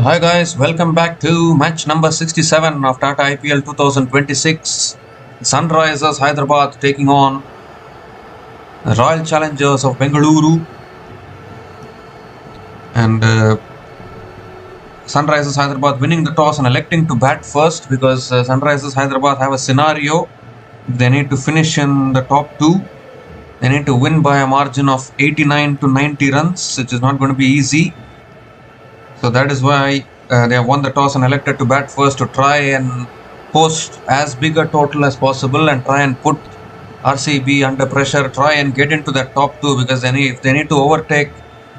Hi guys, welcome back to match number 67 of Tata IPL 2026. Sunrisers Hyderabad taking on the Royal Challengers of Bengaluru. And Sunrisers Hyderabad winning the toss and electing to bat first because Sunrisers Hyderabad have a scenario. They need to finish in the top two. They need to win by a margin of 89 to 90 runs, which is not going to be easy. So that is why they have won the toss and elected to bat first to try and post as big a total as possible and try and put RCB under pressure, try and get into that top two, because if they need to overtake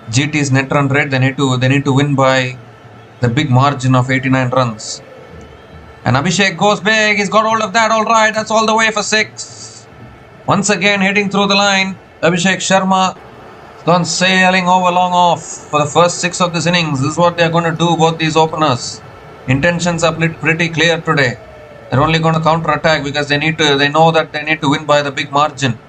GT's net run rate, they need to win by the big margin of 89 runs. And Abhishek goes big, he's got hold of that, alright, that's all the way for 6. Once again hitting through the line, Abhishek Sharma gone sailing over long off for the first 6 of this innings. This is what they are going to do, both these openers. Intentions are pretty clear today. They're only going to counter attack because they know that they need to win by the big margin.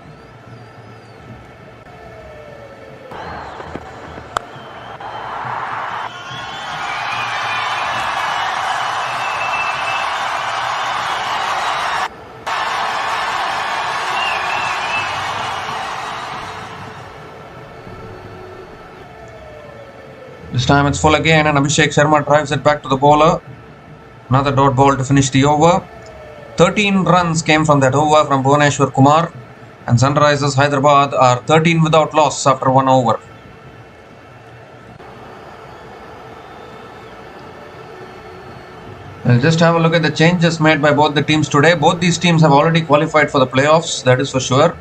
This time it's full again and Abhishek Sharma drives it back to the bowler. Another dot ball to finish the over. 13 runs came from that over from Bhuvaneshwar Kumar, and Sunrisers Hyderabad are 13 without loss after 1 over. We'll just have a look at the changes made by both the teams today. Both these teams have already qualified for the playoffs, that is for sure.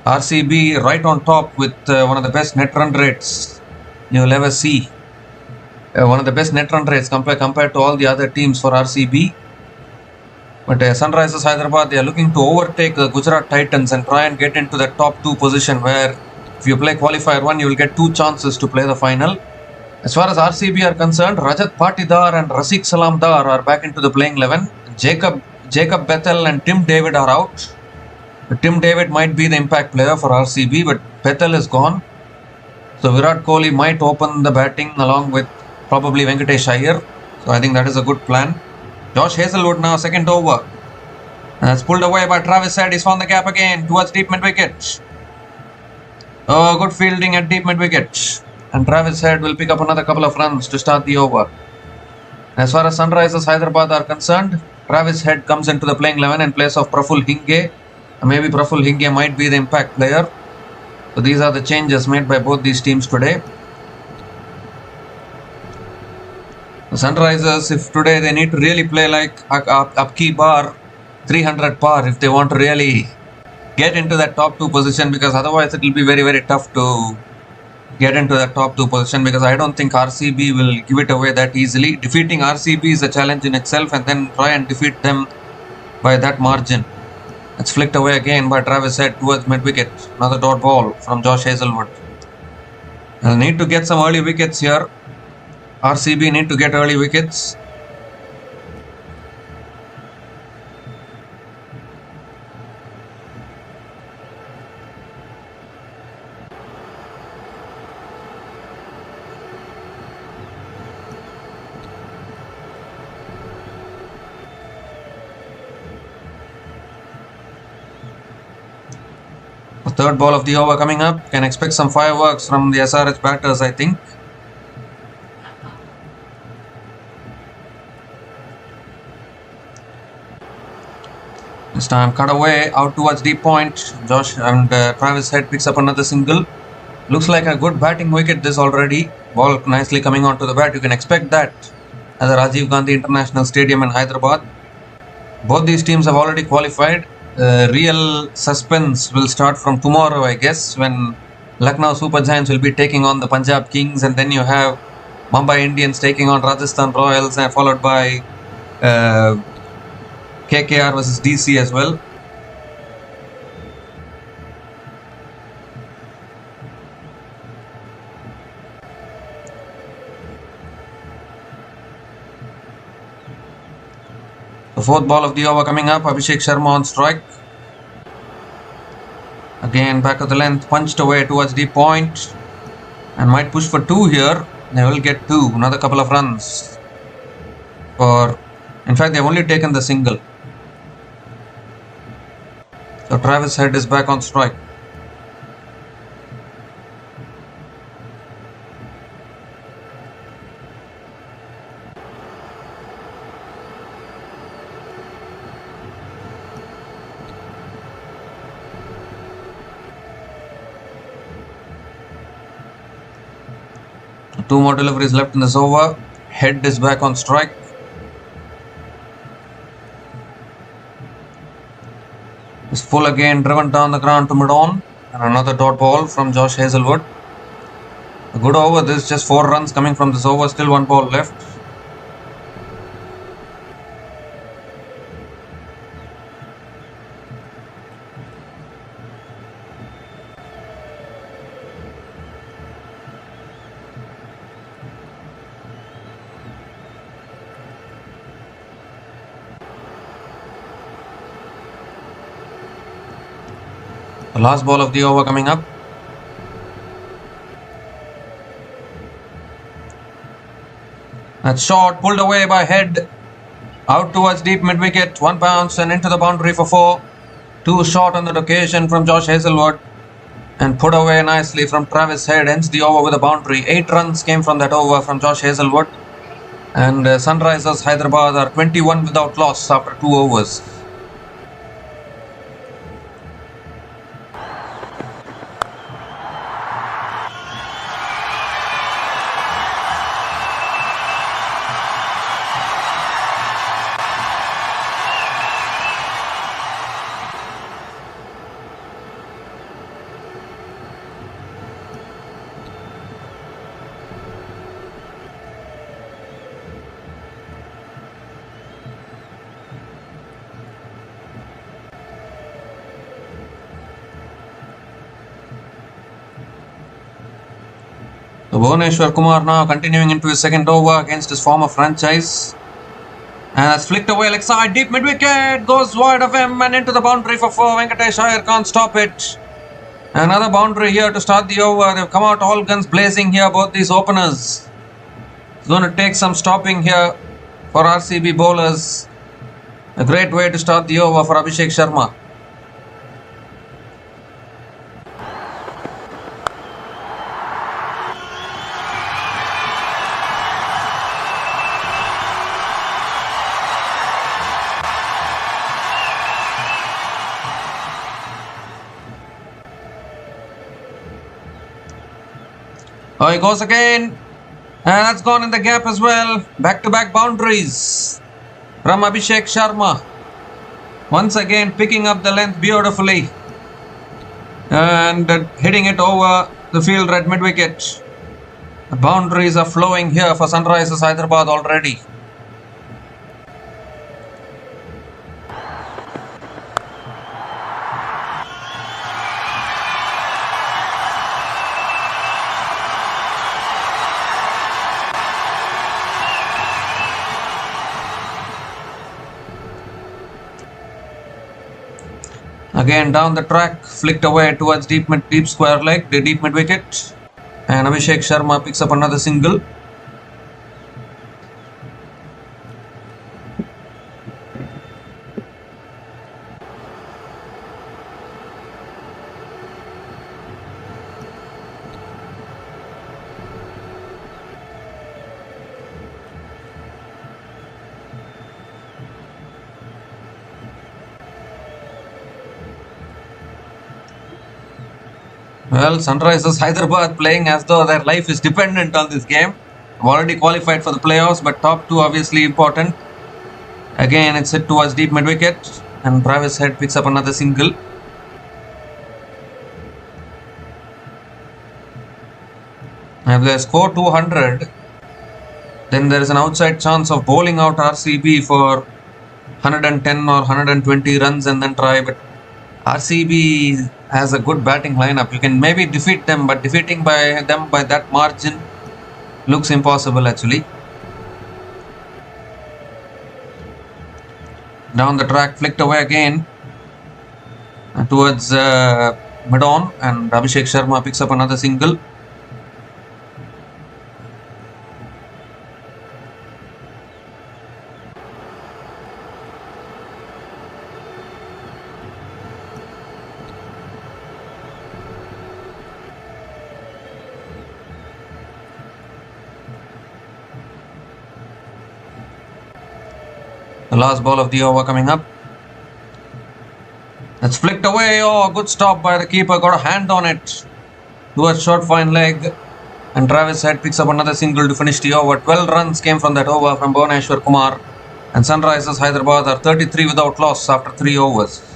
RCB right on top with one of the best net run rates you'll ever see. One of the best net run rates compared to all the other teams for RCB. But Sunrisers Hyderabad, they are looking to overtake the Gujarat Titans and try and get into the top 2 position, where if you play qualifier 1, you will get 2 chances to play the final. As far as RCB are concerned, Rajat Patidar and Rafiq Salamdar are back into the playing 11. Jacob Bethel and Tim David are out. Tim David might be the impact player for RCB, but Bethel is gone. So Virat Kohli might open the batting along with probably Venkatesh Iyer. So I think that is a good plan. Josh Hazlewood now, second over. And it's pulled away by Travis Head. He's found the gap again towards deep mid wicket. Oh, good fielding at deep mid wicket. And Travis Head will pick up another couple of runs to start the over. As far as Sunrisers Hyderabad are concerned, Travis Head comes into the playing 11 in place of Praful Hinge. Maybe Praful Hinge might be the impact player. So these are the changes made by both these teams today. The Sunrisers, if today they need to really play like Apki Bar 300 par if they want to really get into that top 2 position, because otherwise it will be very, very tough to get into that top 2 position, because I don't think RCB will give it away that easily. Defeating RCB is a challenge in itself, and then try and defeat them by that margin. It's flicked away again by Travis Head towards mid-wicket. Another dot ball from Josh Hazlewood. They'll need to get some early wickets here. RCB need to get early wickets. The third ball of the over coming up. Can expect some fireworks from the SRH batters, I think. This time cut away out towards deep point. Josh and Travis Head picks up another single. Looks like a good batting wicket this already. Ball nicely coming onto the bat. You can expect that at the Rajiv Gandhi International Stadium in Hyderabad. Both these teams have already qualified. Real suspense will start from tomorrow, I guess, when Lucknow Super Giants will be taking on the Punjab Kings, and then you have Mumbai Indians taking on Rajasthan Royals, and followed by KKR versus DC as well. The fourth ball of the over coming up. Abhishek Sharma on strike. Again back of the length, punched away towards deep point, and might push for 2 here. They will get 2, another couple of runs. In fact, they've only taken the single. So Travis Head is back on strike. Two more deliveries left in this over. Head is back on strike. Is full again, driven down the ground to mid-on. And another dot ball from Josh Hazlewood. A good over this, just 4 runs coming from this over, still 1 ball left. The last ball of the over coming up. That's short, pulled away by Head. Out towards deep mid-wicket. 1 bounce and into the boundary for 4. 2 short on that occasion from Josh Hazlewood. And put away nicely from Travis Head. Ends the over with a boundary. 8 runs came from that over from Josh Hazlewood. And Sunrisers Hyderabad are 21 without loss after 2 overs. So Bhuvaneshwar Kumar now continuing into his second over against his former franchise. And that's flicked away leg side, deep mid-wicket, goes wide of him and into the boundary for 4. Venkatesh Iyer can't stop it. Another boundary here to start the over. They've come out all guns blazing here, both these openers. It's going to take some stopping here for RCB bowlers. A great way to start the over for Abhishek Sharma. Oh, he goes again. And that's gone in the gap as well. Back-to-back boundaries from Abhishek Sharma. Once again picking up the length beautifully. And hitting it over the field at mid-wicket. The boundaries are flowing here for Sunrisers Hyderabad already. Again down the track, flicked away towards deep square leg, the deep mid wicket, and Abhishek Sharma picks up another single. Well, Sunrisers Hyderabad playing as though their life is dependent on this game. They've already qualified for the playoffs, but top 2 obviously important. Again, it's hit towards deep mid-wicket, and Travis Head picks up another single. If they score 200, then there is an outside chance of bowling out RCB for 110 or 120 runs and then try, but RCB has a good batting lineup. You can maybe defeat them, but defeating them by that margin looks impossible actually. Down the track, flicked away again towards mid-on, and Abhishek Sharma picks up another single. The last ball of the over coming up. That's flicked away. Oh, good stop by the keeper. Got a hand on it. Towards short fine leg. And Travis Head picks up another single to finish the over. 12 runs came from that over from Bhuvaneshwar Kumar. And Sunrisers Hyderabad are 33 without loss after 3 overs.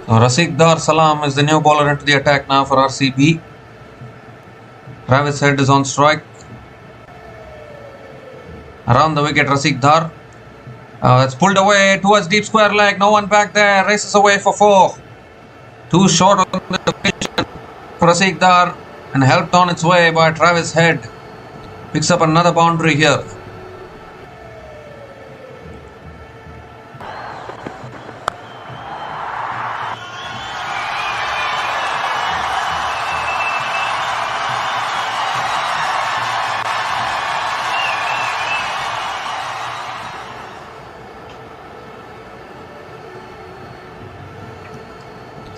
Rasikdar Salam is the new bowler into the attack now for RCB. Travis Head is on strike. Around the wicket, Rasikdar. It's pulled away towards deep square leg. No one back there. Races away for 4. Too short on the occasion for Rasikdar and helped on its way by Travis Head. Picks up another boundary here.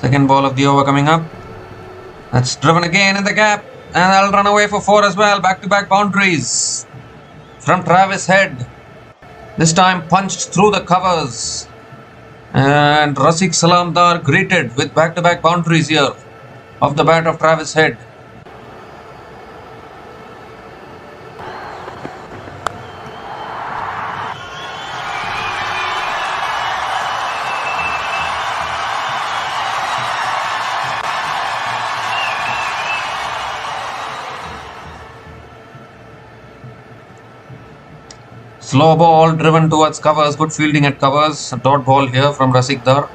Second ball of the over coming up. That's driven again in the gap. And that'll run away for 4 as well. Back-to-back boundaries from Travis Head. This time punched through the covers. And Rasik Salamdar greeted with back-to-back boundaries here off the bat of Travis Head. Slow ball driven towards covers. Good fielding at covers. A dot ball here from Rasikdar.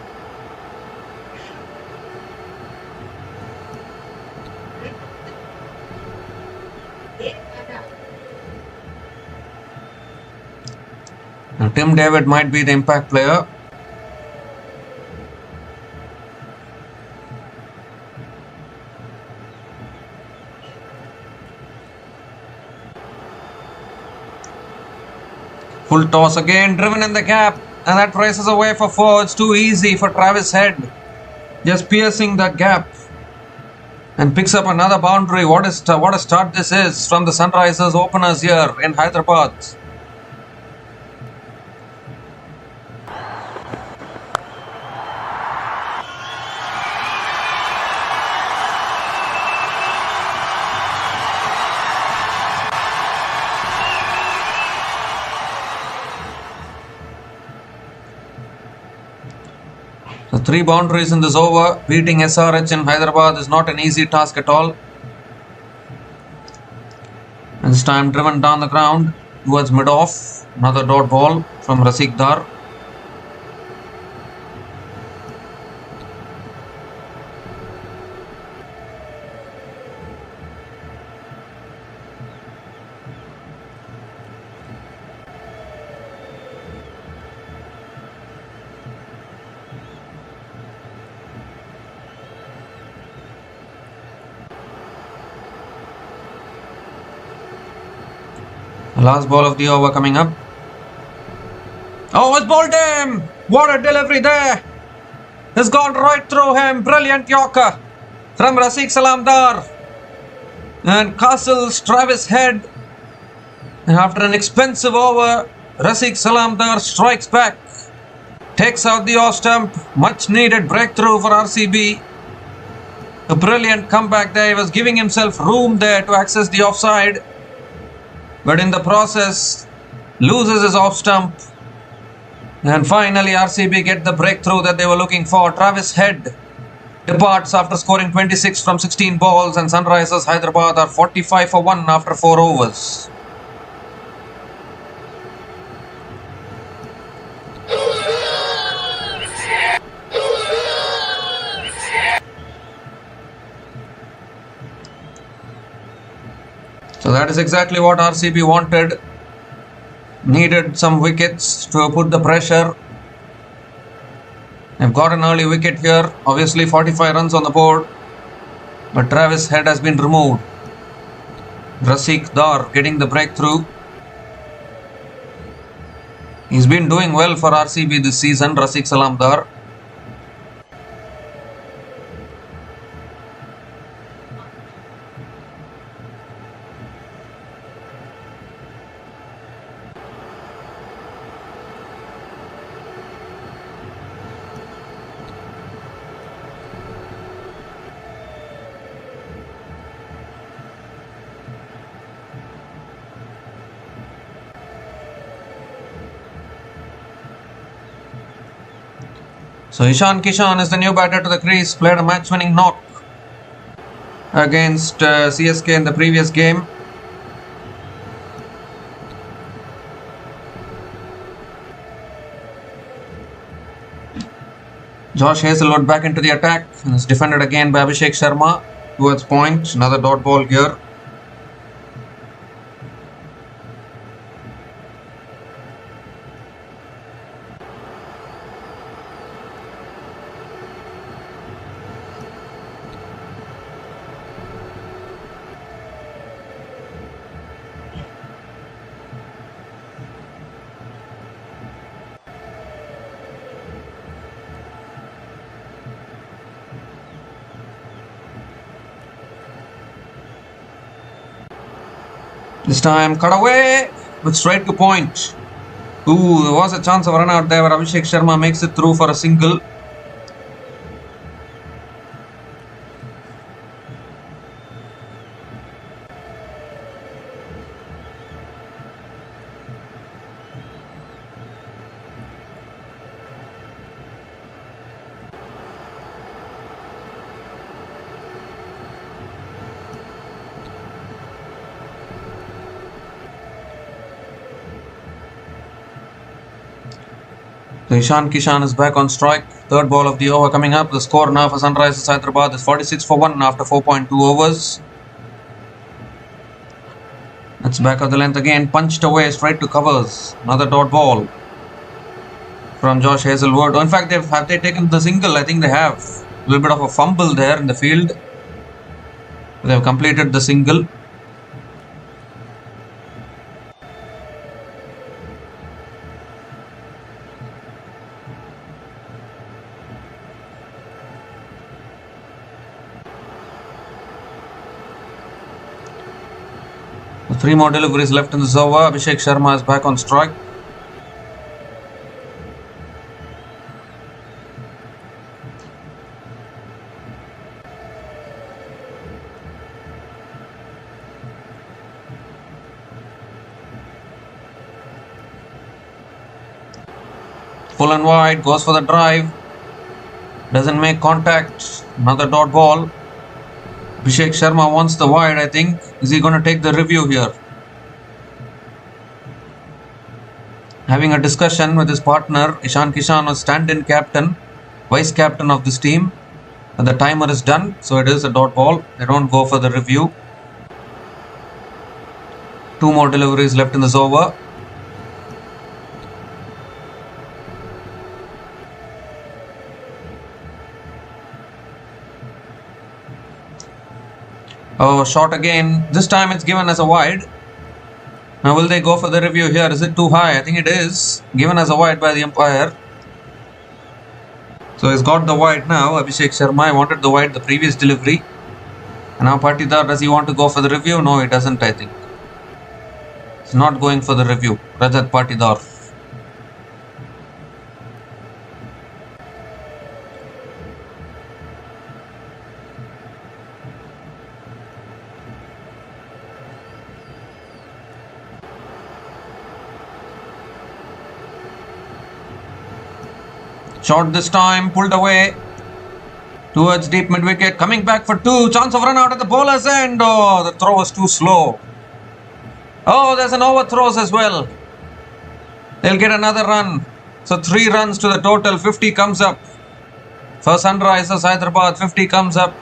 Now, Tim David might be the impact player. Full toss again, driven in the gap, and that races away for 4. It's too easy for Travis Head. Just piercing that gap and picks up another boundary. What a start this is from the Sunrisers openers here in Hyderabad. So 3 boundaries in this over. Beating SRH in Hyderabad is not an easy task at all. And this time driven down the ground towards mid-off. Another dot ball from Rasikdar. Last ball of the over coming up. Oh, it's bowled him! What a delivery there! It's gone right through him. Brilliant Yorker from Rasik Salamdar. And Castle's Travis Head. And after an expensive over, Rasik Salamdar strikes back. Takes out the off stump. Much needed breakthrough for RCB. A brilliant comeback there. He was giving himself room there to access the offside. But in the process, loses his off stump. And finally, RCB get the breakthrough that they were looking for. Travis Head departs after scoring 26 from 16 balls, and Sunrisers Hyderabad are 45 for 1 after 4 overs. That is exactly what RCB wanted. Needed some wickets to put the pressure. They've got an early wicket here. Obviously 45 runs on the board. But Travis Head has been removed. Rafiq Dar getting the breakthrough. He's been doing well for RCB this season, Rafiq Salam Dar. So Ishan Kishan is the new batter to the crease, played a match-winning knock against CSK in the previous game. Josh Hazlewood back into the attack and is defended again by Abhishek Sharma towards point. Another dot ball here. This time cut away with straight to point. Ooh, there was a chance of a run out there where Abhishek Sharma makes it through for a single. So Ishan Kishan is back on strike. Third ball of the over coming up. The score now for Sunrisers Hyderabad is 46 for 1 after 4.2 overs. That's back of the length again. Punched away straight to covers. Another dot ball from Josh Hazlewood. Oh, in fact, have they taken the single? I think they have. A little bit of a fumble there in the field. They've completed the single. Three more deliveries left in this over. Abhishek Sharma is back on strike. Full and wide, goes for the drive. Doesn't make contact. Another dot ball. Abhishek Sharma wants the wide, I think. Is he going to take the review here? Having a discussion with his partner, Ishan Kishan was stand-in captain, vice captain of this team. And the timer is done, so it is a dot ball. They don't go for the review. Two more deliveries left in this over. Oh, shot again. This time it's given as a wide. Now will they go for the review here? Is it too high? I think it is. Given as a wide by the umpire. So he's got the wide now. Abhishek Sharma wanted the wide the previous delivery. And now Patidar, does he want to go for the review? No, he doesn't, I think. He's not going for the review. Rajat Patidar. Shot this time, pulled away towards deep mid-wicket, coming back for two, chance of run out at the bowler's end. Oh, the throw was too slow. Oh, there's an overthrows as well. They'll get another run. So 3 runs to the total, 50 comes up. For Sunrisers Hyderabad, 50 comes up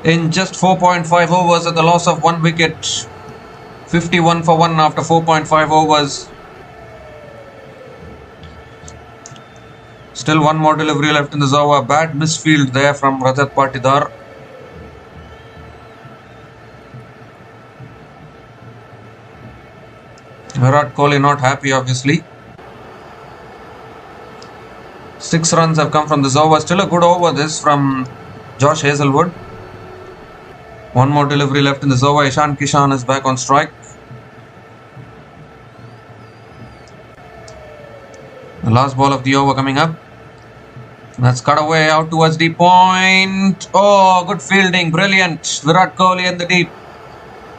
in just 4.5 overs at the loss of 1 wicket. 51 for 1 after 4.5 overs. Still one more delivery left in this over. Bad misfield there from Rajat Patidar. Virat Kohli not happy, obviously. 6 runs have come from this over. Still a good over this from Josh Hazlewood. One more delivery left in this over. Ishan Kishan is back on strike. The last ball of the over coming up. That's cut away out towards the point. Oh, good fielding. Brilliant. Virat Kohli in the deep.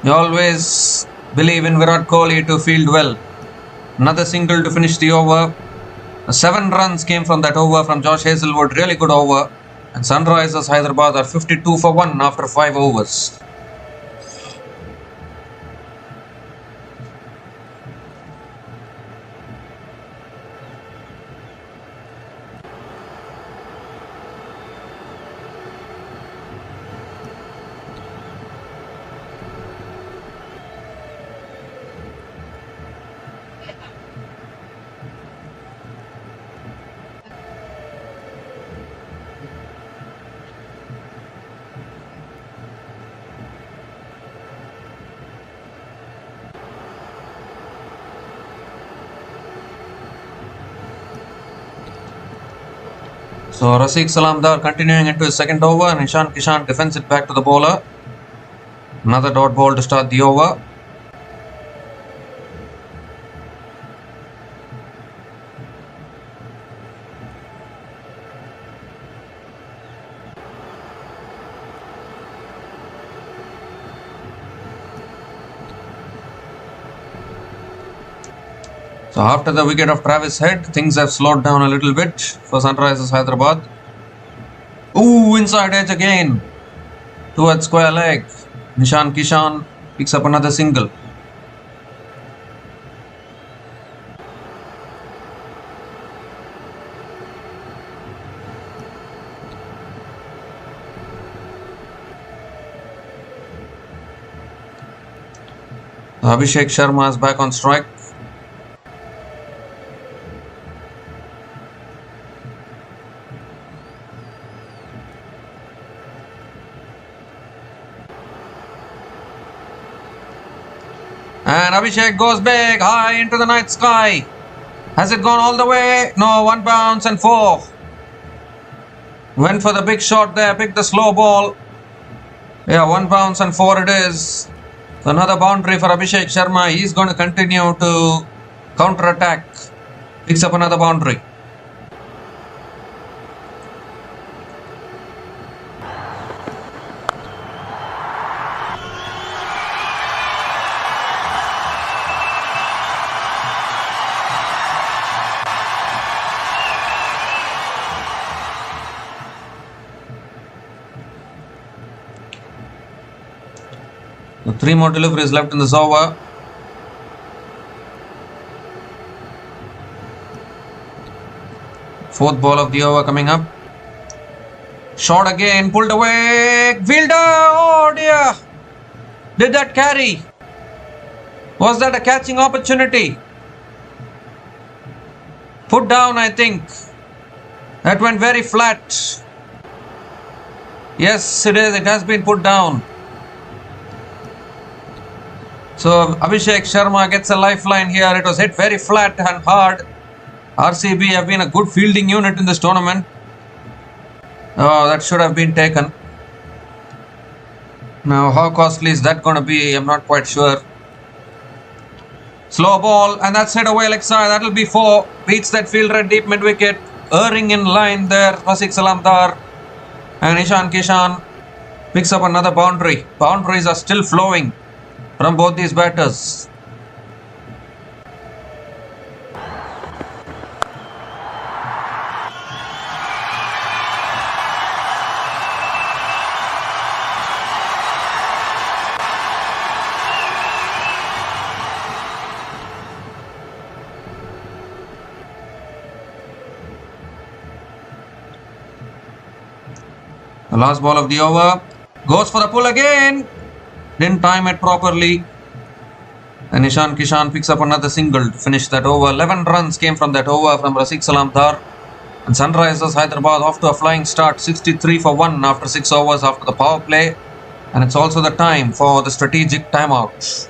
You always believe in Virat Kohli to field well. Another single to finish the over. 7 runs came from that over from Josh Hazlewood. Really good over. And Sunrisers Hyderabad are 52 for 1 after 5 overs. So Rafiq Salamdar continuing into his second over and Ishan Kishan defends it back to the bowler. Another dot ball to start the over. So after the wicket of Travis Head, things have slowed down a little bit for Sunrisers Hyderabad. Ooh, inside edge again towards square leg. Ishan Kishan picks up another single. Abhishek Sharma is back on strike. And Abhishek goes big, high into the night sky. Has it gone all the way? No, 1 bounce and 4. Went for the big shot there, picked the slow ball. Yeah, 1 bounce and 4 it is. Another boundary for Abhishek Sharma. He's going to continue to counter-attack. Picks up another boundary. So 3 more deliveries left in this over. Fourth ball of the over coming up. Shot again, pulled away. Fielder, oh dear. Did that carry? Was that a catching opportunity? Put down, I think. That went very flat. Yes, it is. It has been put down. So Abhishek Sharma gets a lifeline here. It was hit very flat and hard. RCB have been a good fielding unit in this tournament. Oh, that should have been taken. Now, how costly is that going to be? I'm not quite sure. Slow ball, and that's hit away leg side. That'll be 4. Beats that fielder at deep mid wicket. Erring in line there. Rafiq Salamdar and Ishan Kishan picks up another boundary. Boundaries are still flowing from both these batters. The last ball of the over goes for the pull again. Didn't time it properly. And Ishan Kishan picks up another single to finish that over. 11 runs came from that over from Rafiq Salam Dar. And Sunrisers Hyderabad off to a flying start, 63 for 1 after 6 overs after the power play. And it's also the time for the strategic timeout.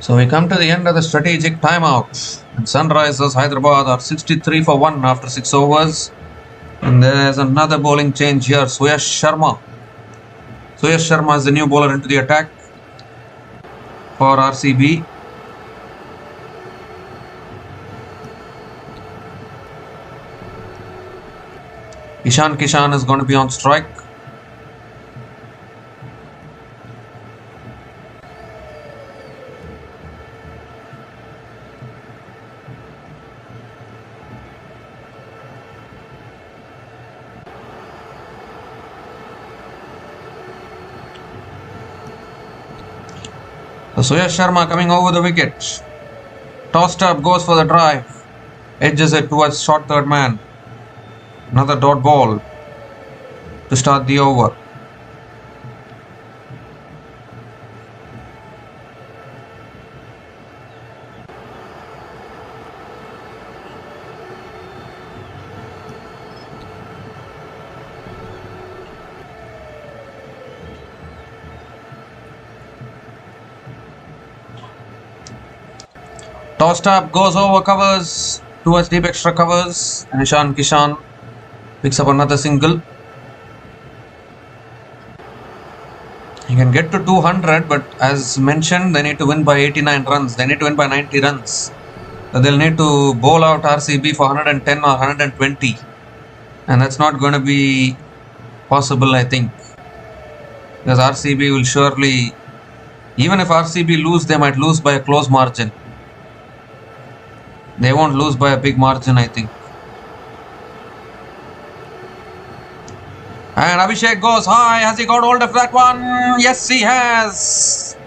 So we come to the end of the strategic timeout. And Sunrisers Hyderabad are 63 for 1 after 6 overs. And there's another bowling change here. Suyash Sharma. Suyash Sharma is the new bowler into the attack for RCB. Ishan Kishan is going to be on strike. So Suyash Sharma coming over the wicket. Tossed up, goes for the drive. Edges it towards short third man. Another dot ball to start the over. Tossed up, goes over covers towards deep extra covers. And Ishan Kishan picks up another single. He can get to 200, but as mentioned, they need to win by 89 runs. They need to win by 90 runs They'll need to bowl out RCB for 110 or 120. And that's not going to be possible, I think. Because RCB will surely, even if RCB lose, they might lose by a close margin. They won't lose by a big margin, I think. And Abhishek goes high. Has he got hold of that one? Yes, he has.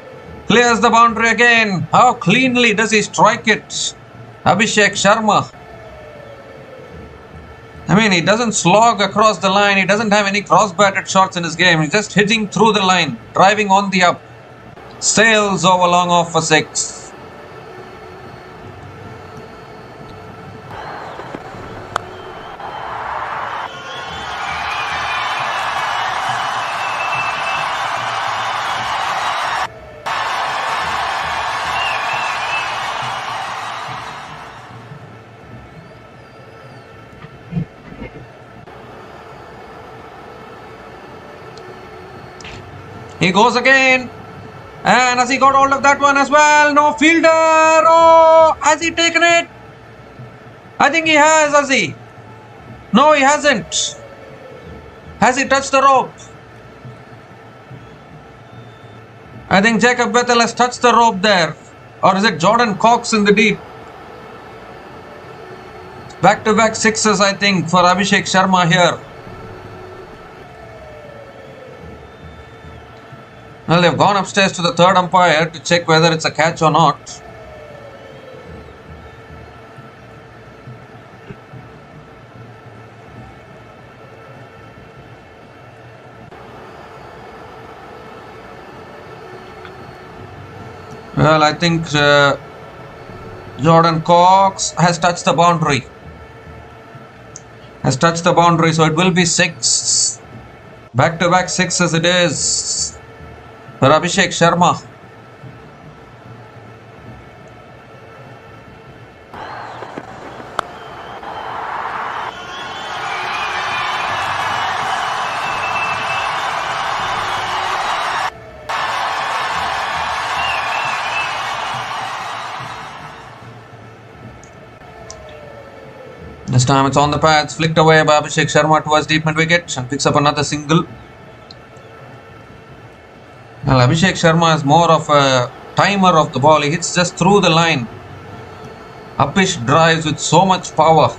Clears the boundary again. How cleanly does he strike it? Abhishek Sharma. I mean, he doesn't slog across the line. He doesn't have any cross-batted shots in his game. He's just hitting through the line, driving on the up. Sails over long off for 6. He goes again. And has he got hold of that one as well? No fielder. Oh, has he taken it? I think he has he? No, he hasn't. Has he touched the rope? I think Jacob Bethel has touched the rope there. Or is it Jordan Cox in the deep? Back-to-back sixes, I think, for Abhishek Sharma here. Well, they've gone upstairs to the third umpire to check whether it's a catch or not. Well, I think Jordan Cox has touched the boundary. So it will be 6. Back-to-back sixes it is for Abhishek Sharma. This time it's on the pads, flicked away by Abhishek Sharma towards deep mid wicket and picks up another single. Well, Abhishek Sharma is more of a timer of the ball. He hits just through the line. Uppish drives with so much power.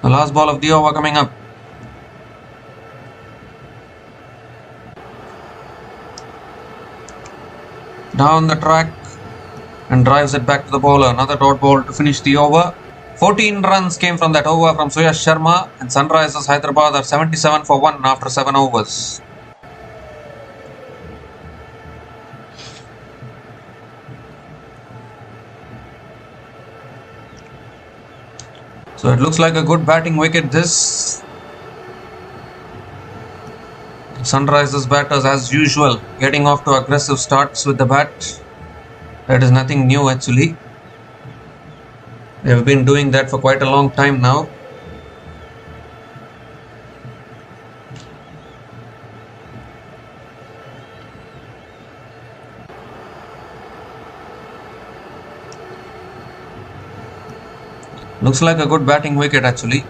The last ball of the over coming up. Down the track and drives it back to the bowler. Another dot ball to finish the over. 14 runs came from that over from Suyash Sharma, and Sunrisers Hyderabad are 77 for 1 after 7 overs. So it looks like a good batting wicket this. Sunrisers batters as usual getting off to aggressive starts with the bat. That is nothing new actually. They have been doing that for quite a long time now. Looks like a good batting wicket actually.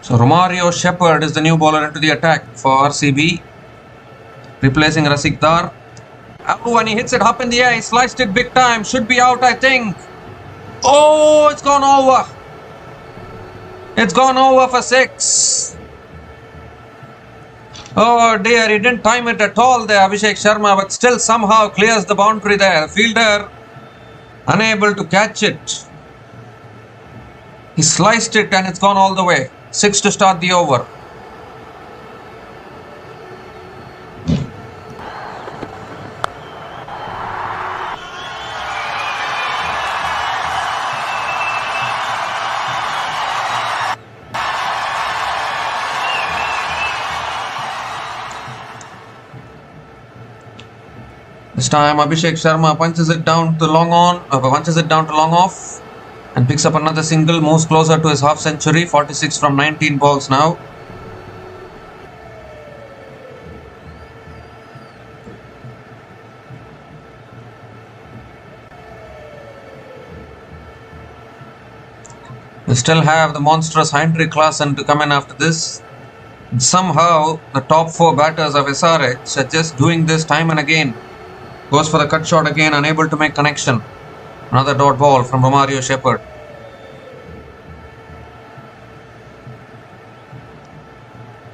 So Romario Shepherd is the new bowler into the attack for RCB, replacing Rasikdar. Oh, and he hits it up in the air. He sliced it big time. Should be out, I think. Oh, it's gone over. It's gone over for 6. Oh dear, he didn't time it at all there, Abhishek Sharma, but still somehow clears the boundary there. Fielder unable to catch it. He sliced it and it's gone all the way. 6 to start the over. This time Abhishek Sharma punches it down to long off and picks up another single, moves closer to his half century, 46 from 19 balls now. We still have the monstrous Heinrich Klaasen to come in after this. Somehow the top 4 batters of SRH are just doing this time and again. Goes for the cut shot again, unable to make connection. Another dot ball from Romario Shepherd.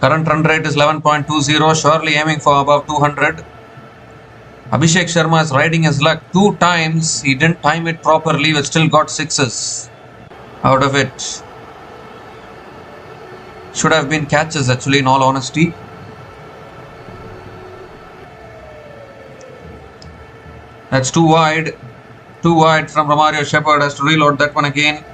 Current run rate is 11.20, surely aiming for above 200. Abhishek Sharma is riding his luck 2 times. He didn't time it properly, but still got 6s out of it. Should have been catches actually, in all honesty. That's too wide. Too wide from Romario Shepherd. Has to reload that one again.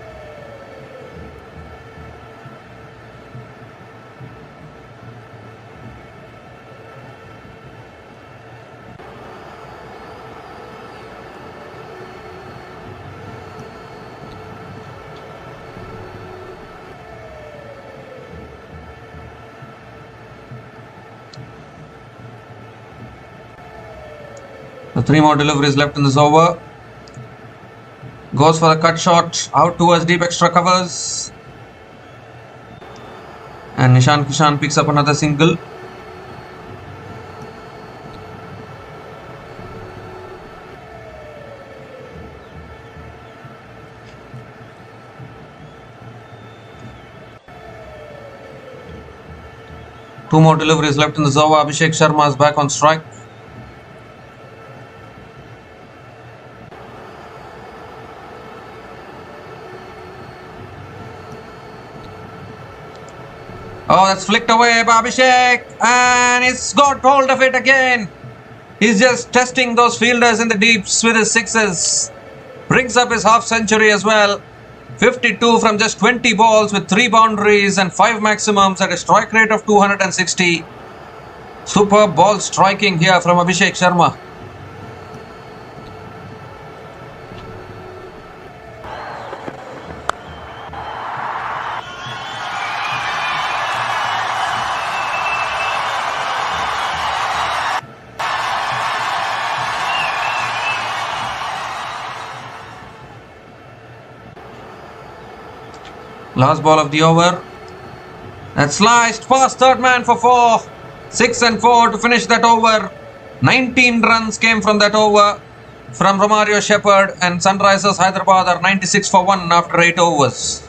The 3 more deliveries left in this over. Goes for the cut shot out towards deep extra covers. And Kishan picks up another single. Two more deliveries left in this over. Abhishek Sharma is back on strike. Oh, that's flicked away by Abhishek, and he's got hold of it again. He's just testing those fielders in the deeps with his 6s. Brings up his half century as well. 52 from just 20 balls with 3 boundaries and 5 maximums at a strike rate of 260. Superb ball striking here from Abhishek Sharma. Last ball of the over. That sliced past third man for 4. 6 and 4 to finish that over. 19 runs came from that over from Romario Shepherd, and Sunrisers Hyderabad are 96 for 1 after 8 overs.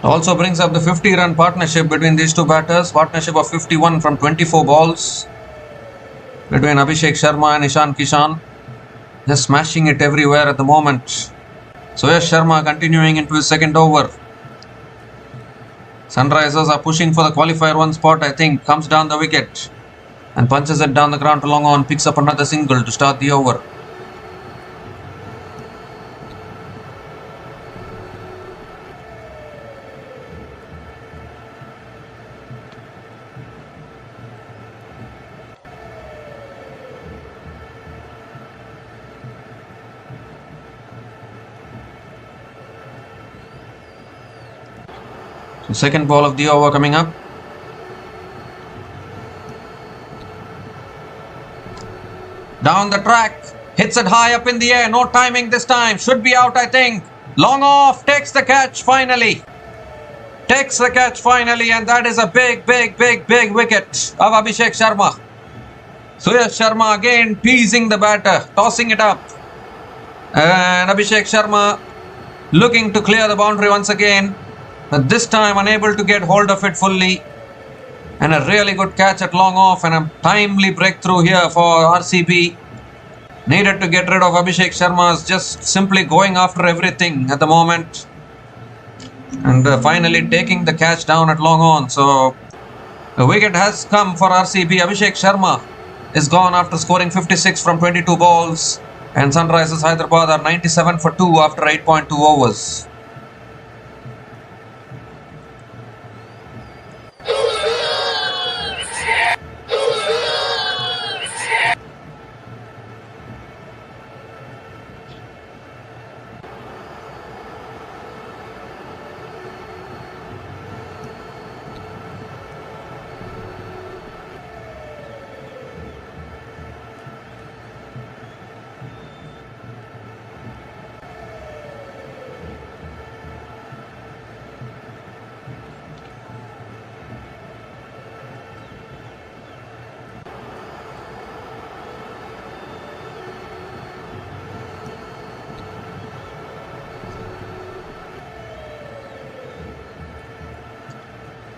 Also brings up the 50-run partnership between these two batters. Partnership of 51 from 24 balls between Abhishek Sharma and Kishan. Just smashing it everywhere at the moment. So yes, Sharma continuing into his second over. Sunrisers are pushing for the qualifier 1 spot, I think. Comes down the wicket and punches it down the ground to long on. Picks up another single to start the over. So second ball of the over coming up. Down the track. Hits it high up in the air. No timing this time. Should be out, I think. Long off. Takes the catch finally. Takes the catch finally. And that is a big wicket of Abhishek Sharma. So yes, Sharma again teasing the batter. Tossing it up. And Abhishek Sharma looking to clear the boundary once again. But this time unable to get hold of it fully. And a really good catch at long off and a timely breakthrough here for RCB. Needed to get rid of Abhishek Sharma, just simply going after everything at the moment. And finally taking the catch down at long on. So the wicket has come for RCB. Abhishek Sharma is gone after scoring 56 from 22 balls. And Sunrisers Hyderabad are 97 for 2 after 8.2 overs.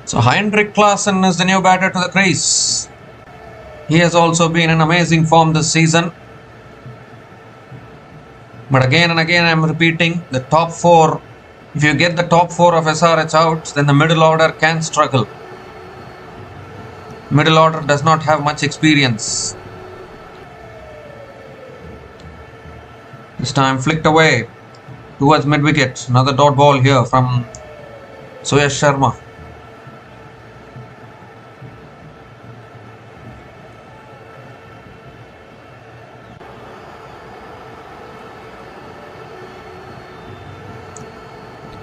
So Klaasen is the new batter to the crease. He has also been in amazing form this season. But again and again I am repeating, the top 4, if you get the top 4 of SRH out, then the middle order can struggle. Middle order does not have much experience. This time flicked away towards mid-wicket. Another dot ball here from Abhishek Sharma.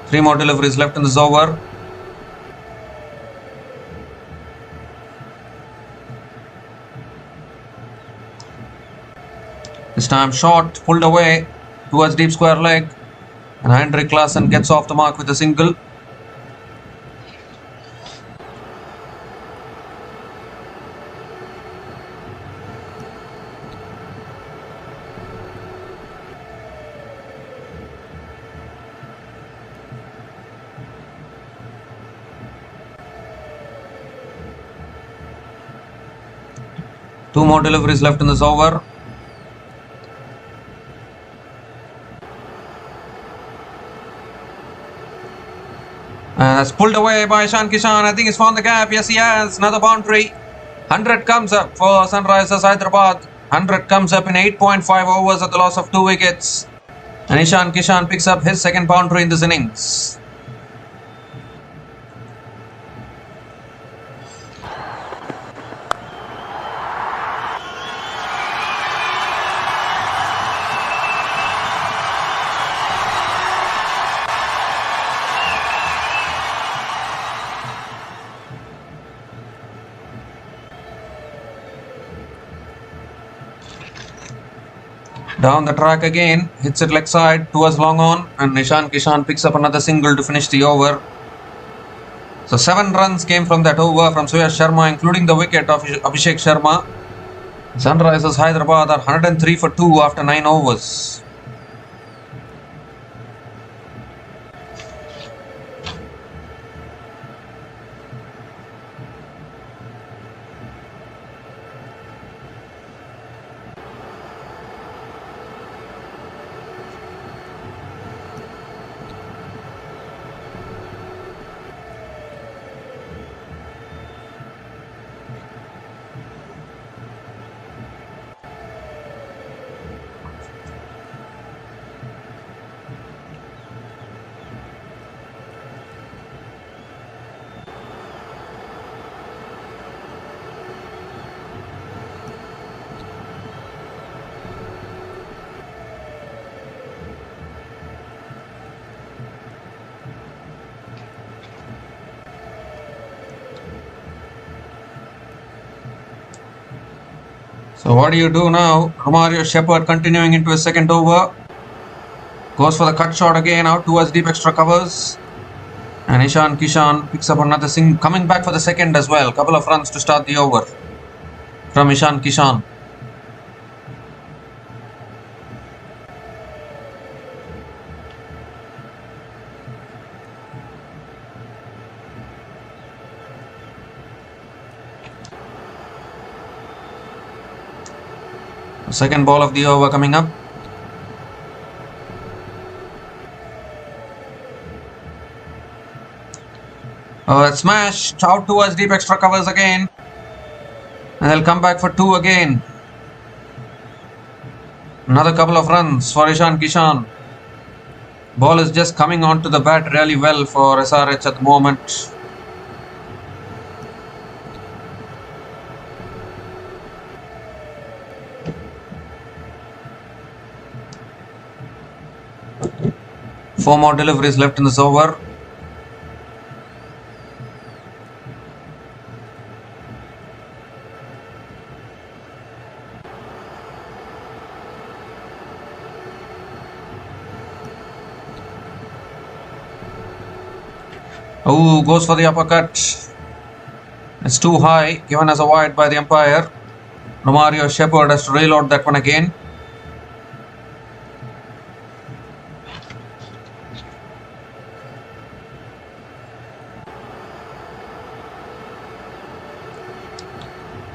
Three more deliveries left in this over. This time short, pulled away towards deep square leg. And Klaasen gets off the mark with a single. Two more deliveries left in this over. And that's pulled away by Klaasen Kishan. I think he's found the gap. Yes, he has. Another boundary. 100 comes up for Sunrisers Hyderabad. 100 comes up in 8.5 overs at the loss of 2 wickets. And Klaasen Kishan picks up his second boundary in this innings. Down the track again, hits it leg side towards long on, and Klaasen Kishan picks up another single to finish the over. So 7 runs came from that over from Abhishek Sharma, including the wicket of Abhishek Sharma. Sunrisers Hyderabad are 103 for 2 after 9 overs. So what do you do now? Romario Shepherd continuing into his second over. Goes for the cut shot again out towards deep extra covers. And Klaasen Kishan picks up another single, coming back for the second as well. Couple of runs to start the over from Klaasen Kishan. Second ball of the over coming up. It's smashed out towards deep extra covers again. And they'll come back for 2 again. Another couple of runs for Ishan Kishan. Ball is just coming onto the bat really well for SRH at the moment. Four more deliveries left in this over. Oh, goes for the uppercut. It's too high, given as a wide by the umpire. Romario Shepherd has to reload that one again.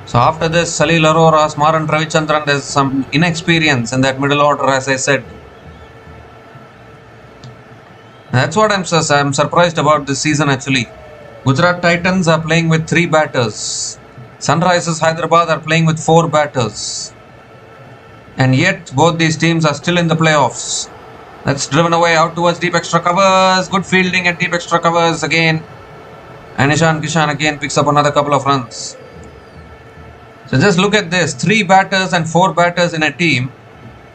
So after this, Salil Arora, Smaran Ravichandran, there's some inexperience in that middle order, as I said. That's what I'm surprised about this season actually. Gujarat Titans are playing with 3 batters. Sunrisers Hyderabad are playing with 4 batters. And yet both these teams are still in the playoffs. That's driven away out towards deep extra covers. Good fielding at deep extra covers again. And Ishan Kishan again picks up another couple of runs. So just look at this. 3 batters and 4 batters in a team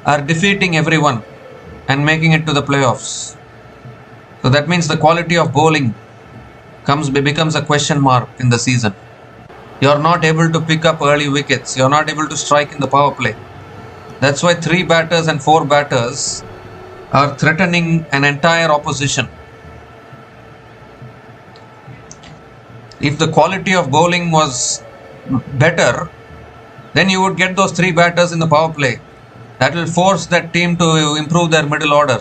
are defeating everyone and making it to the playoffs. So that means the quality of bowling becomes a question mark in the season. You are not able to pick up early wickets. You are not able to strike in the power play. That's why 3 batters and 4 batters are threatening an entire opposition. If the quality of bowling was better, then you would get those 3 batters in the power play. That will force that team to improve their middle order.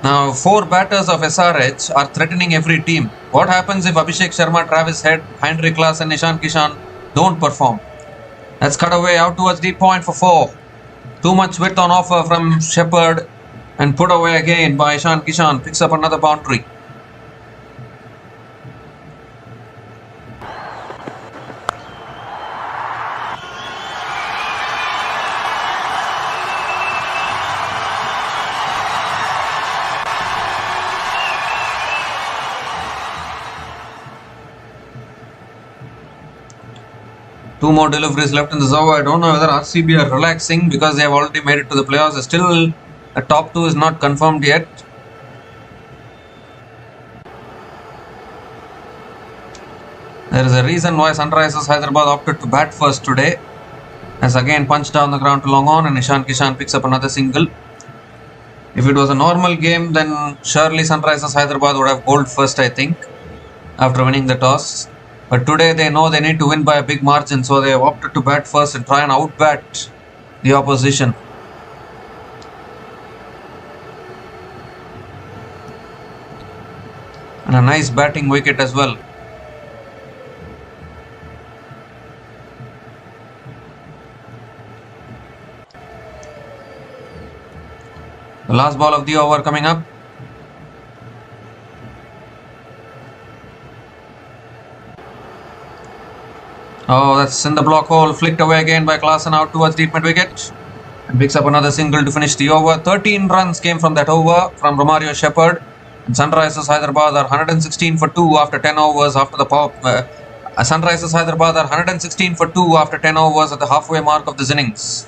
Now 4 batters of SRH are threatening every team. What happens if Abhishek Sharma, Travis Head, Heinrich Klaasen and Ishan Kishan don't perform? That's cut away out towards deep point for 4. Too much width on offer from Shepherd and put away again by Ishan Kishan. Picks up another boundary. Two more deliveries left in this over. I don't know whether RCB are relaxing because they have already made it to the playoffs. Still, the top 2 is not confirmed yet. There is a reason why Sunrisers Hyderabad opted to bat first today. As again punched down the ground to long on and Ishan Kishan picks up another single. If it was a normal game, then surely Sunrisers Hyderabad would have bowled first, I think, after winning the toss. But today they know they need to win by a big margin, so they have opted to bat first and try and outbat the opposition. And a nice batting wicket as well. The last ball of the over coming up. Oh, that's in the block hole. Flicked away again by Klaasen out towards deep mid wicket. And picks up another single to finish the over. 13 runs came from that over from Romario Shepherd. And Sunrisers Hyderabad are 116 for 2 after 10 overs after the power. Sunrisers Hyderabad are 116 for 2 after 10 overs at the halfway mark of this innings.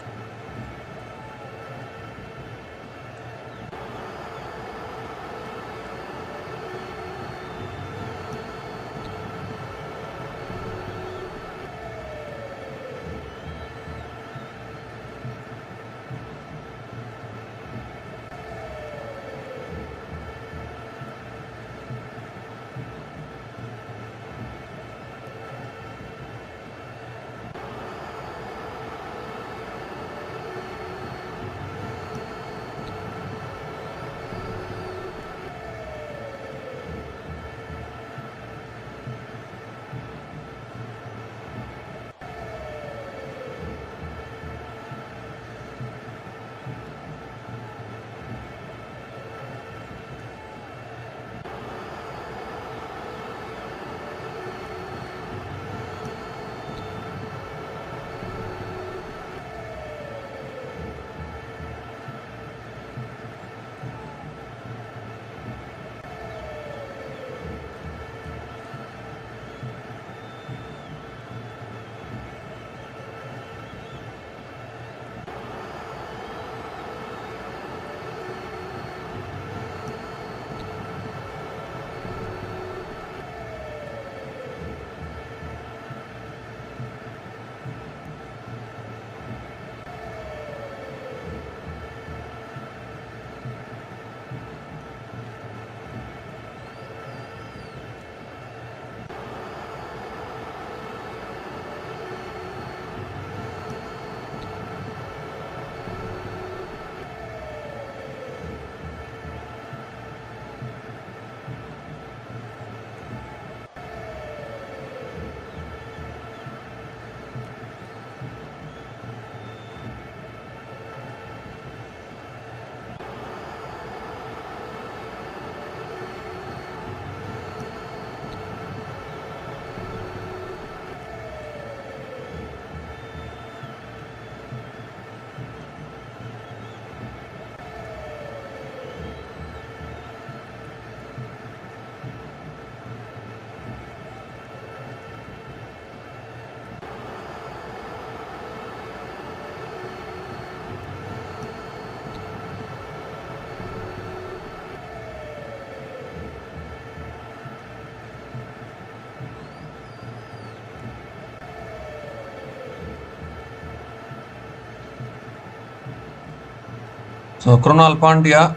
So Krunal Pandya,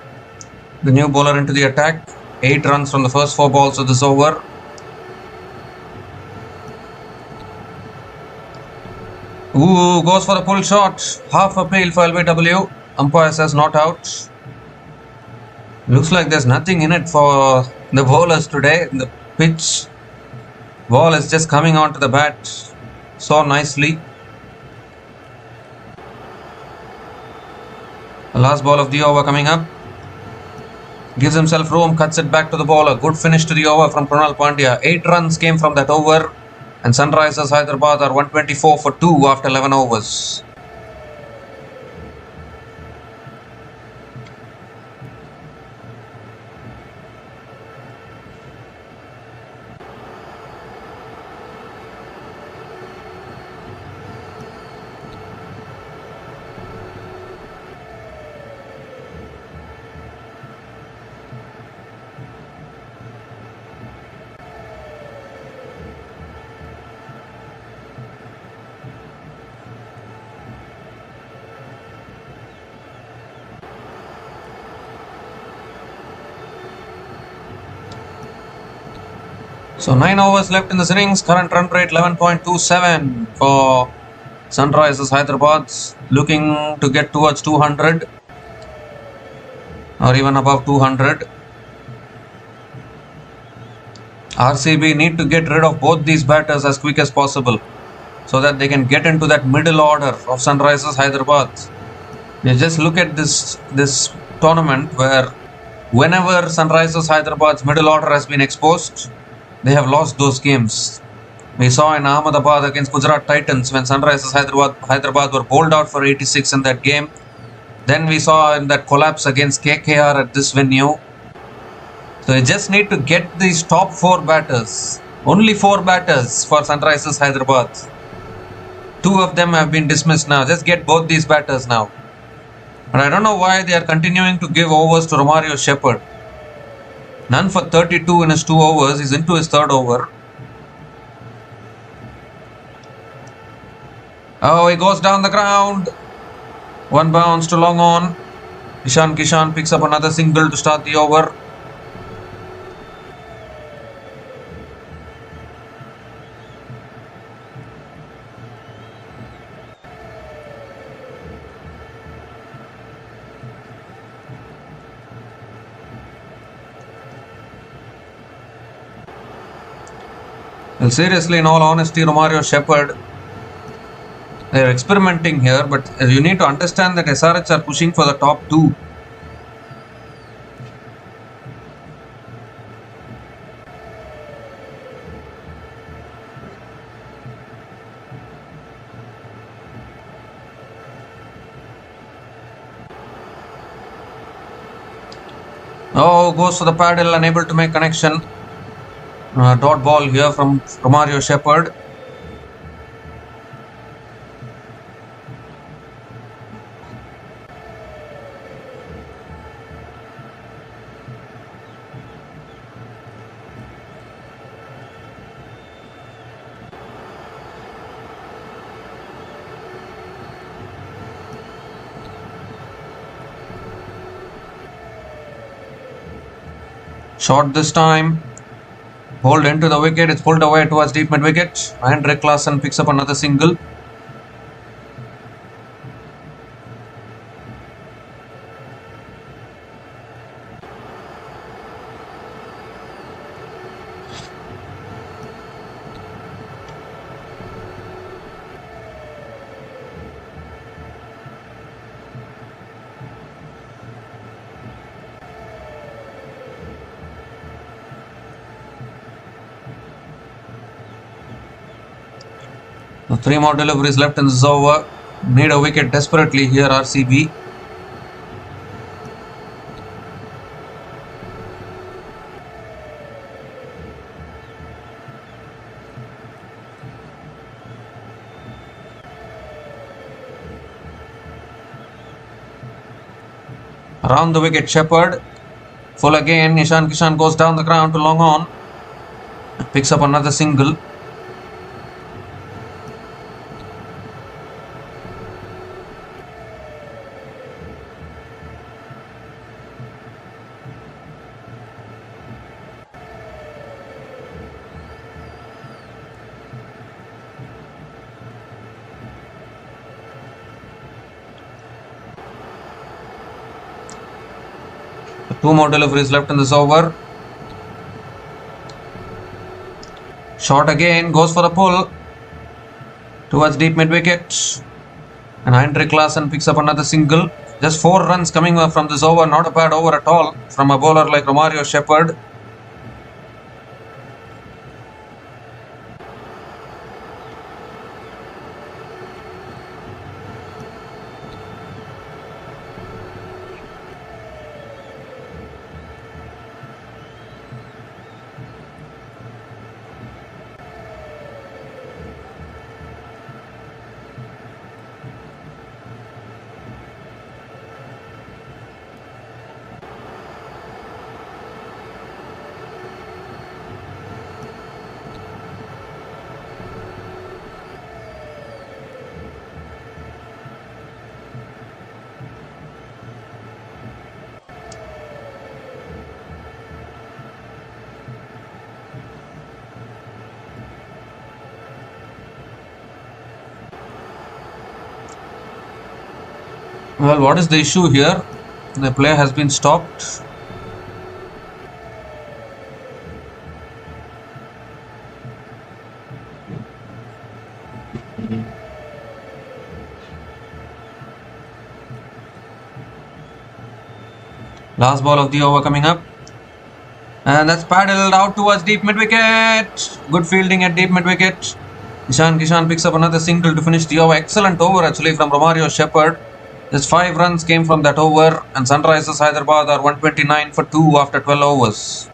the new bowler, into the attack. 8 runs from the first 4 balls of this over. Ooh, goes for the pull shot. Half appeal for LBW. Umpire says not out. Looks like there's nothing in it for the bowlers today. The pitch ball is just coming onto the bat so nicely. The last ball of the over coming up. Gives himself room, cuts it back to the bowler. Good finish to the over from Krunal Pandya. 8 runs came from that over. And Sunrisers Hyderabad are 124 for 2 after 11 overs. So 9 overs left in this innings. Current run rate 11.27 for Sunrisers Hyderabad. Looking to get towards 200 or even above 200. RCB need to get rid of both these batters as quick as possible so that they can get into that middle order of Sunrisers Hyderabad. You just look at this tournament where whenever Sunrisers Hyderabad's middle order has been exposed, they have lost those games. We saw in Ahmedabad against Gujarat Titans when Sunrisers Hyderabad were bowled out for 86 in that game. Then we saw in that collapse against KKR at this venue. So you just need to get these top 4 batters. Only 4 batters for Sunrisers Hyderabad. 2 of them have been dismissed now. Just get both these batters now. But I don't know why they are continuing to give overs to Romario Shepherd. None for 32 in his 2 overs. He's into his 3rd over. Oh, he goes down the ground. 1 bounce to long on. Klaasen and Kishan picks up another single to start the over. Well, seriously, in all honesty, Romario Shepherd, they are experimenting here, but you need to understand that SRH are pushing for the top 2. Oh, goes for the paddle, unable to make connection. Dot ball here from Romario Shepherd. Short this time. Bowled into the wicket. It's pulled away towards deep mid wicket. And Klaasen picks up another single. So 3 more deliveries left in this over. Need a wicket desperately here, RCB. Around the wicket, Shepherd. Full again. Klaasen and Kishan goes down the ground to long on. Picks up another single. 2 more deliveries left in this over. Shot again, goes for the pull towards deep mid wicket. And Heinrich Klaasen picks up another single. Just 4 runs coming from this over. Not a bad over at all from a bowler like Romario Shepherd. Well, what is the issue here? The play has been stopped. Last ball of the over coming up. And that's paddled out towards deep mid wicket. Good fielding at deep mid wicket. Kishan picks up another single to finish the over. Excellent over actually from Romario Shepherd. Just 5 runs came from that over, and Sunrisers Hyderabad are 129 for 2 after 12 overs.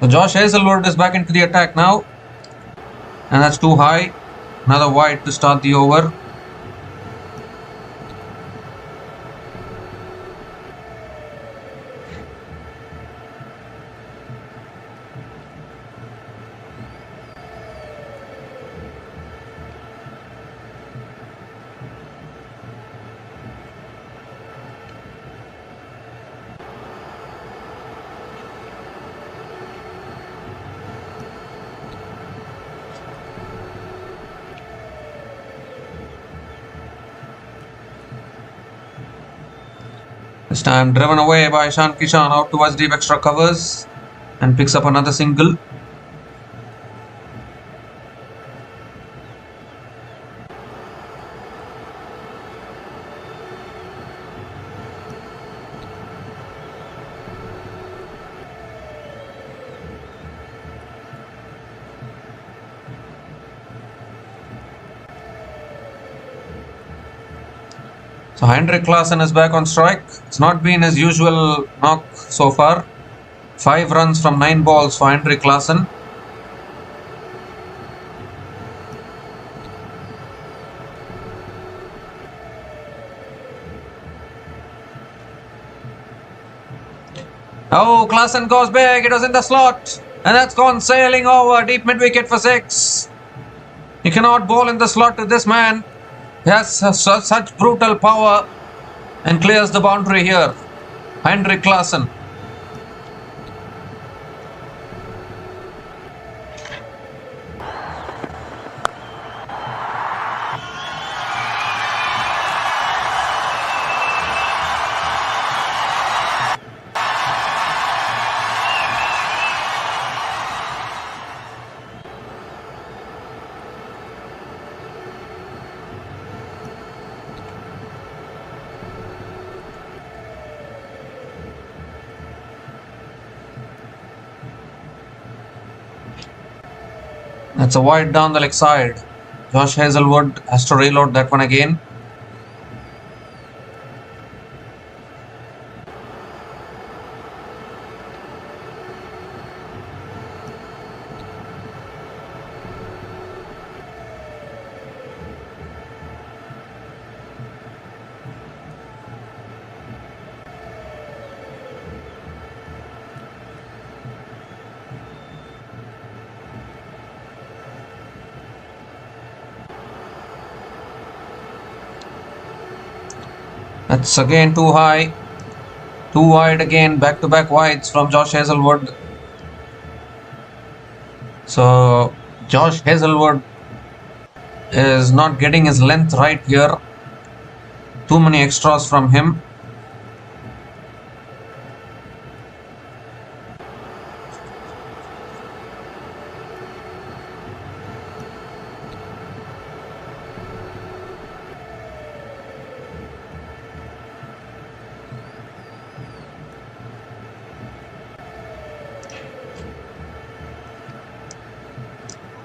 So Josh Hazelwood is back into the attack now. And that's too high. Another wide to start the over. This time driven away by Ishan Kishan out towards deep extra covers and picks up another single. So Heinrich Klaasen is back on strike. It's not been his usual knock so far. 5 runs from 9 balls for Heinrich Klaasen. Oh, Klaasen goes big. It was in the slot. And that's gone sailing over. Deep mid-wicket for 6. You cannot bowl in the slot to this man. He has such brutal power and clears the boundary here. Heinrich Klaasen. That's a wide down the leg side. Josh Hazelwood has to reload that one again. That's again too high. Too wide again. Back-to-back wides from Josh Hazelwood. So Josh Hazelwood is not getting his length right here. Too many extras from him.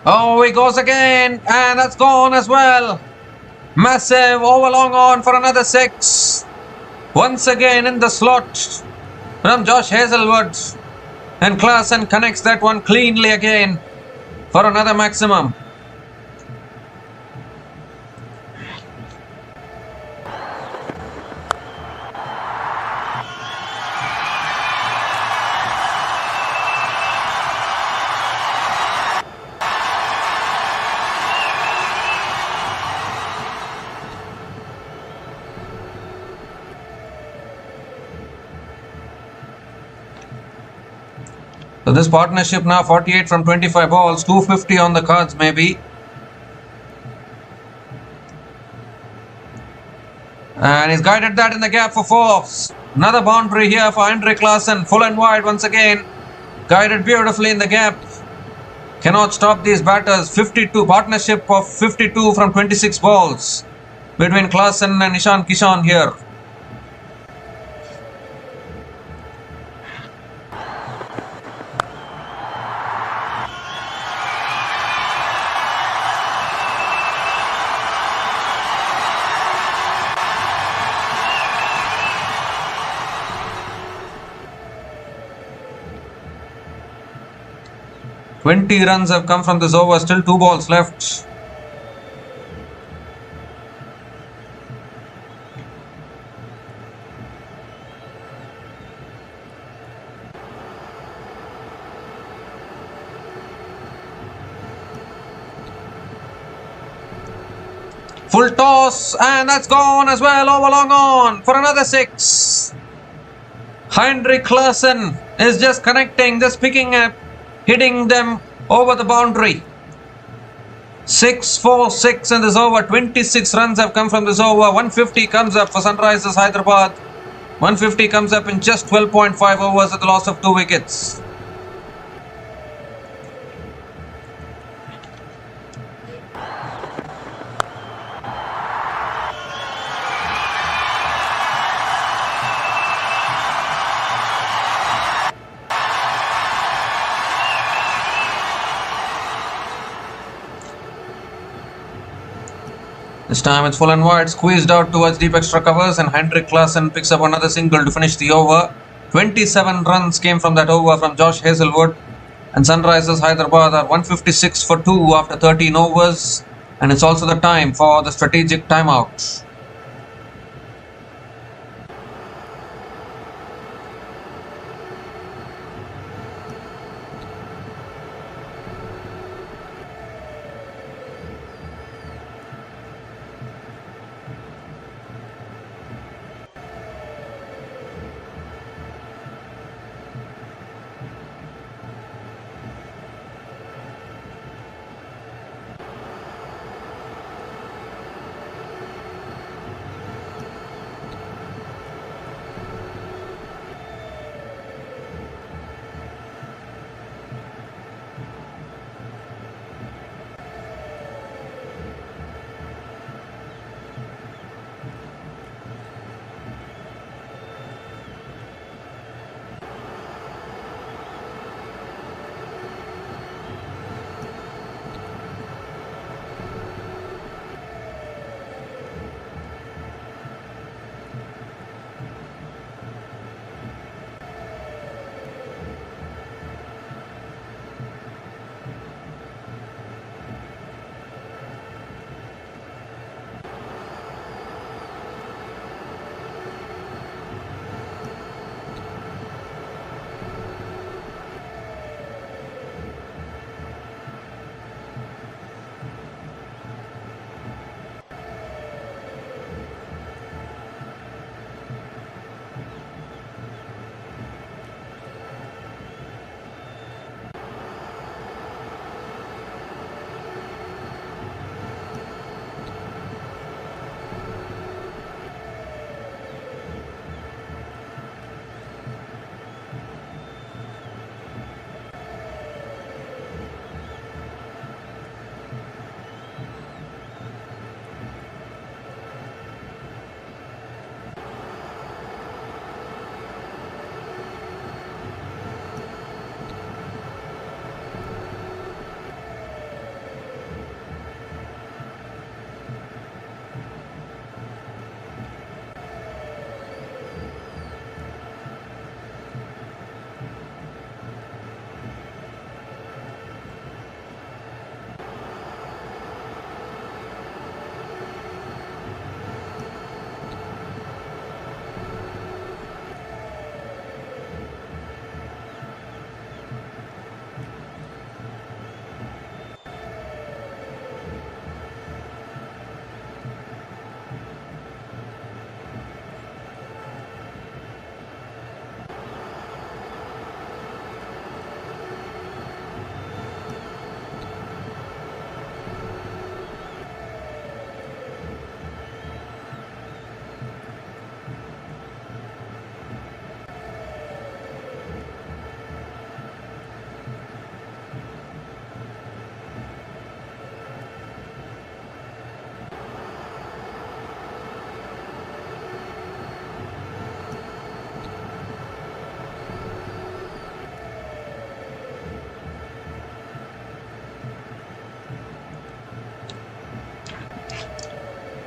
Oh, he goes again, and that's gone as well. Massive over long on for another 6. Once again in the slot from Josh Hazelwood. And Klaasen connects that one cleanly again for another maximum. So this partnership now 48 from 25 balls, 250 on the cards maybe. And he's guided that in the gap for 4. Another boundary here for Andre Klaasen, full and wide once again. Guided beautifully in the gap. Cannot stop these batters. 52, partnership of 52 from 26 balls between Klaasen and Kishan here. Twenty runs have come from this over, still 2 balls left. Full toss, and that's gone as well, over long on for another 6. Heinrich Klaasen is just connecting, just picking up, hitting them over the boundary. 6 4 6 in this over. 26 runs have come from this over. 150 comes up for Sunrisers Hyderabad. 150 comes up in just 12.5 overs at the loss of 2 wickets. This time it's full and wide, squeezed out towards deep extra covers, and Heinrich Klaasen picks up another single to finish the over. 27 runs came from that over from Josh Hazelwood, and Sunrisers Hyderabad are 156 for 2 after 13 overs, and it's also the time for the strategic timeout.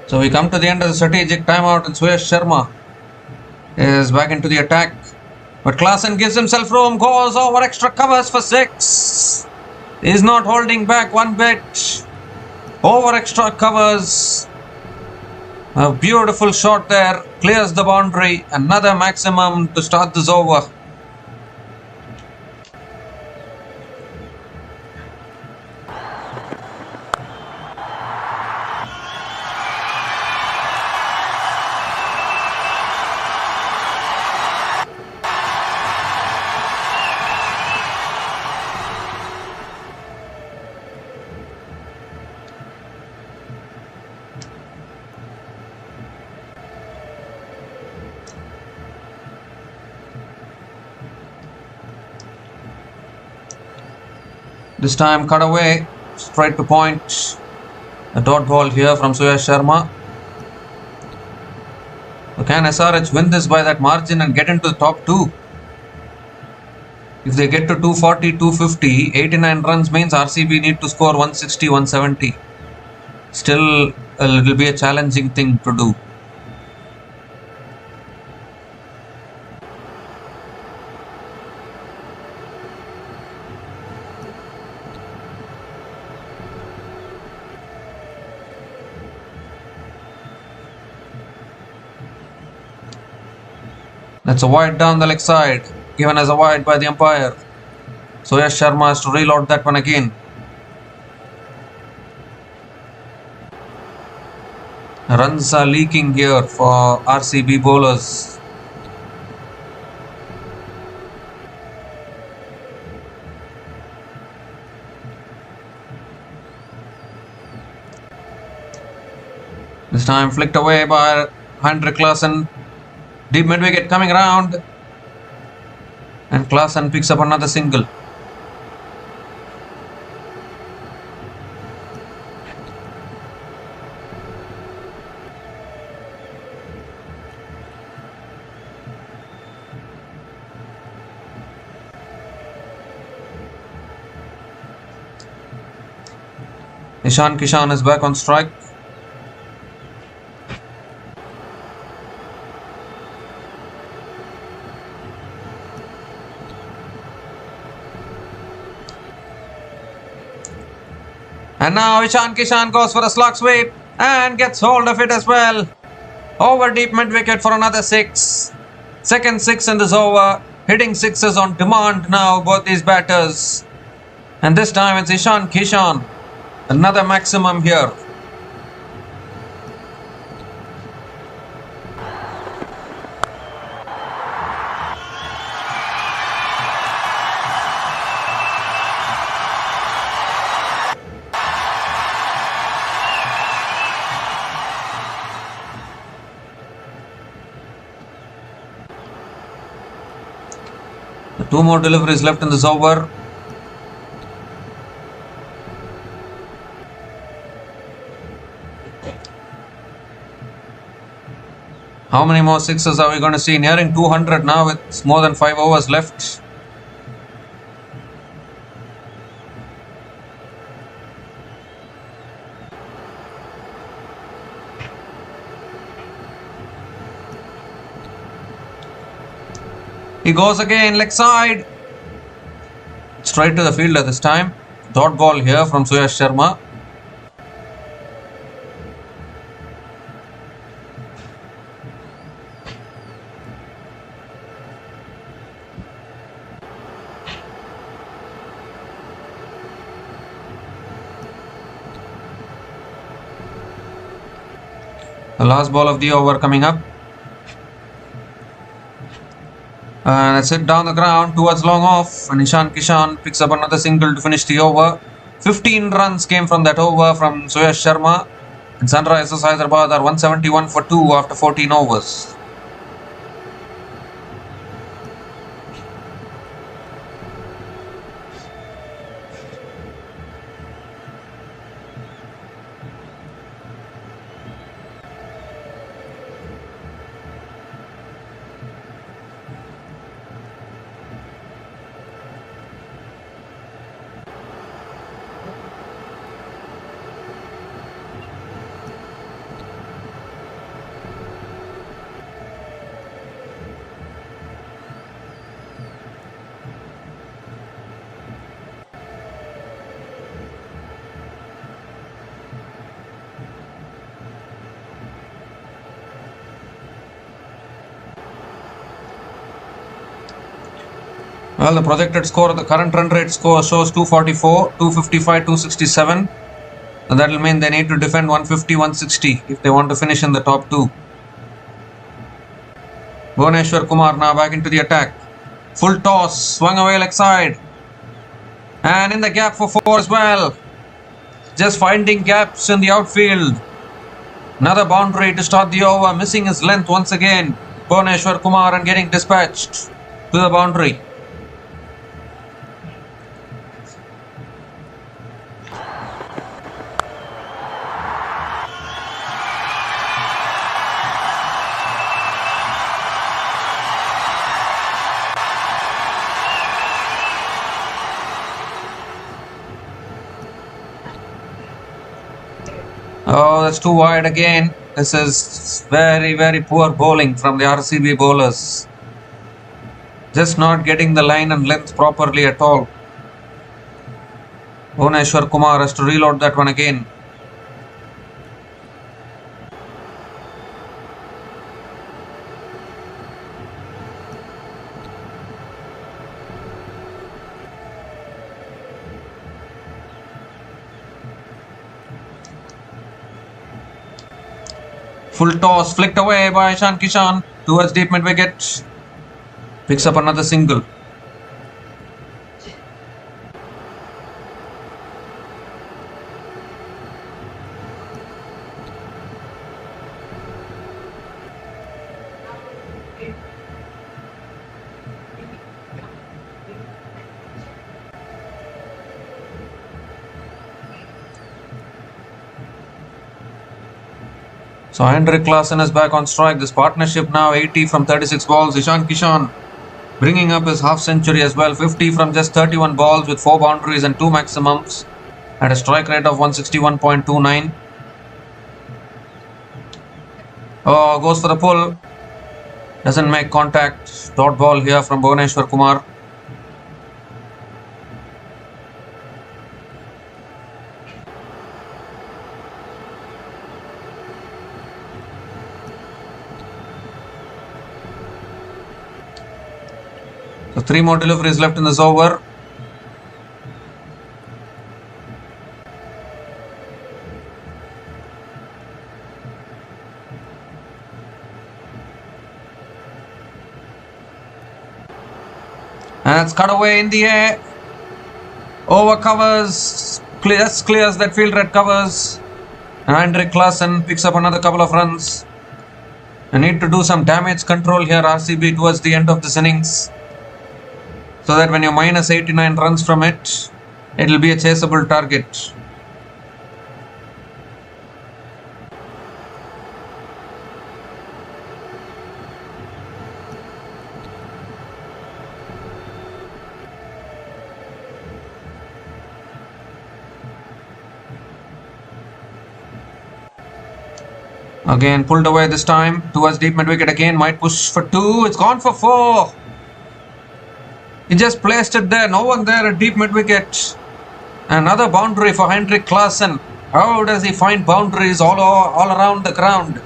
So we come to the end of the strategic timeout and Suyash Sharma is back into the attack. But Klaasen gives himself room, goes over extra covers for 6. He's not holding back one bit. Over extra covers. A beautiful shot there. Clears the boundary. Another maximum to start this over. This time cut away, straight to point. A dot ball here from Suyash Sharma. So can SRH win this by that margin and get into the top 2? If they get to 240, 250, 89 runs means RCB need to score 160, 170. Still, it will be a challenging thing to do. That's a wide down the leg side, given as a wide by the umpire. So Yash Sharma has to reload that one again. Runs are leaking here for RCB bowlers. This time flicked away by Hendrik Klaasen. Deep mid wicket coming around, and Klaasen picks up another single. Kishan is back on strike. And now Kishan goes for a slog sweep and gets hold of it as well. Over deep mid wicket for another 6. Second 6 in this over. Hitting sixes on demand now, both these batters. And this time it's Kishan. Another maximum here. Two more deliveries left in this over. How many more sixes are we going to see? Nearing 200 now with more than 5 overs left. He goes again, leg side. Straight to the fielder this time. Dot ball here from Suyash Sharma. The last ball of the over coming up. And that's it down the ground towards long off. And Kishan picks up another single to finish the over. 15 runs came from that over from Suyash Sharma. And Sunrisers Hyderabad are 171 for 2 after 14 overs. Well, the projected score of the current run rate score shows 244, 255, 267. And that will mean they need to defend 150, 160 if they want to finish in the top two. Bhuvneshwar Kumar now back into the attack. Full toss, swung away leg side. And in the gap for 4 as well. Just finding gaps in the outfield. Another boundary to start the over, missing his length once again. Bhuvneshwar Kumar and getting dispatched to the boundary. Oh, that's too wide again. This is very, very poor bowling from the RCB bowlers. Just not getting the line and length properly at all. Bhuvneshwar Kumar has to reload that one again. Full toss, flicked away by Klaasen and Kishan towards deep mid wicket. Picks up another single. So Hendrik Klaasen is back on strike. This partnership now 80 from 36 balls. Klaasen and Kishan bringing up his half century as well. 50 from just 31 balls with 4 boundaries and 2 maximums at a strike rate of 161.29. Oh, goes for the pull. Doesn't make contact. Dot ball here from Bhuvneshwar Kumar. So 3 more deliveries left in this over. And it's cut away in the air. Over covers. Clears that field red covers. And Hendrik Klaasen picks up another couple of runs. They need to do some damage control here, RCB, towards the end of this innings. So that when you minus 89 runs from it, it will be a chaseable target. Again pulled away this time towards deep mid wicket again. Might push for 2. It's gone for 4. He just placed it there. No one there at deep mid wicket. Another boundary for Hendrik Klaasen. How does he find boundaries all around the ground?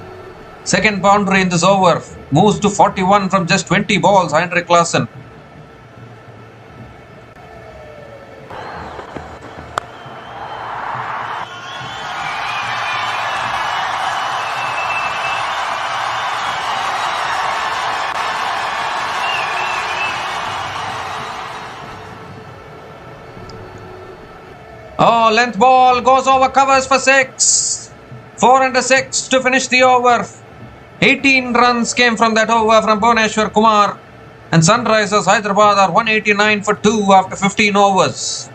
Second boundary in this over. Moves to 41 from just 20 balls. Hendrik Klaasen. Oh, length ball goes over covers for 6. 4 and a 6 to finish the over. 18 runs came from that over from Bhuvneshwar Kumar. And Sunrisers Hyderabad are 189 for 2 after 15 overs.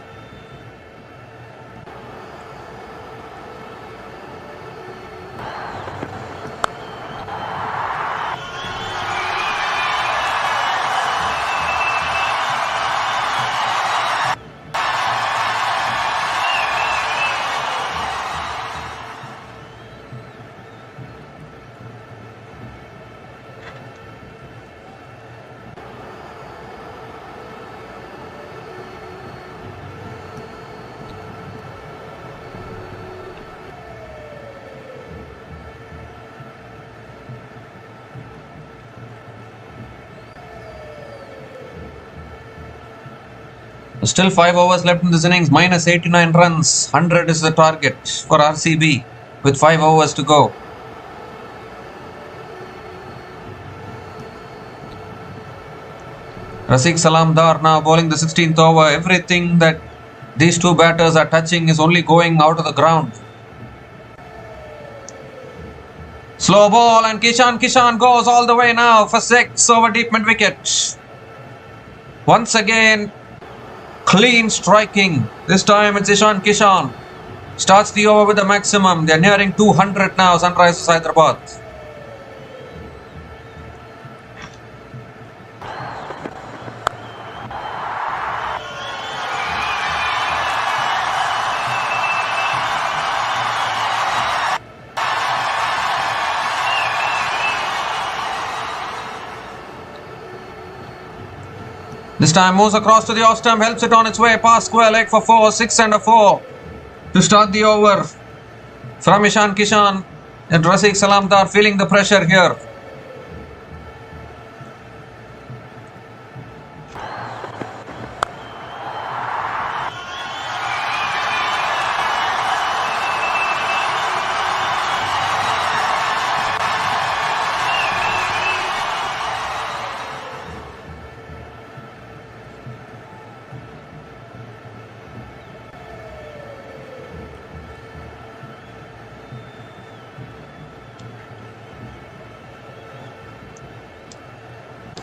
Still 5 overs left in this innings, minus 89 runs. 100 is the target for RCB with 5 overs to go. Rafiq Salamdar now bowling the 16th over. Everything that these two batters are touching is only going out of the ground. Slow ball and Kishan goes all the way now for 6 over deep mid wicket. Once again, clean striking. This time it's Ishan Kishan. Starts the over with the maximum. They're nearing 200 now, Sunrisers Hyderabad. This time moves across to the off stump, helps it on its way past square leg for 4, 6 and a 4 to start the over from Ishan Kishan and Rafiq Salamdar feeling the pressure here.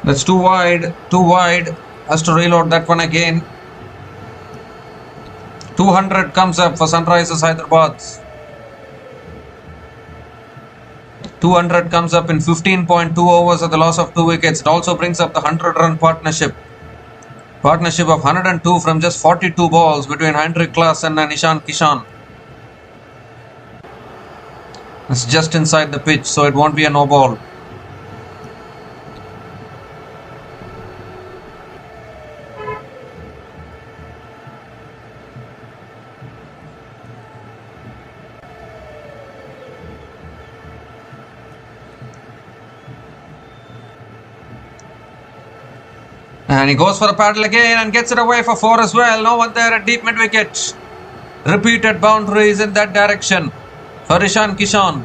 That's too wide, has to reload that one again. 200 comes up for Sunrisers Hyderabad. 200 comes up in 15.2 overs at the loss of 2 wickets. It also brings up the 100-run partnership. Partnership of 102 from just 42 balls between Heinrich Klaasen and Ishan Kishan. It's just inside the pitch, so it won't be a no ball. And he goes for a paddle again and gets it away for 4 as well. No one there at deep mid wicket. Repeated boundaries in that direction for Ishan Kishan.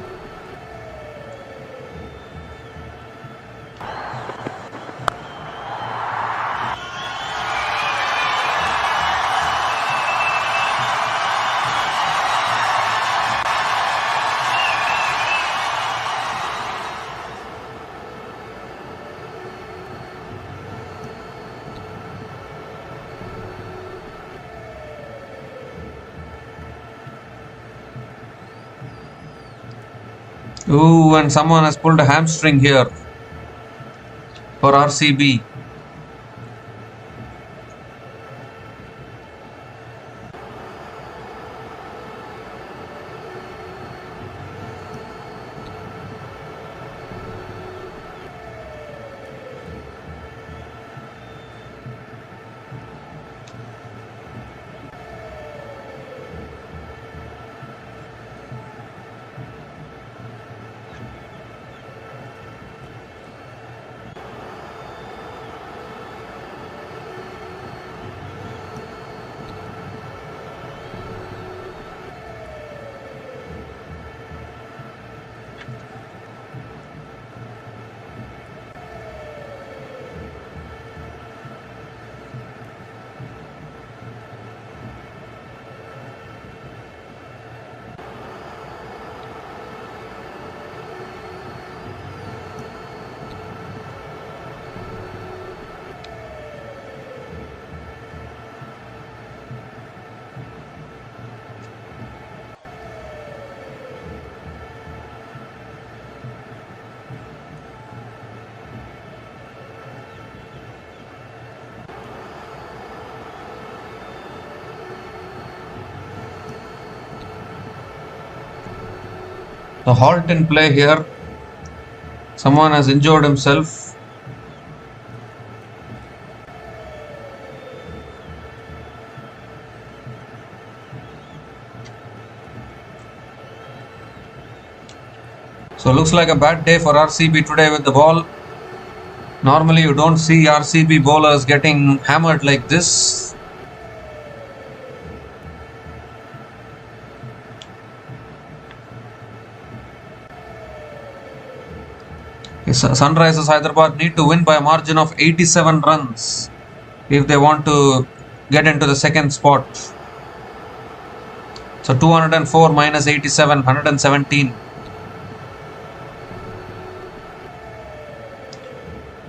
Ooh, and someone has pulled a hamstring here for RCB. A halt in play here. Someone has injured himself. So looks like a bad day for RCB today with the ball. Normally you don't see RCB bowlers getting hammered like this. Sunrisers Hyderabad need to win by a margin of 87 runs if they want to get into the second spot. So 204 minus 87, 117.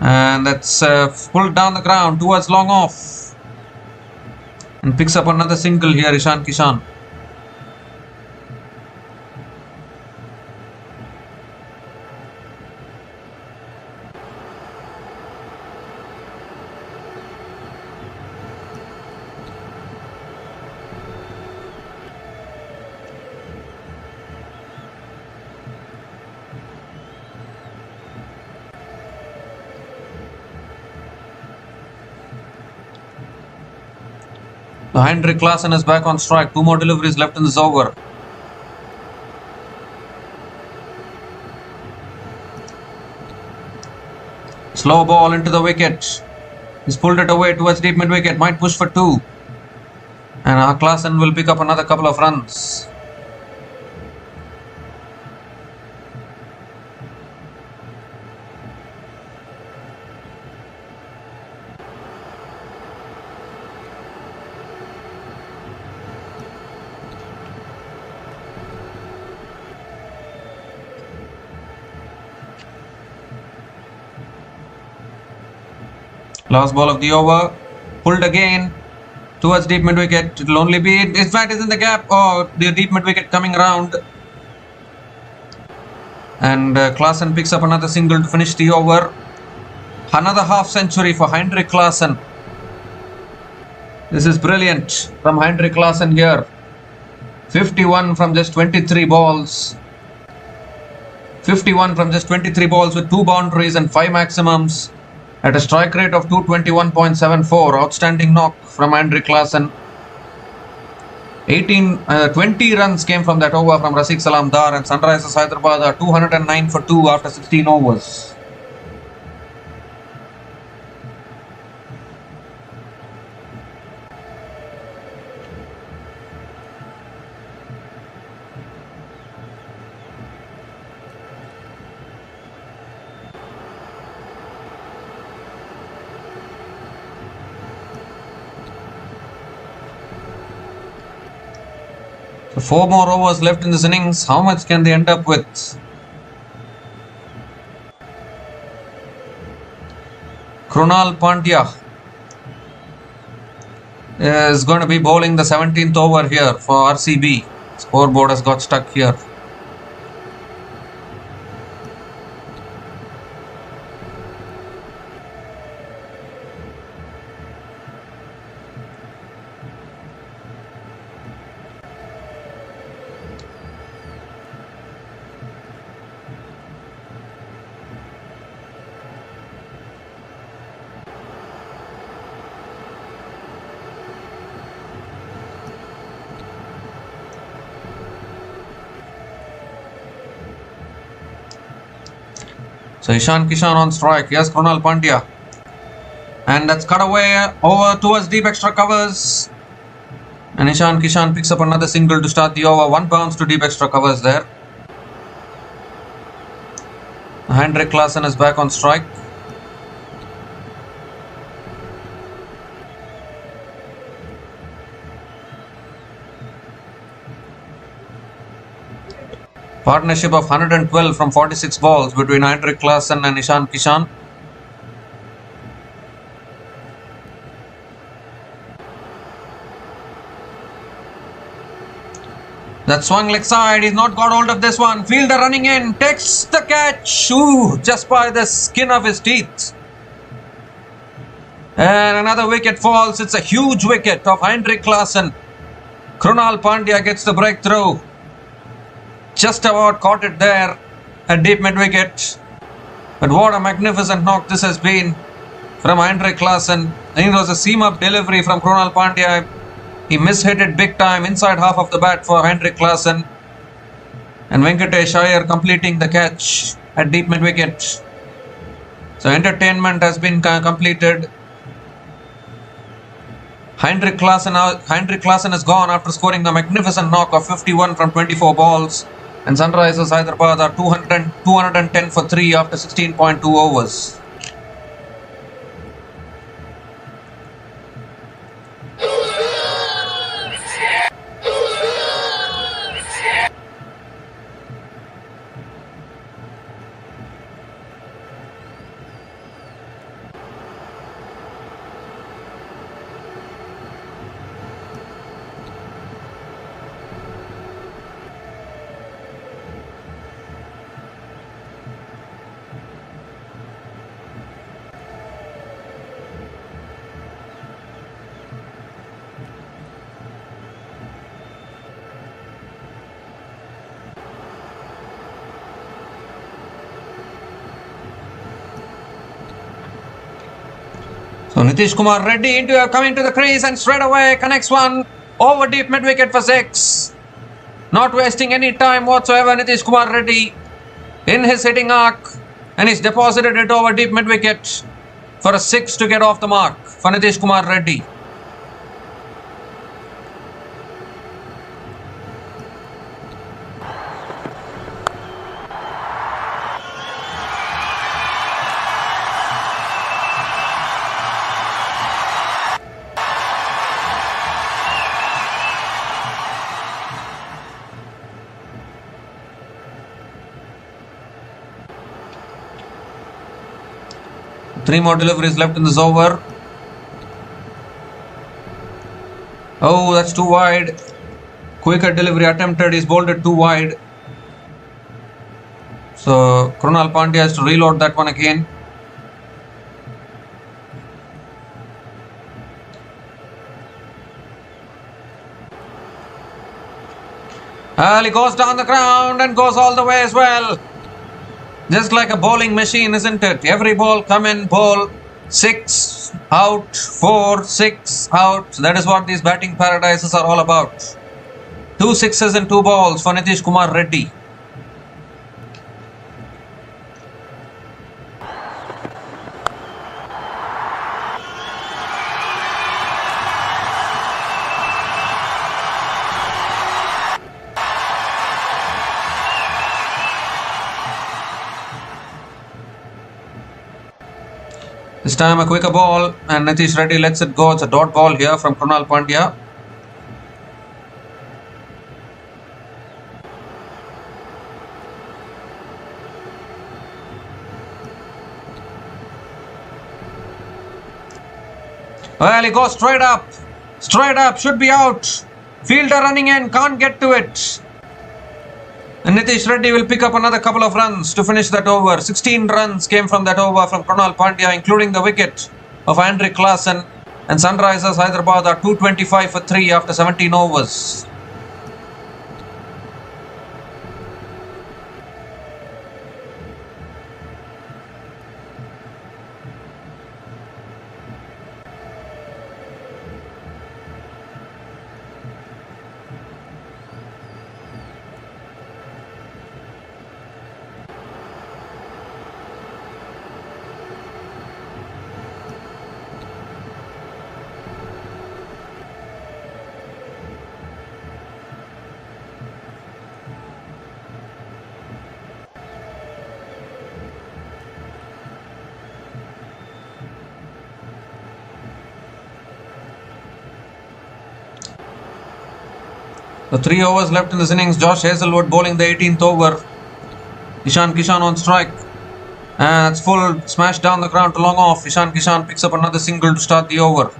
And that's pulled down the ground towards long off. And picks up another single here, Ishan Kishan. Heinrich Klaasen is back on strike. 2 more deliveries left in this over. Slow ball into the wicket. He's pulled it away towards deep mid wicket. Might push for 2. And Klaasen will pick up another couple of runs. Last ball of the over, pulled again towards deep mid wicket. It will only be, in fact, is in the gap. Oh, the deep mid wicket coming round. And Klaasen picks up another single to finish the over. Another half century for Heinrich Klaasen. This is brilliant from Heinrich Klaasen here. 51 from just 23 balls. 51 from just 23 balls with 2 boundaries and 5 maximums. At a strike rate of 221.74, outstanding knock from Heinrich Klaasen. 20 runs came from that over from Rafiq Salam Dar, and Sunrisers Hyderabad are 209 for 2 after 16 overs. So 4 more overs left in this innings. How much can they end up with? Krunal Pandya is going to be bowling the 17th over here for RCB. Scoreboard has got stuck here. So Ishan Kishan on strike. Yes, Krunal Pandya. And that's cut away over towards deep extra covers. And Ishan Kishan picks up another single to start the over. 1 bounce to deep extra covers there. Heinrich Klaasen is back on strike. Partnership of 112 from 46 balls between Heinrich Klaasen and Ishan Kishan. That swung leg side, he's not got hold of this one. Fielder running in, takes the catch. Ooh, just by the skin of his teeth. And another wicket falls. It's a huge wicket of Heinrich Klaasen. Krunal Pandya gets the breakthrough. Just about caught it there at deep mid wicket. But what a magnificent knock this has been from Heinrich Klaasen. I think it was a seam-up delivery from Krunal Pandya. He mishit it big time inside half of the bat for Heinrich Klaasen. And Venkatesh Iyer completing the catch at deep mid wicket. So entertainment has been completed. Heinrich Klaasen has gone after scoring a magnificent knock of 51 from 24 balls. And Sunrisers Hyderabad are 210 for 3 after 16.2 overs. So Nitish Kumar Reddy coming to the crease and straight away connects one over deep mid wicket for 6. Not wasting any time whatsoever, Nitish Kumar Reddy in his hitting arc, and he's deposited it over deep mid wicket for a 6 to get off the mark for Nitish Kumar Reddy. Three more deliveries left in this over. Oh, that's too wide. Quicker delivery attempted. He's bowled it too wide. So Krunal Pandya has to reload that one again. Well, he goes down the ground and goes all the way as well. Just like a bowling machine, isn't it? Every ball come in, bowl, 6 out, 4, 6 out. That is what these batting paradises are all about. 2 sixes and 2 balls for Nitish Kumar Reddy. This time a quicker ball and Nitish Reddy lets it go. It's a dot ball here from Krunal Pandya. Well, he goes straight up, should be out. Fielder running in, can't get to it. And Nitish Reddy will pick up another couple of runs to finish that over. 16 runs came from that over from Krunal Pandya, including the wicket of Andre Klaasen. And Sunrisers Hyderabad are 225 for 3 after 17 overs. The 3 overs left in this innings. Josh Hazlewood bowling the 18th over. Ishan Kishan on strike. And it's full, smashed down the ground to long off. Ishan Kishan picks up another single to start the over.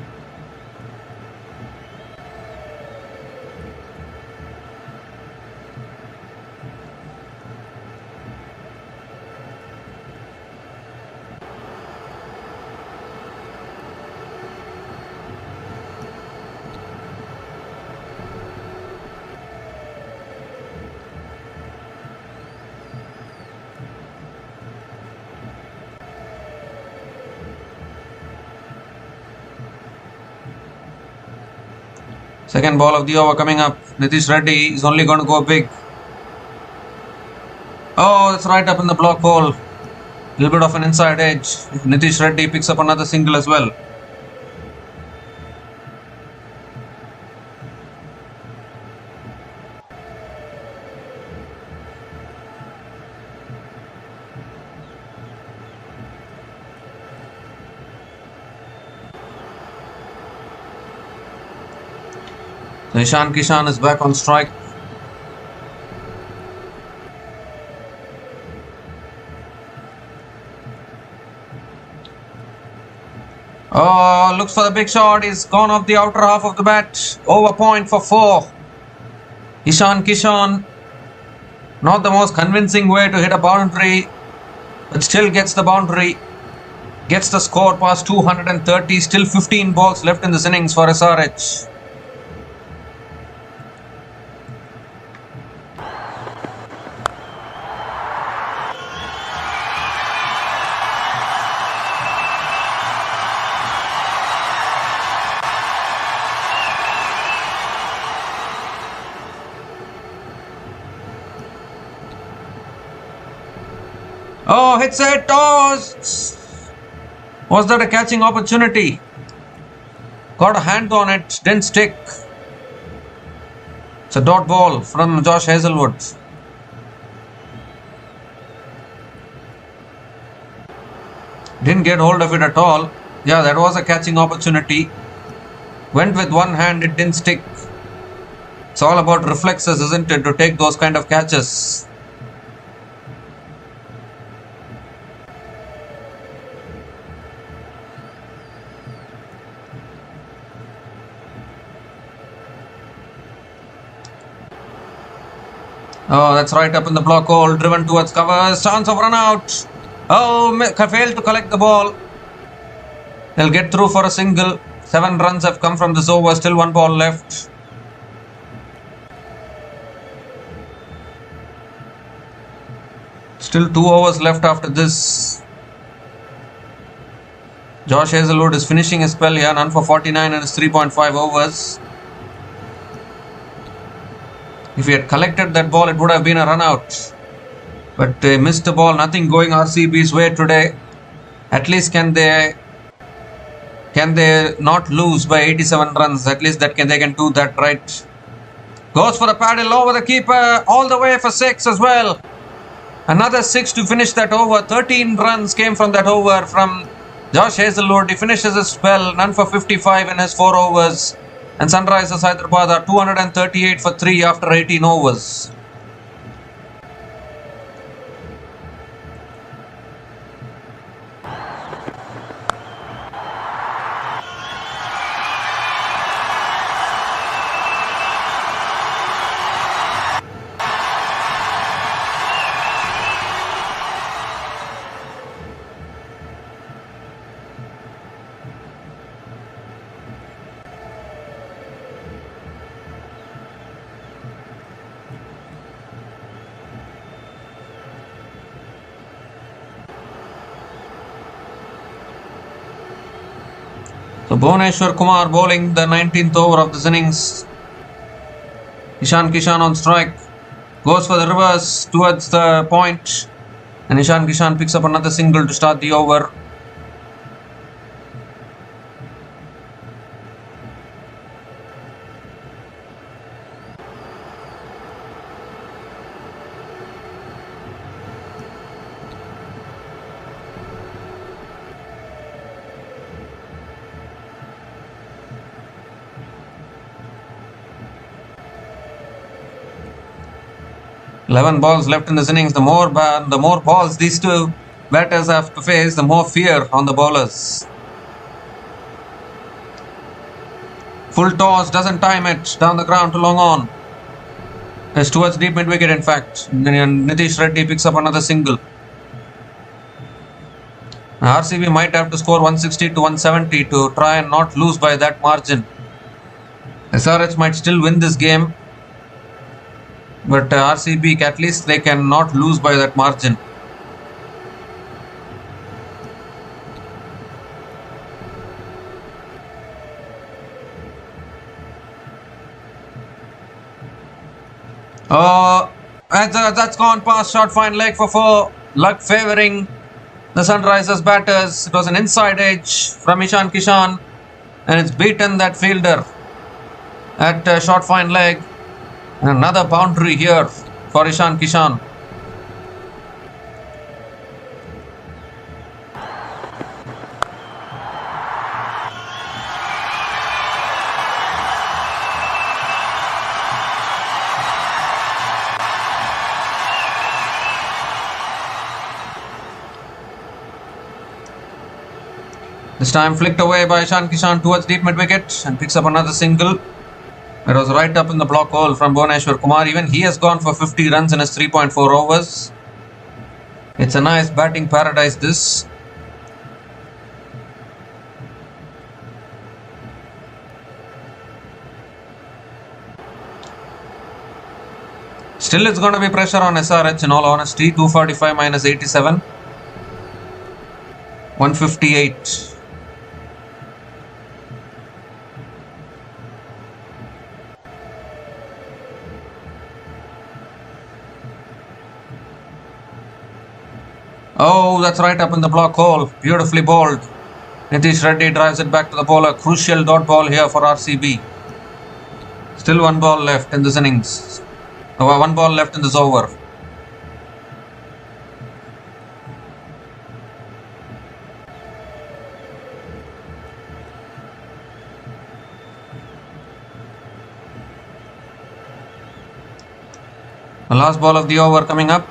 Second ball of the over coming up. Nitish Reddy is only going to go big. Oh, that's right up in the block hole. Little bit of an inside edge. Nitish Reddy picks up another single as well. So Ishan Kishan is back on strike. Oh, looks for the big shot. He's gone off the outer half of the bat. Over point for 4. Ishan Kishan. Not the most convincing way to hit a boundary, but still gets the boundary. Gets the score past 230. Still 15 balls left in this innings for SRH. Oh, hits it. Oh, was that a catching opportunity? Got a hand on it. Didn't stick. It's a dot ball from Josh Hazlewood. Didn't get hold of it at all. Yeah, that was a catching opportunity. Went with one hand. It didn't stick. It's all about reflexes, isn't it, to take those kind of catches. Oh, that's right up in the block hole, driven towards covers, chance of run out. Oh, failed to collect the ball. They'll get through for a single. 7 runs have come from this over, still 1 ball left. Still 2 overs left after this. Josh Hazlewood is finishing his spell here, none for 49 in his 3.5 overs. If he had collected that ball, it would have been a run out. But they missed the ball. Nothing going RCB's way today. At least can they not lose by 87 runs? At least they can do that right. Goes for the paddle over the keeper. All the way for 6 as well. Another 6 to finish that over. 13 runs came from that over from Josh Hazlewood. He finishes his spell. None for 55 in his 4 overs. And Sunrisers Hyderabad are 238 for 3 after 18 overs. So Bhuvneshwar Kumar bowling the 19th over of this innings. Ishan Kishan on strike. Goes for the reverse towards the point. And Ishan Kishan picks up another single to start the over. Eleven balls left in this innings. The more balls these two batters have to face, the more fear on the bowlers. Full toss, doesn't time it. Down the ground to long on. It's towards deep mid wicket, in fact. Nitish Reddy picks up another single. RCB might have to score 160 to 170 to try and not lose by that margin. SRH might still win this game. But RCB, at least they can not lose by that margin. That's gone past short fine leg for 4. Luck favouring the Sunrisers batters. It was an inside edge from Ishan Kishan. And it's beaten that fielder at short fine leg. Another boundary here for Ishan Kishan. This time flicked away by Ishan Kishan towards deep mid wicket and picks up another single. It was right up in the block hole from Bhuvneshwar Kumar. Even he has gone for 50 runs in his 3.4 overs. It's a nice batting paradise this. Still it's going to be pressure on SRH in all honesty. 245 minus 87. 158. Oh, that's right up in the block hole. Beautifully bowled. Nitish Reddy drives it back to the bowler. Crucial dot ball here for RCB. Still one ball left in this innings. One ball left in this over. The last ball of the over coming up.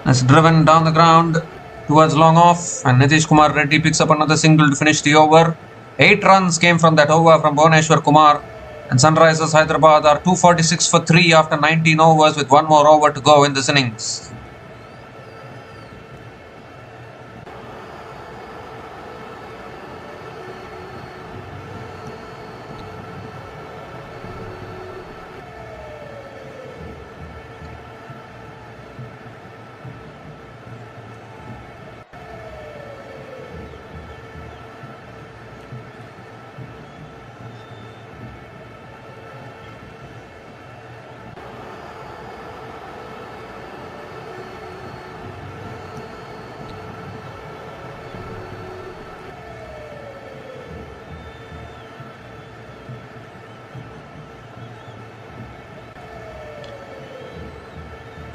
That's driven down the ground towards long off, and Nitish Kumar Reddy picks up another single to finish the over. 8 runs came from that over from Bhuvneshwar Kumar, and Sunrisers Hyderabad are 246 for 3 after 19 overs with one more over to go in this innings.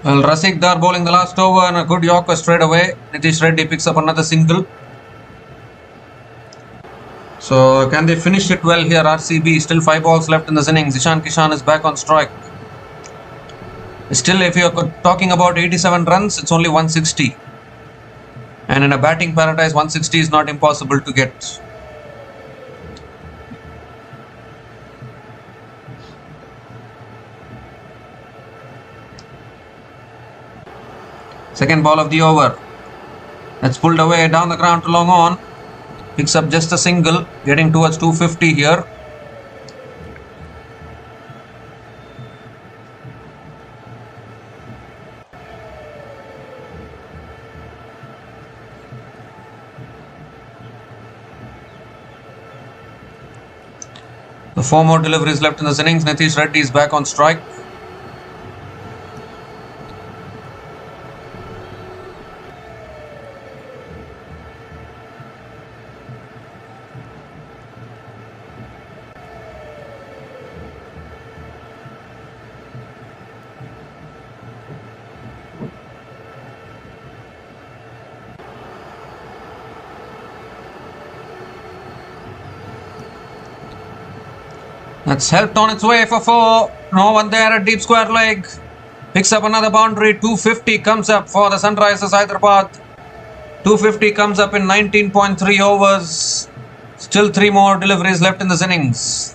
Well, Rasik Dar bowling the last over and a good Yorker straight away. Nitish Reddy picks up another single. So, can they finish it well here, RCB? Still 5 balls left in this innings. Ishan Kishan is back on strike. Still, if you're talking about 87 runs, it's only 160. And in a batting paradise, 160 is not impossible to get. Second ball of the over. That's pulled away down the ground to long on. Picks up just a single, getting towards 250 here. The 4 more deliveries left in this innings. Nitish Reddy is back on strike. That's helped on its way for 4. No one there at deep square leg. Picks up another boundary. 250 comes up for the Sunrisers Hyderabad. 250 comes up in 19.3 overs. Still 3 more deliveries left in this innings.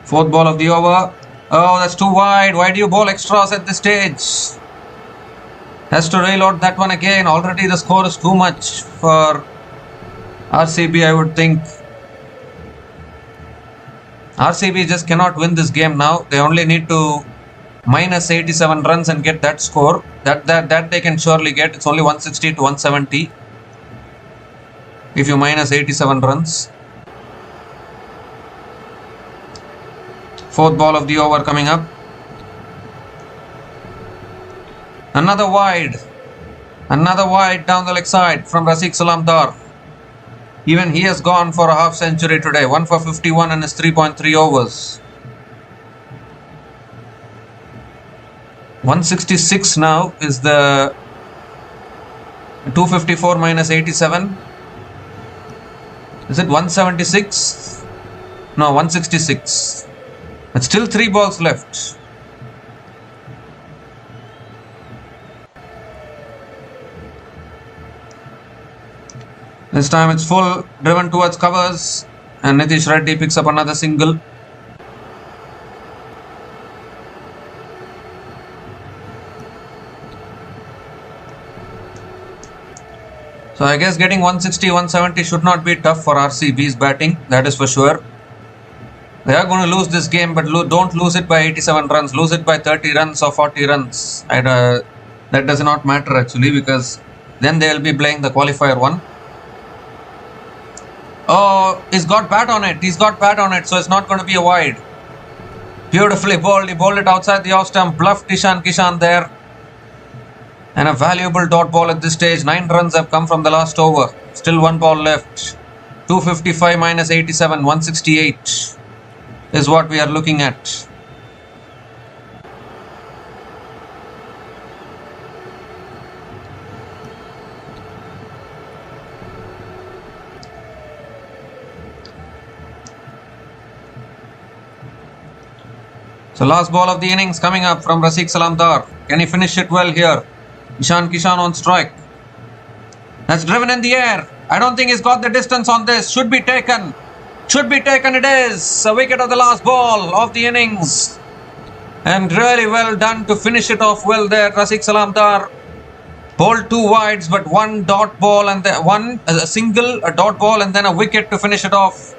Fourth ball of the over. Oh, that's too wide. Why do you bowl extras at this stage? Has to reload that one again. Already the score is too much for RCB, I would think. RCB just cannot win this game now. They only need to minus 87 runs and get that score. That they can surely get. It's only 160 to 170 if you minus 87 runs. Fourth ball of the over coming up. Another wide. Another wide down the leg side from Rasik Salamdar. Even he has gone for a half century today. 1 for 51 in his 3.3 overs. 166 now is the 254 minus 87. Is it 176? No, 166. But still 3 balls left. This time it's full, driven towards covers, and Nitish Reddy picks up another single. So I guess getting 160, 170 should not be tough for RCB's batting, that is for sure. They are going to lose this game, but don't lose it by 87 runs. Lose it by 30 runs or 40 runs. That does not matter actually, because then they will be playing the qualifier one. Oh, he's got bat on it. He's got bat on it, so it's not going to be a wide. Beautifully bowled. He bowled it outside the off stump. Bluffed Kishan there. And a valuable dot ball at this stage. 9 runs have come from the last over. Still 1 ball left. 255 minus 87. 168 is what we are looking at. So last ball of the innings coming up from Rafiq Salamdar. Can he finish it well here? Kishan on strike. That's driven in the air. I don't think he's got the distance on this. Should be taken. Should be taken, it is. A wicket of the last ball of the innings. And really well done to finish it off well there. Rafiq Salamdar bowled 2 wides, but 1 dot ball and then a dot ball and then a wicket to finish it off.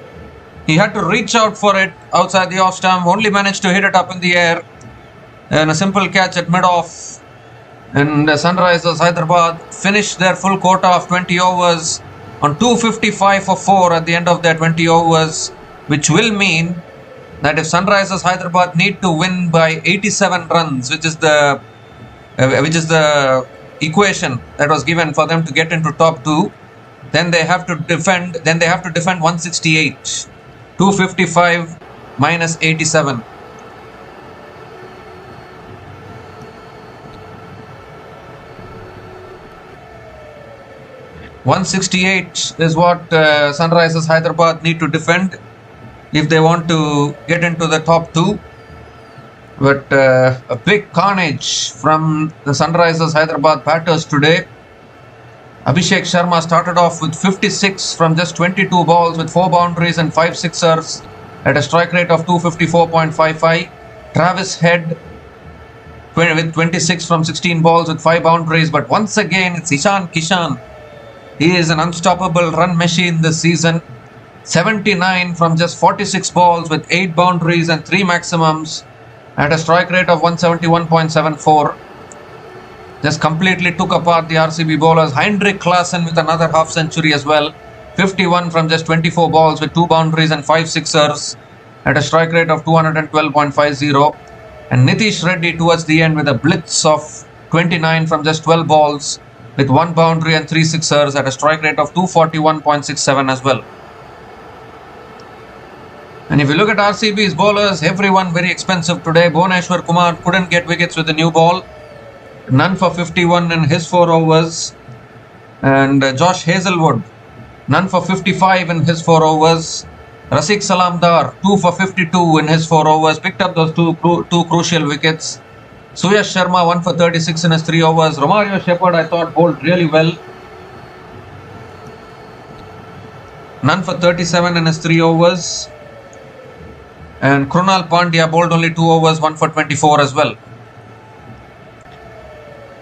He had to reach out for it outside the off stump, only managed to hit it up in the air. And a simple catch at mid-off. And Sunrisers Hyderabad finished their full quota of 20 overs on 255 for 4 at the end of their 20 overs, which will mean that if Sunrisers Hyderabad need to win by 87 runs, which is the equation that was given for them to get into top 2, then they have to defend 168. 255 minus 87. .168 is what Sunrisers Hyderabad need to defend if they want to get into the top 2. But a big carnage from the Sunrisers Hyderabad batters today. Abhishek Sharma started off with 56 from just 22 balls with 4 boundaries and 5 sixers at a strike rate of 254.55. Travis Head with 26 from 16 balls with 5 boundaries. But once again, it's Ishan Kishan. He is an unstoppable run machine this season. 79 from just 46 balls with 8 boundaries and 3 maximums at a strike rate of 171.74. Just completely took apart the RCB bowlers. Heinrich Klaasen with another half century as well. 51 from just 24 balls with 2 boundaries and 5 sixers at a strike rate of 212.50. And Nitish Reddy towards the end with a blitz of 29 from just 12 balls with 1 boundary and 3 sixers at a strike rate of 241.67 as well. And if you look at RCB's bowlers, everyone very expensive today. Bhuvneshwar Kumar couldn't get wickets with the new ball. None for 51 in his 4 overs. And Josh Hazelwood, none for 55 in his 4 overs. Rafiq Salamdar, 2 for 52 in his 4 overs. Picked up those two crucial wickets. Suyash Sharma, 1 for 36 in his 3 overs. Romario Shepherd, I thought, bowled really well. None for 37 in his 3 overs. And Krunal Pandya bowled only 2 overs, 1 for 24 as well.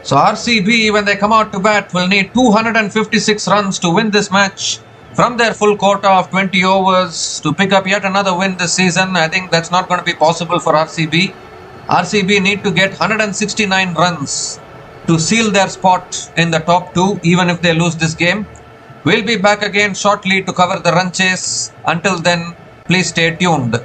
So RCB, when they come out to bat, will need 256 runs to win this match from their full quota of 20 overs to pick up yet another win this season. I think that's not going to be possible for RCB. RCB need to get 169 runs to seal their spot in the top 2, even if they lose this game. We'll be back again shortly to cover the run chase. Until then, please stay tuned.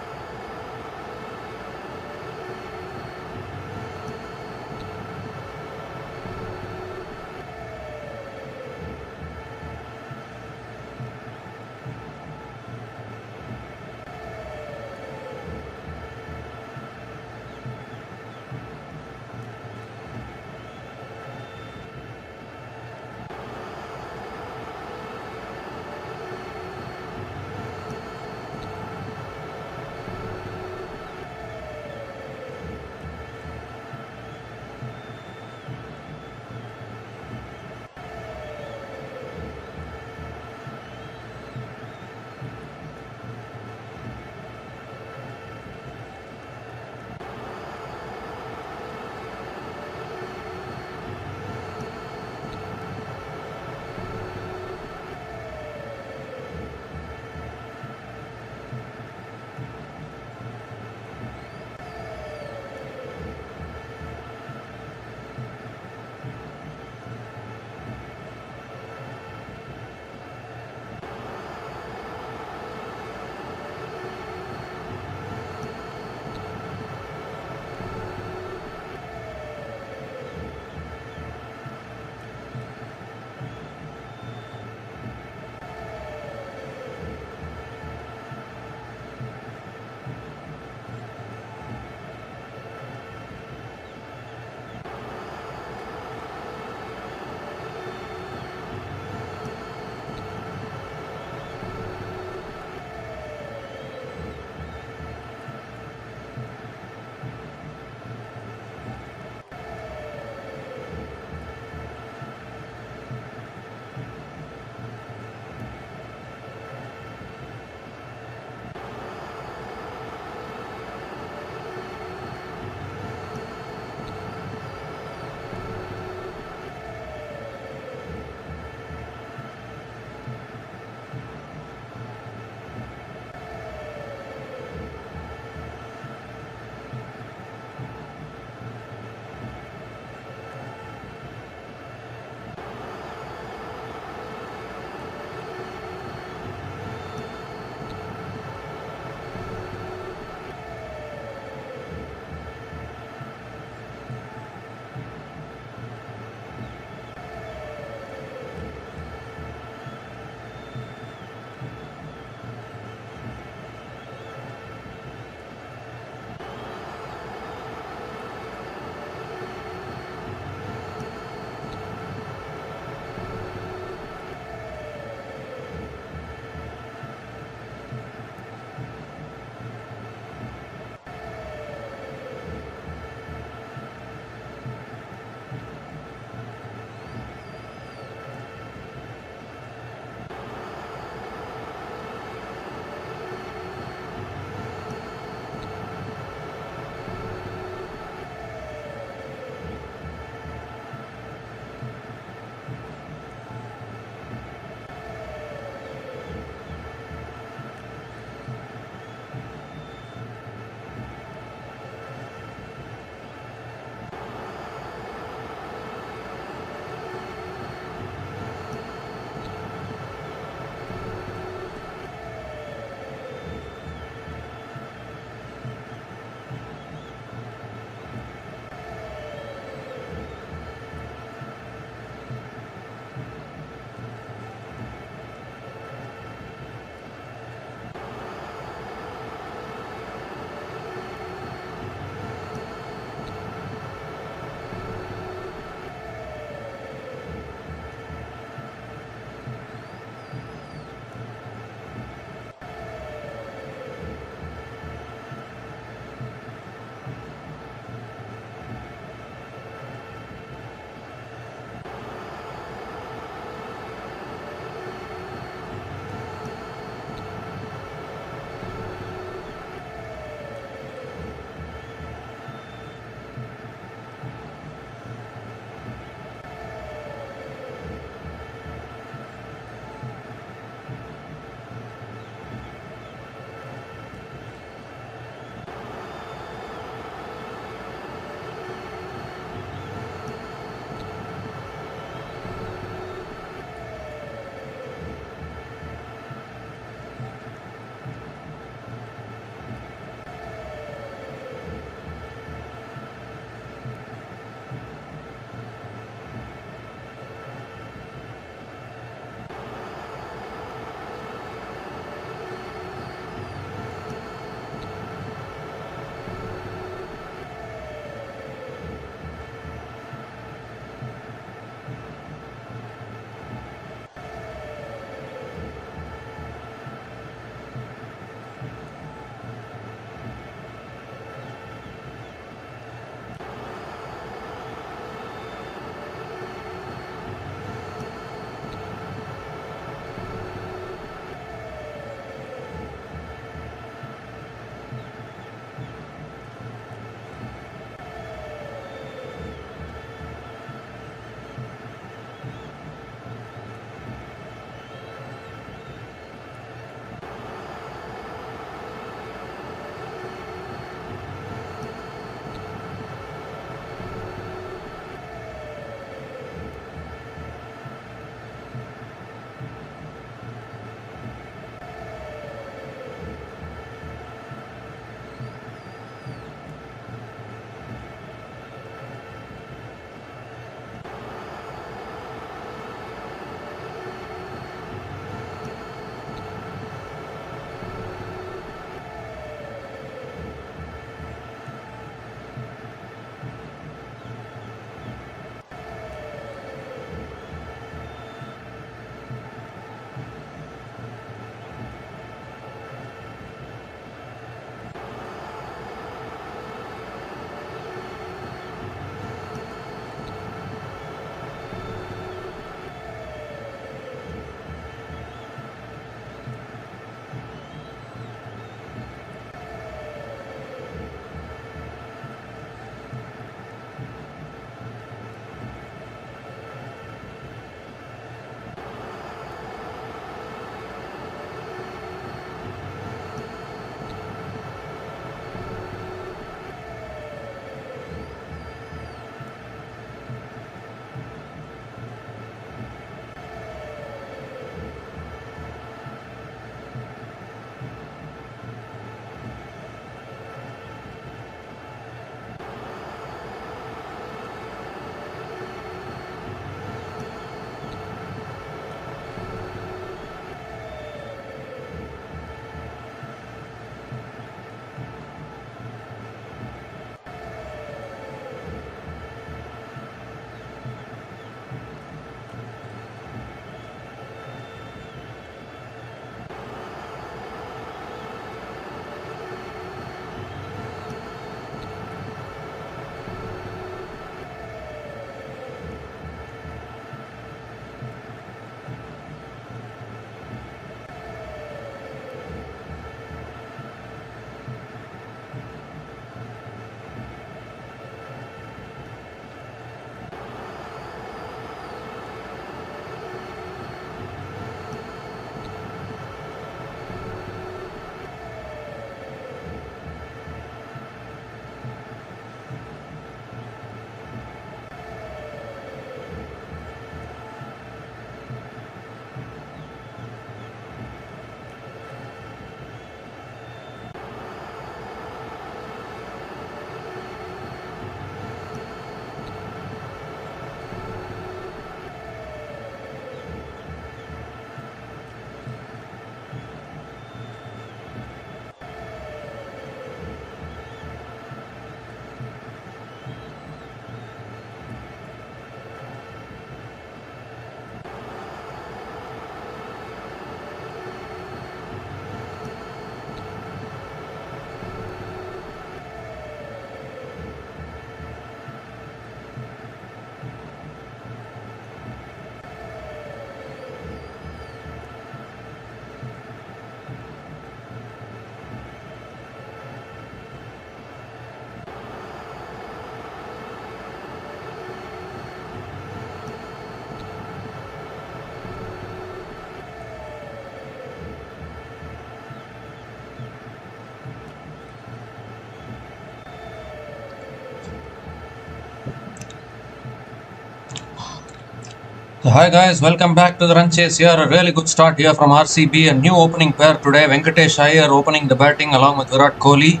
So hi guys, welcome back to the run chase here. A really good start here from RCB. A new opening pair today. Venkatesh Iyer opening the batting along with Virat Kohli.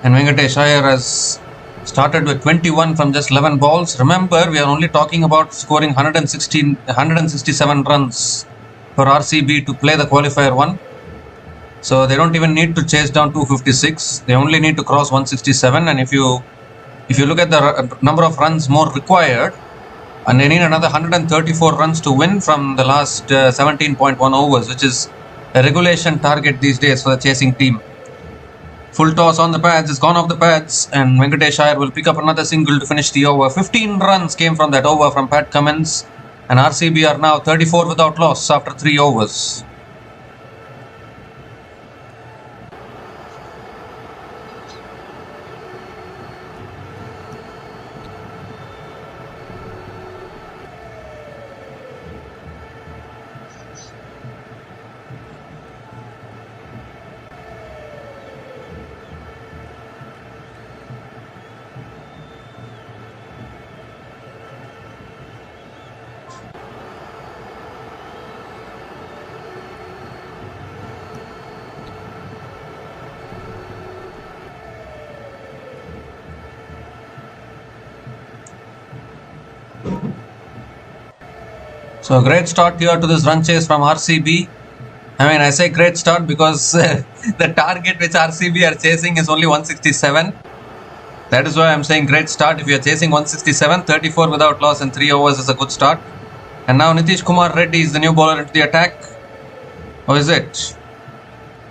And Venkatesh Iyer has started with 21 from just 11 balls. Remember, we are only talking about scoring 167 runs for RCB to play the qualifier 1. So they don't even need to chase down 256. They only need to cross 167. And if you look at the number of runs more required, and they need another 134 runs to win from the last 17.1 overs, which is a regulation target these days for the chasing team. Full toss on the pads, it's gone off the pads, and Venkatesh Iyer will pick up another single to finish the over. 15 runs came from that over from Pat Cummins, and RCB are now 34 without loss after 3 overs. So a great start here to this run chase from RCB. I say great start because the target which RCB are chasing is only 167. That is why I'm saying great start. If you are chasing 167, 34 without loss in 3 overs is a good start. And now Nitish Kumar Reddy is the new bowler into the attack. Or is it?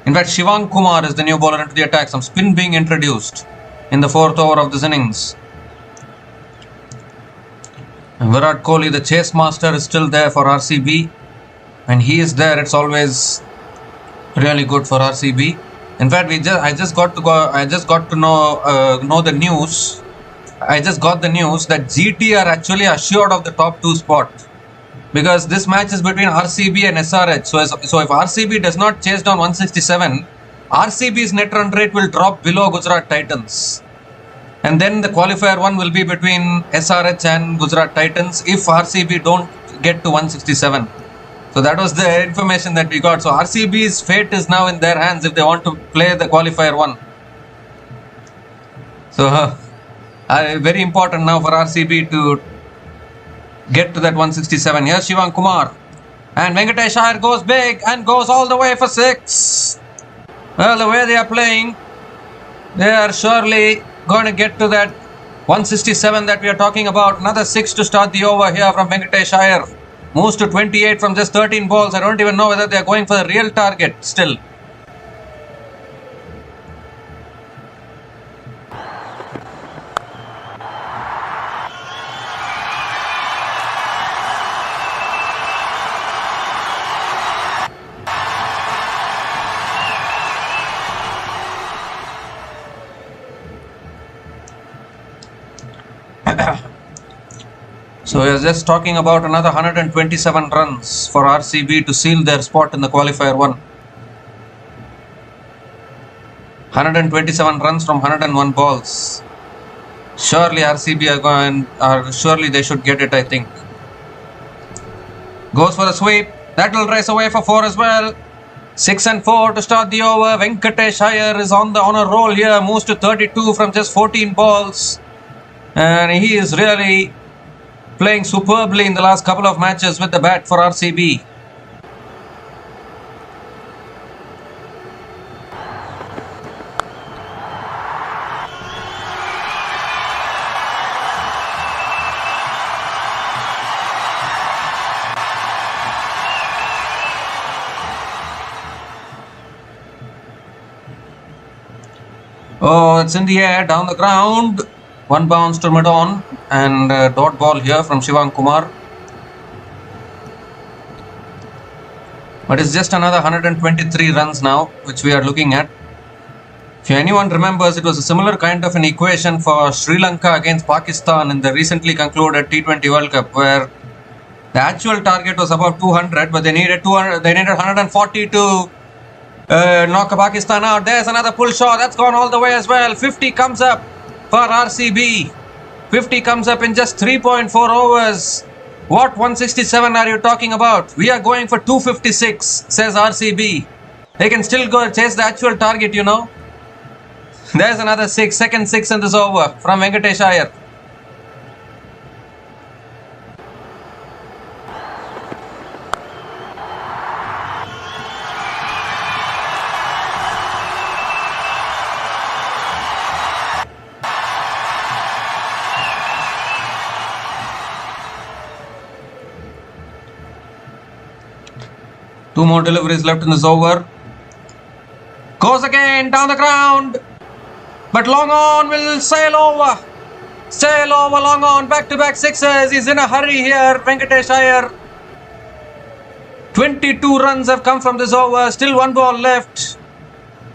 In fact, Shivang Kumar is the new bowler into the attack. Some spin being introduced in the 4th over of this innings. And Virat Kohli, the chase master, is still there for RCB. When he is there, it's always really good for RCB. In fact, I just got to know the news. I just got the news that GT are actually assured of the top 2 spot, because this match is between RCB and SRH. So if RCB does not chase down 167, RCB's net run rate will drop below Gujarat Titans. And then the qualifier 1 will be between SRH and Gujarat Titans if RCB don't get to 167. So that was the information that we got. So RCB's fate is now in their hands if they want to play the qualifier 1. So very important now for RCB to get to that 167. Here's Shivang Kumar. And Venkatesh Iyer goes big and goes all the way for 6. Well, the way they are playing, they are surely going to get to that 167 that we are talking about. Another 6 to start the over here from Venkatesh Iyer. Moves to 28 from just 13 balls. I don't even know whether they are going for the real target still. So we are just talking about another 127 runs for RCB to seal their spot in the qualifier 1. 127 runs from 101 balls. Surely RCB surely they should get it, I think. Goes for the sweep. That will race away for 4 as well. 6 and 4 to start the over. Venkatesh Iyer is on a roll here. Moves to 32 from just 14 balls. And he is really playing superbly in the last couple of matches with the bat for RCB. Oh, it's in the air, down the ground. 1 bounce to mid-on, and dot ball here from Shivang Kumar. But it's just another 123 runs now, which we are looking at. If anyone remembers, it was a similar kind of an equation for Sri Lanka against Pakistan in the recently concluded T20 World Cup, where the actual target was above 200, but they needed 140 to knock Pakistan out. There's another pull shot. That's gone all the way as well. 50 comes up for RCB. 50 comes up in just 3.4 overs. What 167 are you talking about? We are going for 256, says RCB. They can still go chase the actual target, you know. There's another second six in this over from Venkatesh Iyer. Two more deliveries left in this over. Goes again down the ground. But long on will sail over. Sail over long on. Back-to-back sixes. He's in a hurry here. Venkatesh Iyer. 22 runs have come from this over. Still one ball left.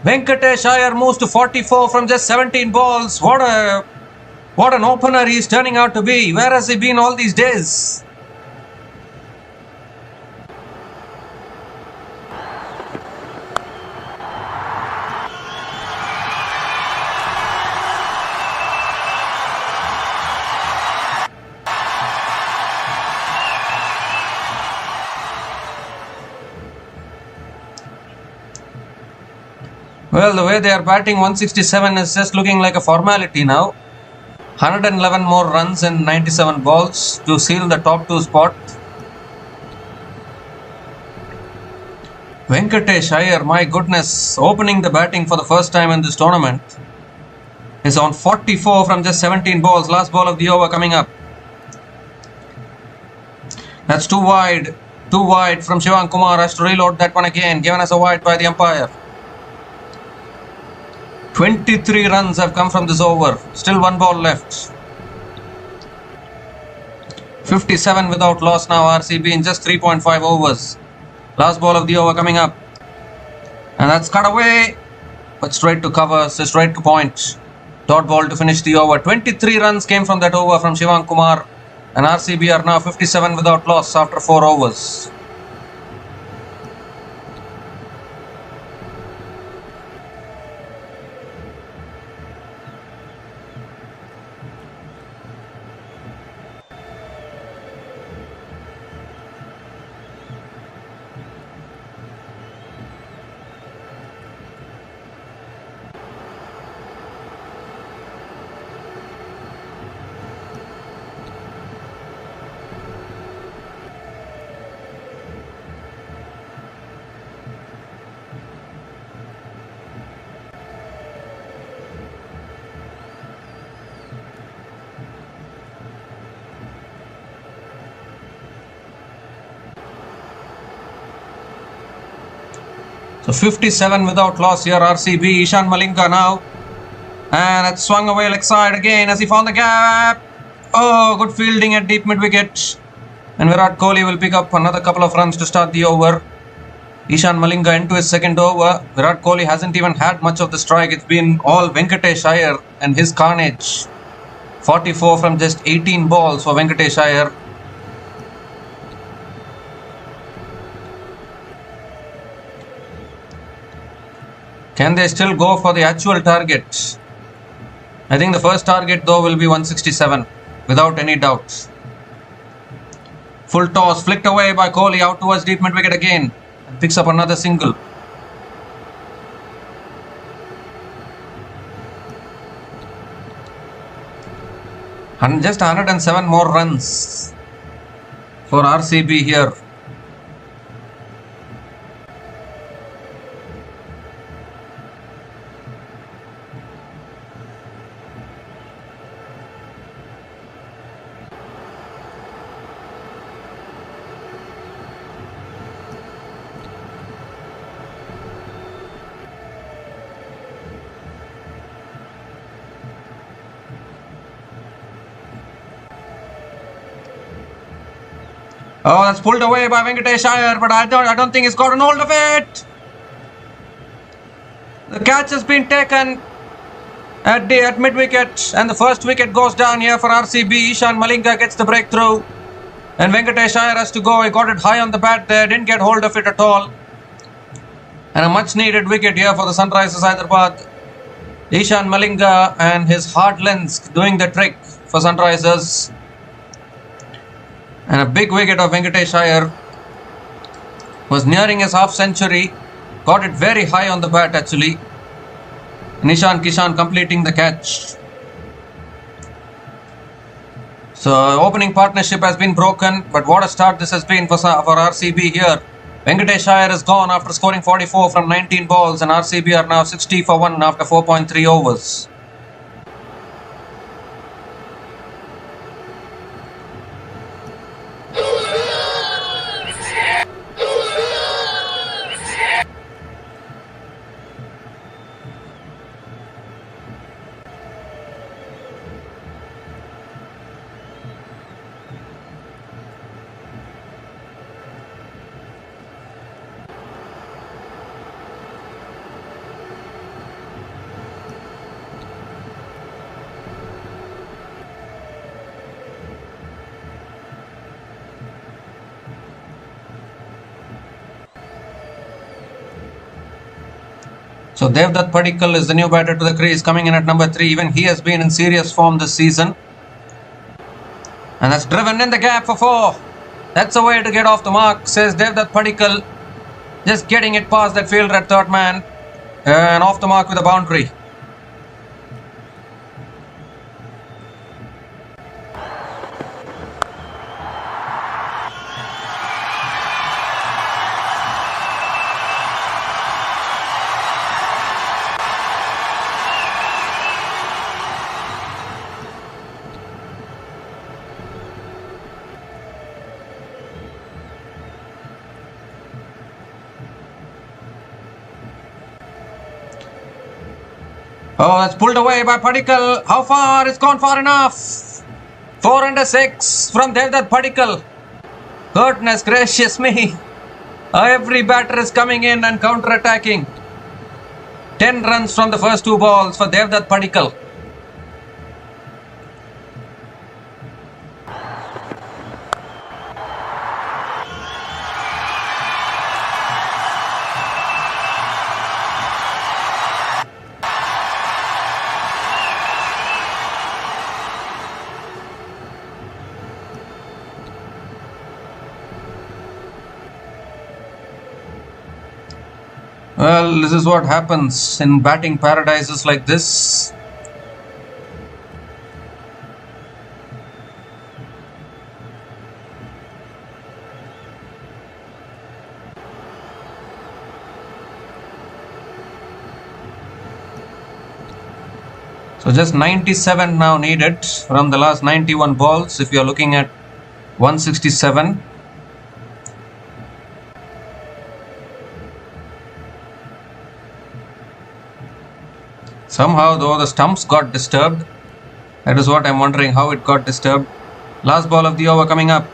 Venkatesh Iyer moves to 44 from just 17 balls. What an opener he's turning out to be. Where has he been all these days? Well, the way they are batting, 167 is just looking like a formality now. 111 more runs in 97 balls to seal the top 2 spot. Venkatesh Iyer, my goodness, opening the batting for the first time in this tournament, is on 44 from just 17 balls. Last ball of the over coming up. That's too wide. Too wide from Shivam Kumar. Has to reload that one again. Given as a wide by the umpire. 23 runs have come from this over. Still one ball left. 57 without loss now, RCB in just 3.5 overs. Last ball of the over coming up. And that's cut away. But straight to cover, so straight to point. Dot ball to finish the over. 23 runs came from that over from Shivam Kumar. And RCB are now 57 without loss after 4 overs. So 57 without loss here, RCB. Ishan Malinga now. And it's swung away leg side again as he found the gap. Oh, good fielding at deep mid wicket. And Virat Kohli will pick up another couple of runs to start the over. Ishan Malinga into his second over. Virat Kohli hasn't even had much of the strike. It's been all Venkatesh Iyer and his carnage. 44 from just 18 balls for Venkatesh Iyer. Can they still go for the actual target? I think the first target though will be 167 without any doubt. Full toss flicked away by Kohli out towards deep mid wicket again and picks up another single. And just 107 more runs for RCB here. Oh, that's pulled away by Venkatesh Iyer, but I don't think he's gotten hold of it. The catch has been taken at mid wicket, and the first wicket goes down here for RCB. Ishan Malinga gets the breakthrough, and Venkatesh Iyer has to go. He got it high on the bat there, didn't get hold of it at all. And a much needed wicket here for the Sunrisers Hyderabad. Ishan Malinga and his hard lens doing the trick for Sunrisers. And a big wicket of Venkatesh Iyer. Was nearing his half century. Got it very high on the bat actually. Nishan Kishan completing the catch. So opening partnership has been broken, but what a start this has been for RCB here. Venkatesh Iyer is gone after scoring 44 from 19 balls, and RCB are now 60 for 1 after 4.3 overs. So Devdutt Padikkal is the new batter to the crease, coming in at number 3. Even he has been in serious form this season. And that's driven in the gap for 4. That's the way to get off the mark, says Devdutt Padikkal. Just getting it past that fielder at third man. And off the mark with a boundary. Oh, that's pulled away by Padikkal. How far? It's gone far enough. 4 under 6 from Devdutt Padikkal. Goodness gracious me. Every batter is coming in and counter-attacking. 10 runs from the first 2 balls for Devdutt Padikkal. Well, this is what happens in batting paradises like this. So just 97 now needed from the last 91 balls if you are looking at 167. Somehow though the stumps got disturbed. That is what I'm wondering, how it got disturbed. Last ball of the over coming up.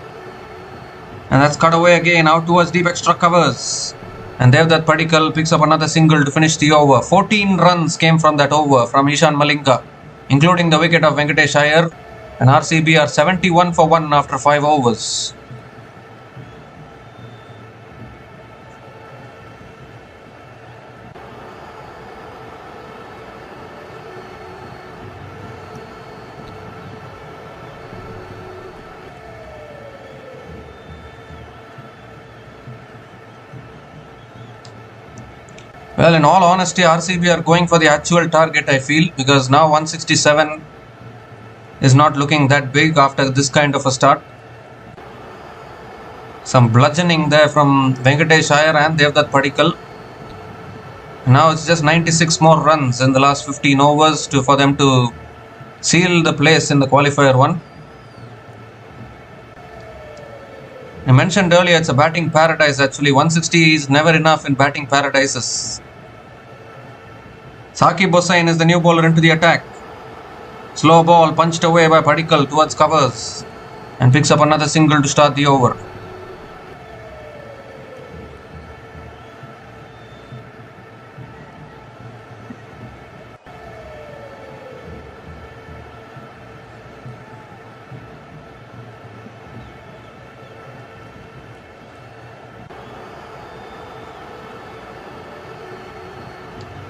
And that's cut away again out towards deep extra covers. And Devdutt Padikkal picks up another single to finish the over. 14 runs came from that over from Ishan Malinga, including the wicket of Venkatesh Iyer. And RCB are 71 for 1 after 5 overs. Well, in all honesty, RCB are going for the actual target, I feel, because now 167 is not looking that big after this kind of a start. Some bludgeoning there from Venkatesh Iyer and Devdutt Padikkal. Now it's just 96 more runs in the last 15 overs for them to seal the place in the qualifier 1. I mentioned earlier it's a batting paradise actually. 160 is never enough in batting paradises. Saqib Hossain is the new bowler into the attack. Slow ball punched away by Padikkal towards covers and picks up another single to start the over.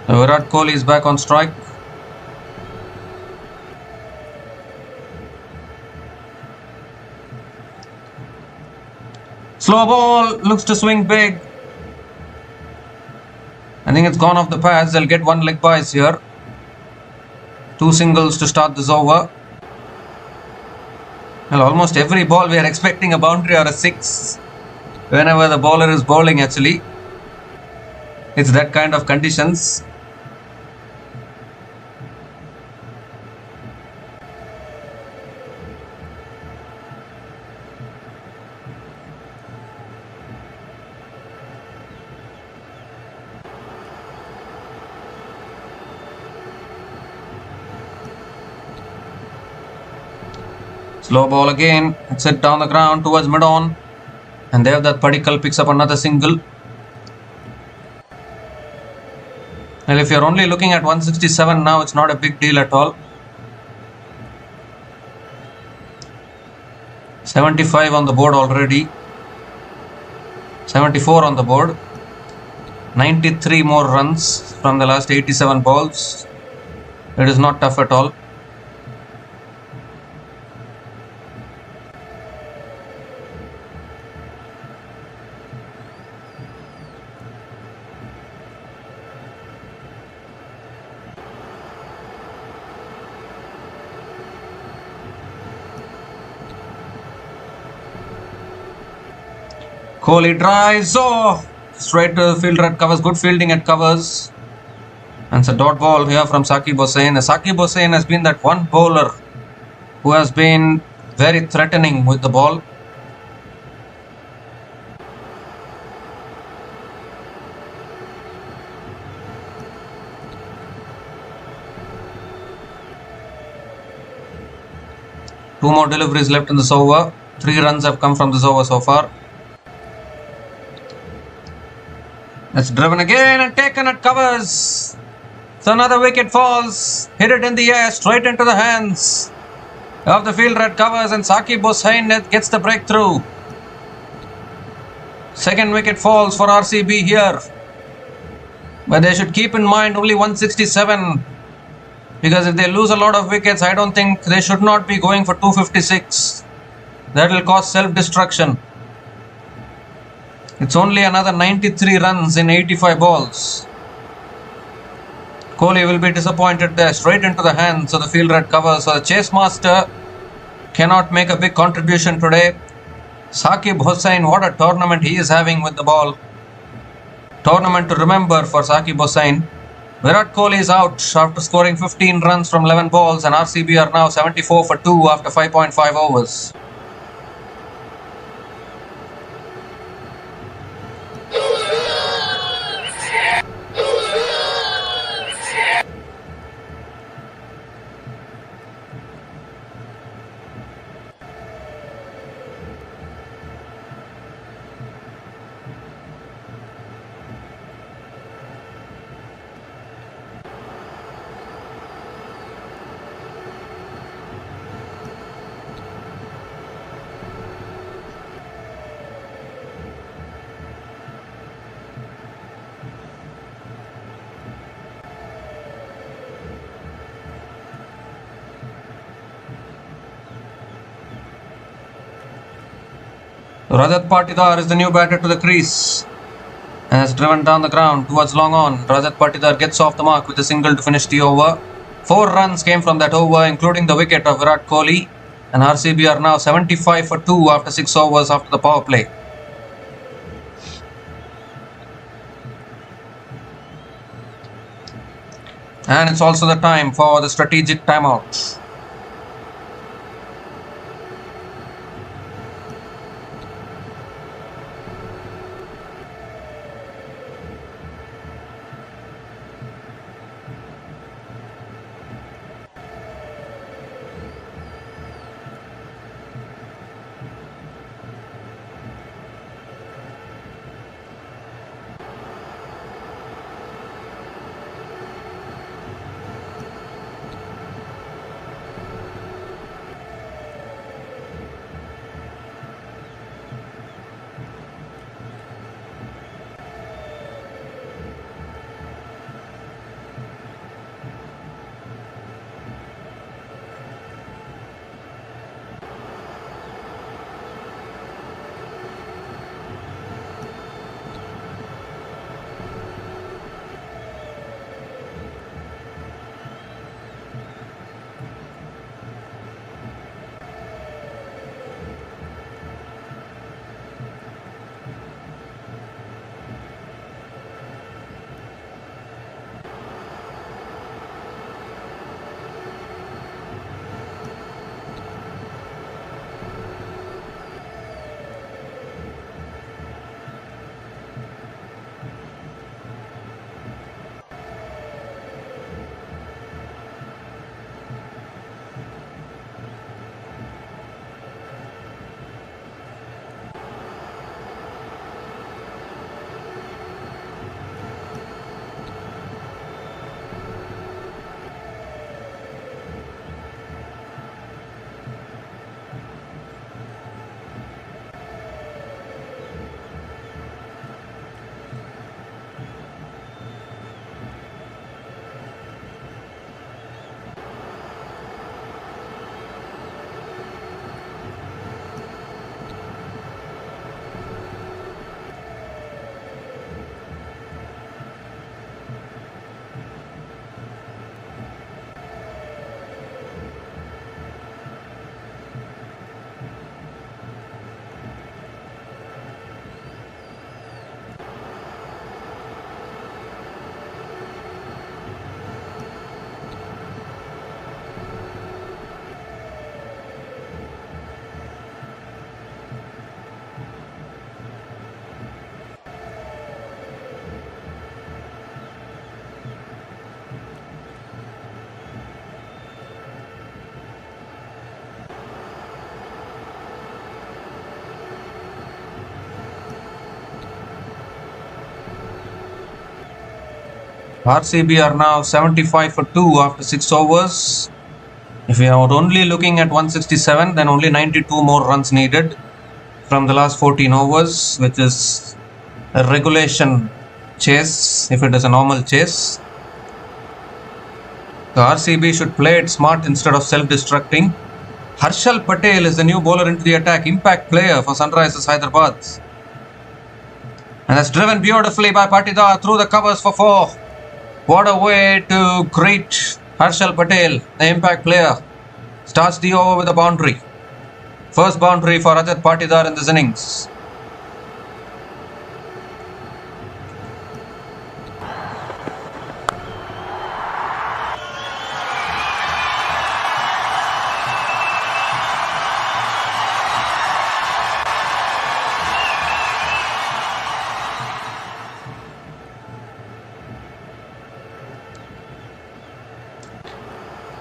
Virat Kohli is back on strike. Slow ball, looks to swing big. I think it's gone off the pads. They'll get one leg byes here. 2 singles to start this over. Well, almost every ball we are expecting a boundary or a 6. Whenever the bowler is bowling, actually. It's that kind of conditions. Slow ball again. It's hit down the ground towards mid-on. And there that Padikkal picks up another single. Well, if you're only looking at 167 now, it's not a big deal at all. 75 on the board already. 74 on the board. 93 more runs from the last 87 balls. It is not tough at all. Kohli drives, straight to the fielder at covers, good fielding at covers. And it's a dot ball here from Saqib Hussain. Saqib Hussain has been that one bowler who has been very threatening with the ball. Two more deliveries left in this over. 3 runs have come from this over so far. It's driven again and taken at covers. So another wicket falls. Hit it in the air, straight into the hands of the fielder at covers, and Saqib Hussain gets the breakthrough. Second wicket falls for RCB here. But they should keep in mind only 167. Because if they lose a lot of wickets, I don't think they should not be going for 256. That will cause self-destruction. It's only another 93 runs in 85 balls. Kohli will be disappointed there, straight into the hands of the fielder at cover. So the chase master cannot make a big contribution today. Saqib Hussain, what a tournament he is having with the ball. Tournament to remember for Saqib Hussain. Virat Kohli is out after scoring 15 runs from 11 balls, and RCB are now 74 for 2 after 5.5 overs. Rajat Patidar is the new batter to the crease and has driven down the ground towards long on. Rajat Patidar gets off the mark with a single to finish the over. 4 runs came from that over, including the wicket of Virat Kohli, and RCB are now 75 for 2 after 6 overs after the power play. And it's also the time for the strategic timeout. RCB are now 75 for 2 after 6 overs. If we are only looking at 167, then only 92 more runs needed from the last 14 overs, which is a regulation chase if it is a normal chase. The RCB should play it smart instead of self-destructing. Harshal Patel is the new bowler into the attack, impact player for Sunrisers Hyderabad. And that's driven beautifully by Patidar through the covers for 4. What a way to greet Harshal Patel, the impact player. Starts the over with a boundary. First boundary for Rajat Patidar in this innings.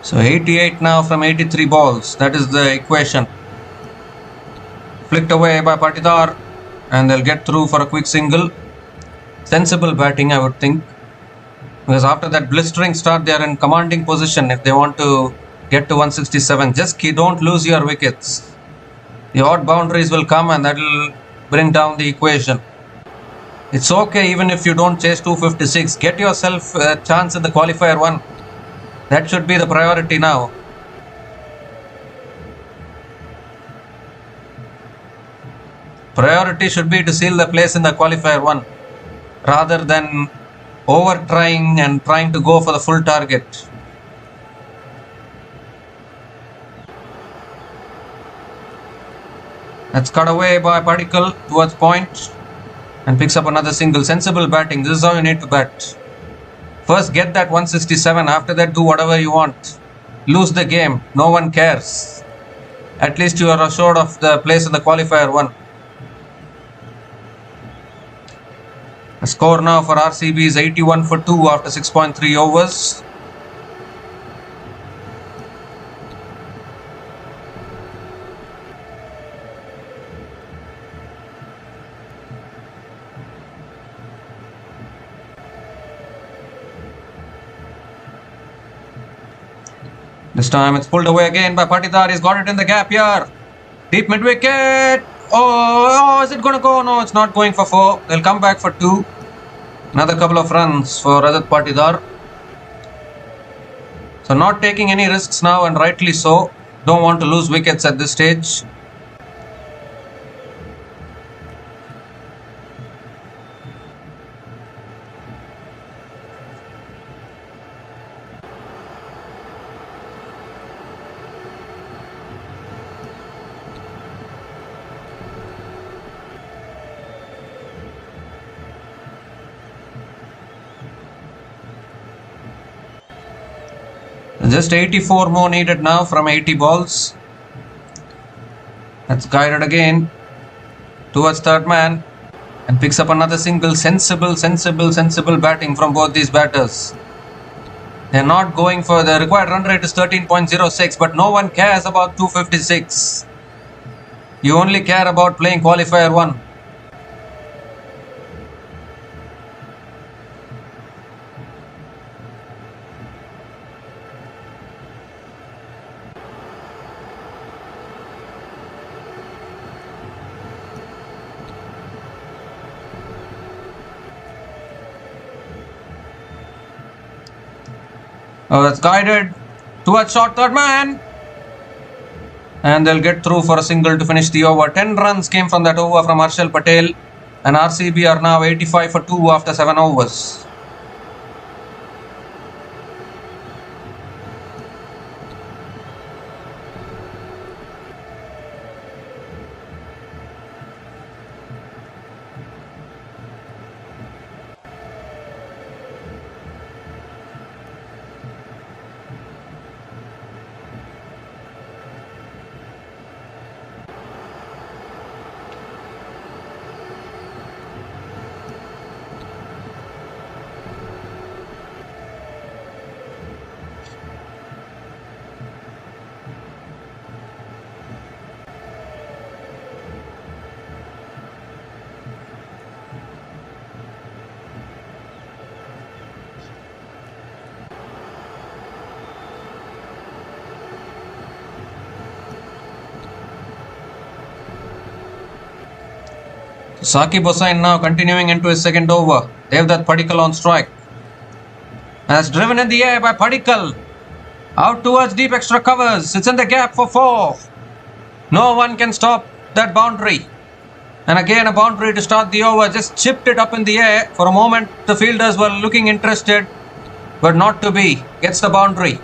So 88 now from 83 balls. That is the equation. Flicked away by Patidar, and they'll get through for a quick single. Sensible batting, I would think, because after that blistering start, they are in commanding position if they want to get to 167. Just don't lose your wickets. The odd boundaries will come, and that will bring down the equation. It's okay even if you don't chase 256. Get yourself a chance in the qualifier 1. That should be the priority now. Priority should be to seal the place in the qualifier 1 rather than over trying and trying to go for the full target. That's cut away by Padikkal towards point and picks up another single. Sensible batting. This is how you need to bat. First get that 167, after that do whatever you want. Lose the game, no one cares. At least you are assured of the place in the qualifier 1. The score now for RCB is 81 for 2 after 6.3 overs. This time it's pulled away again by Patidar. He's got it in the gap here. Deep mid wicket. Oh, is it going to go? No, it's not going for 4. They'll come back for 2. Another couple of runs for Rajat Patidar. So not taking any risks now, and rightly so. Don't want to lose wickets at this stage. Just 84 more needed now from 80 balls. That's guided again towards third man and picks up another single. Sensible batting from both these batters. They're not going for the required run rate is 13.06, but no one cares about 256. You only care about playing qualifier 1. Oh, that's guided towards short third man. And they'll get through for a single to finish the over. 10 runs came from that over from Harshal Patel. And RCB are now 85 for 2 after 7 overs. Saqib Hossain now continuing into his second over. Devdutt Padikkal on strike. As driven in the air by Padikkal. Out towards deep extra covers. It's in the gap for 4. No one can stop that boundary. And again a boundary to start the over. Just chipped it up in the air. For a moment the fielders were looking interested. But not to be. Gets the boundary.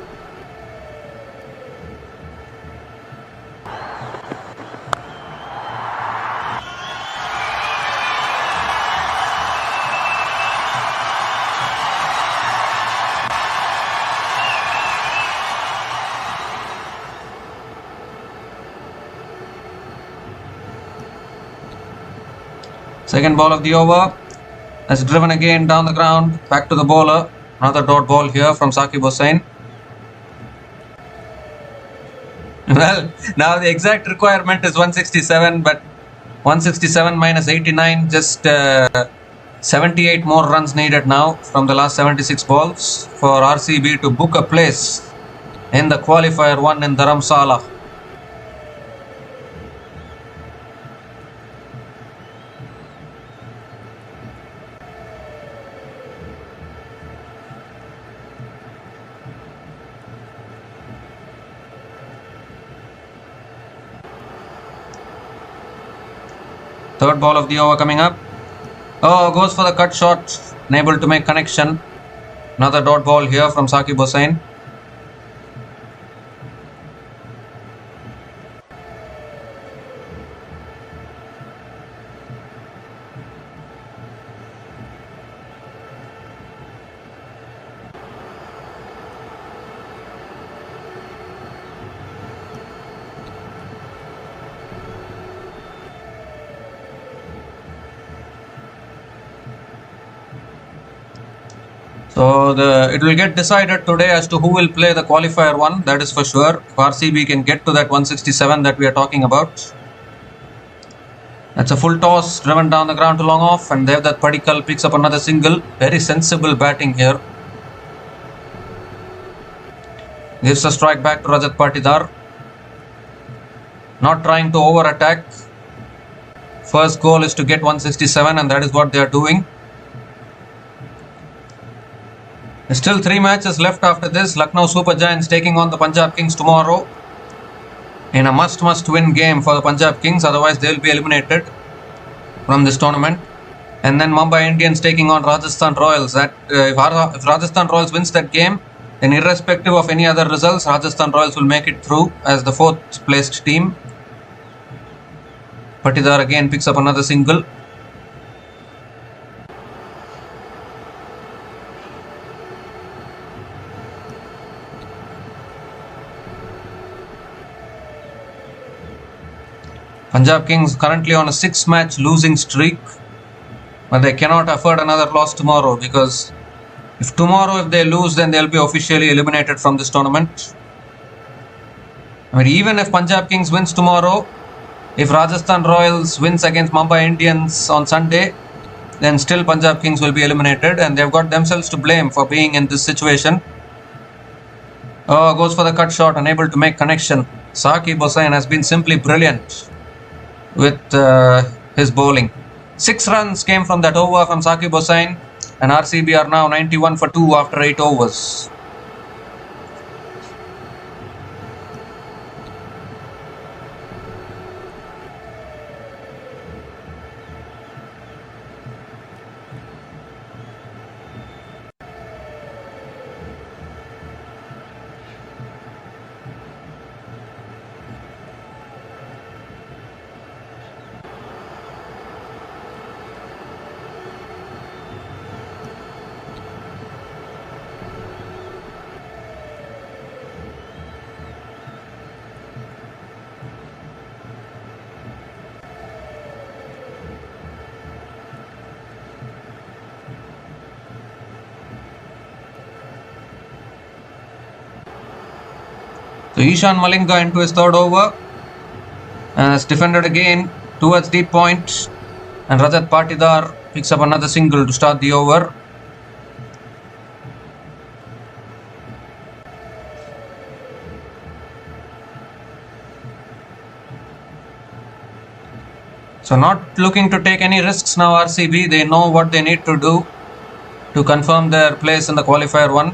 Second ball of the over. Has driven again down the ground. Back to the bowler. Another dot ball here from Saqib Hossain. Well, now the exact requirement is 167, but 167 minus 89, just 78 more runs needed now from the last 76 balls for RCB to book a place in the qualifier 1 in Dharamsala. Third ball of the over coming up. Oh, goes for the cut shot. Unable to make connection. Another dot ball here from Saqib Hossain. So it will get decided today as to who will play the qualifier 1, that is for sure. If RCB can get to that 167 that we are talking about. That's a full toss driven down the ground to long off, and Devdutt Padikkal picks up another single. Very sensible batting here. Gives a strike back to Rajat Patidar. Not trying to over attack. First goal is to get 167, and that is what they are doing. There's still 3 matches left after this. Lucknow Super Giants taking on the Punjab Kings tomorrow in a must win game for the Punjab Kings, otherwise they will be eliminated from this tournament. And then Mumbai Indians taking on Rajasthan Royals. That if Rajasthan Royals wins that game, then irrespective of any other results, Rajasthan Royals will make it through as the 4th placed team. Patidar again picks up another single. Punjab Kings currently on a 6-match losing streak, but they cannot afford another loss tomorrow, because if they lose, then they'll be officially eliminated from this tournament. I mean, even if Punjab Kings wins tomorrow, if Rajasthan Royals wins against Mumbai Indians on Sunday, then still Punjab Kings will be eliminated, and they've got themselves to blame for being in this situation. Oh, goes for the cut shot, unable to make connection. Saqib Hossain has been simply brilliant with his bowling. 6 runs came from that over from Saqib Hossain, and RCB are now 91 for 2 after 8 overs. So Ishan Malinga into his 3rd over, and has defended again towards deep point, and Rajat Patidar picks up another single to start the over. So not looking to take any risks now, RCB. They know what they need to do to confirm their place in the qualifier 1.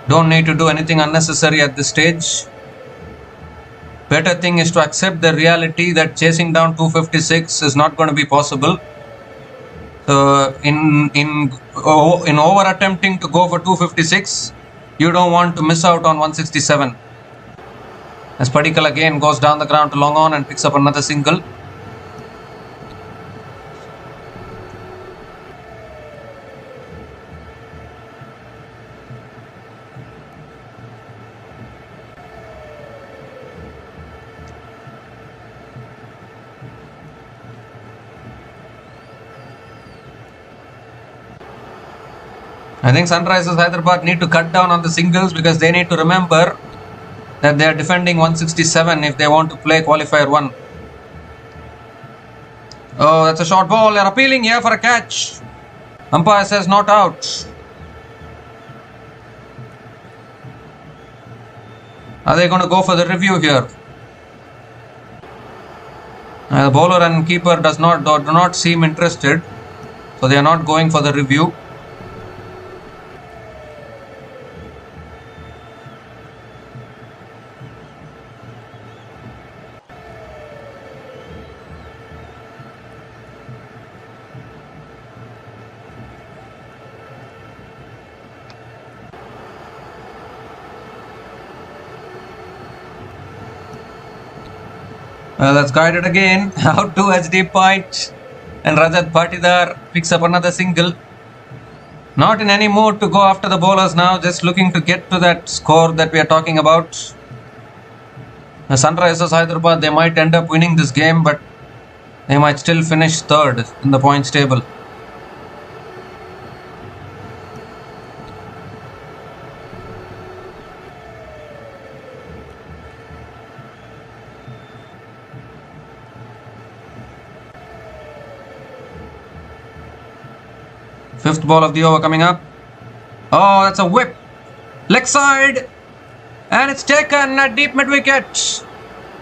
Don't need to do anything unnecessary at this stage. Better thing is to accept the reality that chasing down 256 is not going to be possible. So in over attempting to go for 256, you don't want to miss out on 167. As Padikkal again goes down the ground to long on and picks up another single. I think Sunrisers Hyderabad need to cut down on the singles because they need to remember that they are defending 167 if they want to play qualifier 1. Oh, that's a short ball. They're appealing here for a catch. Umpire says not out. Are they going to go for the review here? The bowler and keeper do not seem interested, so they are not going for the review. That's guided again out towards deep point, and Rajat Patidar picks up another single. Not in any mood to go after the bowlers now, just looking to get to that score that we are talking about. The Sunrisers Hyderabad, they might end up winning this game, but they might still finish third in the points table. Fifth ball of the over coming up. Oh, that's a whip. Leg side. And it's taken at deep mid wicket.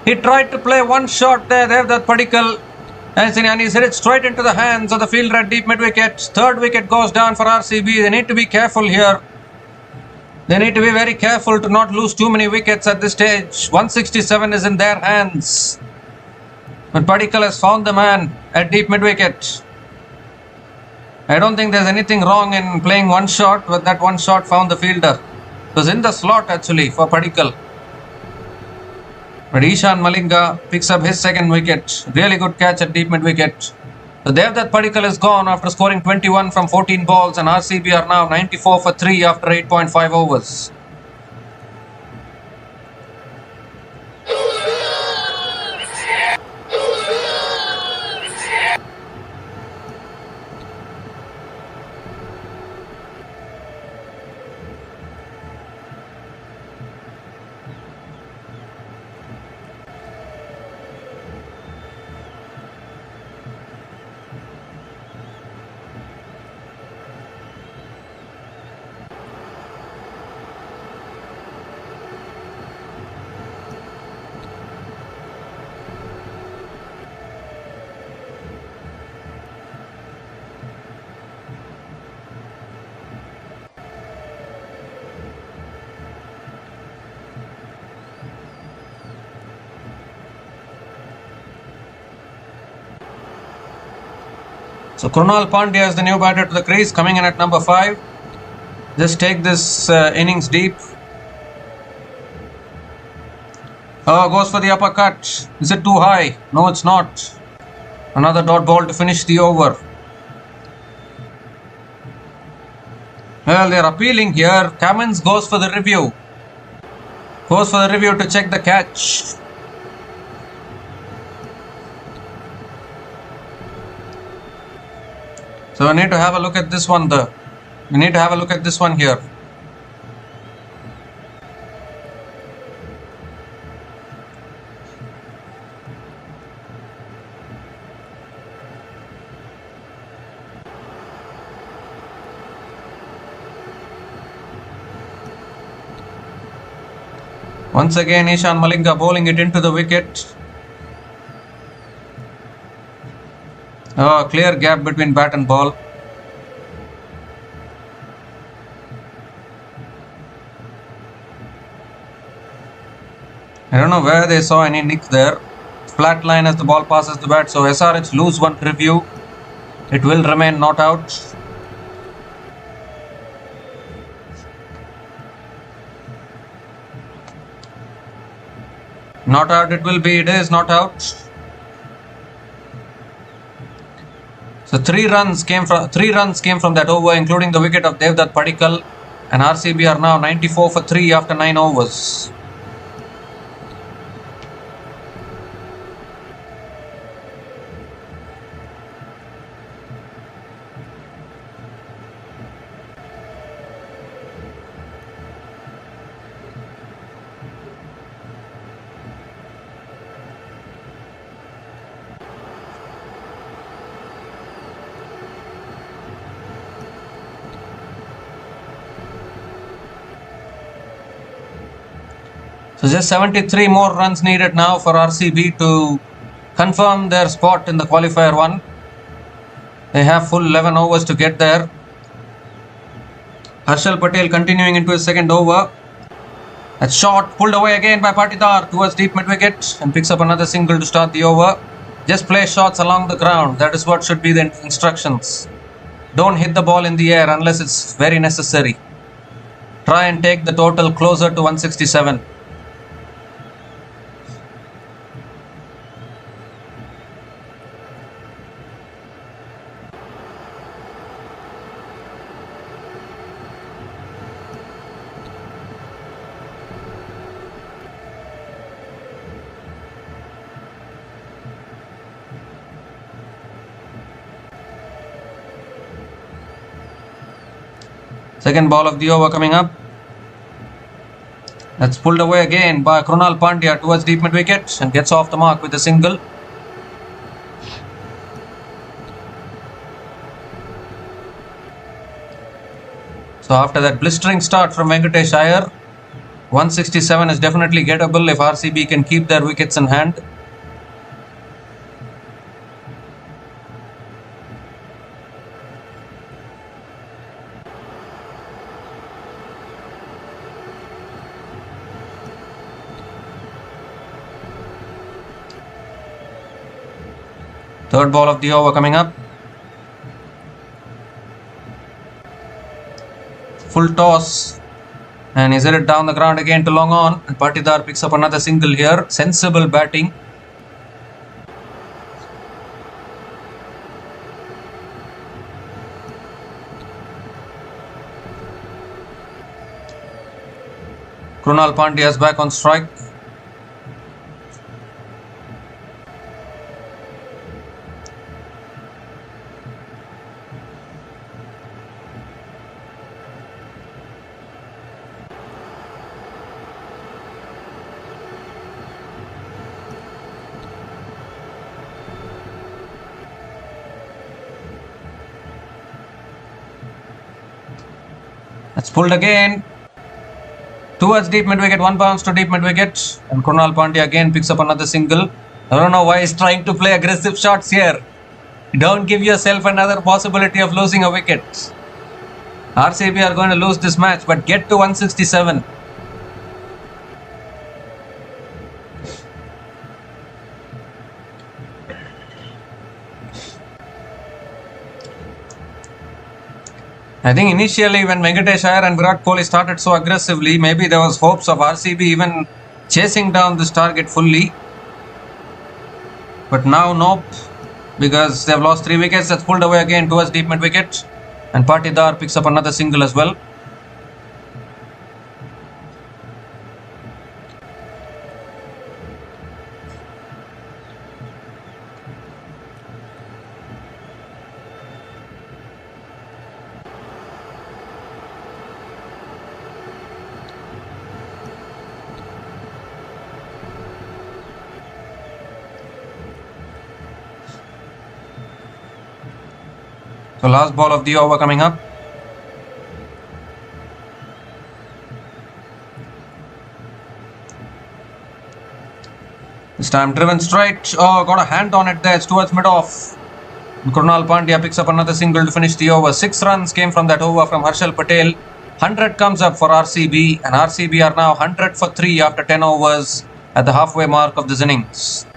He tried to play one shot there. They have that Padikkal. And he's hit it straight into the hands of the fielder at deep mid wicket. Third wicket goes down for RCB. They need to be careful here. They need to be very careful to not lose too many wickets at this stage. 167 is in their hands. But Padikkal has found the man at deep mid wicket. I don't think there's anything wrong in playing one shot, but that one shot found the fielder. It was in the slot actually for Padikkal. But Ishan Malinga picks up his second wicket. Really good catch at deep mid wicket. So Devdutt Padikkal is gone after scoring 21 from 14 balls, and RCB are now 94 for 3 after 8.5 overs. So Krunal Pandya is the new batter to the crease, coming in at number 5. Just take this innings deep. Oh, goes for the uppercut. Is it too high? No, it's not. Another dot ball to finish the over. Well, they're appealing here. Cummins goes for the review. Goes for the review to check the catch. So we need to have a look at this one We need to have a look at this one here. Once again, Ishan Malinga bowling it into the wicket. Oh, clear gap between bat and ball. I don't know where they saw any nick there. Flat line as the ball passes the bat. So SRH lose one review. It will remain not out. Not out it will be. It is not out. So three runs came from that over, including the wicket of Devdutt Padikkal, and RCB are now 94 for 3 after 9 overs. So just 73 more runs needed now for RCB to confirm their spot in the qualifier 1. They have full 11 overs to get there. Harshal Patel continuing into his second over. That shot pulled away again by Patidar towards deep mid wicket and picks up another single to start the over. Just play shots along the ground. That is what should be the instructions. Don't hit the ball in the air unless it's very necessary. Try and take the total closer to 167. Second ball of the over coming up. That's pulled away again by Krunal Pandya towards deep mid wicket and gets off the mark with a single. So after that blistering start from Venkatesh Iyer, 167 is definitely gettable if RCB can keep their wickets in hand. Third ball of the over coming up. Full toss. And he's hit it down the ground again to long on. And Patidar picks up another single here. Sensible batting. Krunal Pandya is back on strike. That's pulled again towards deep mid wicket. One bounce to deep mid wicket, and Krunal Pandya again picks up another single. I don't know why he's trying to play aggressive shots here. Don't give yourself another possibility of losing a wicket. RCB are going to lose this match, but get to 167. I think initially when Venkatesh Iyer and Virat Kohli started so aggressively, maybe there was hopes of RCB even chasing down this target fully. But now nope, because they've lost 3 wickets. That's pulled away again towards deep mid wicket, and Patidar picks up another single as well. So last ball of the over coming up. This time driven straight. Oh, got a hand on it there. It's towards mid-off. Krunal Pandya picks up another single to finish the over. 6 runs came from that over from Harshal Patel. 100 comes up for RCB, and RCB are now 100 for 3 after 10 overs at the halfway mark of this innings.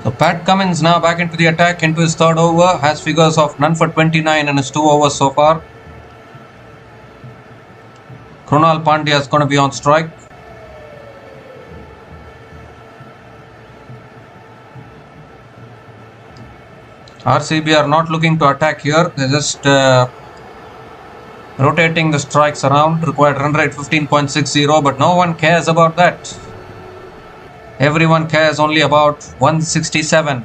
So Pat Cummins now back into the attack into his third over, has figures of none for 29 in his 2 overs so far. Krunal Pandya is going to be on strike. RCB are not looking to attack here, they're just rotating the strikes around. Required run rate 15.60, but no one cares about that. Everyone cares only about 167.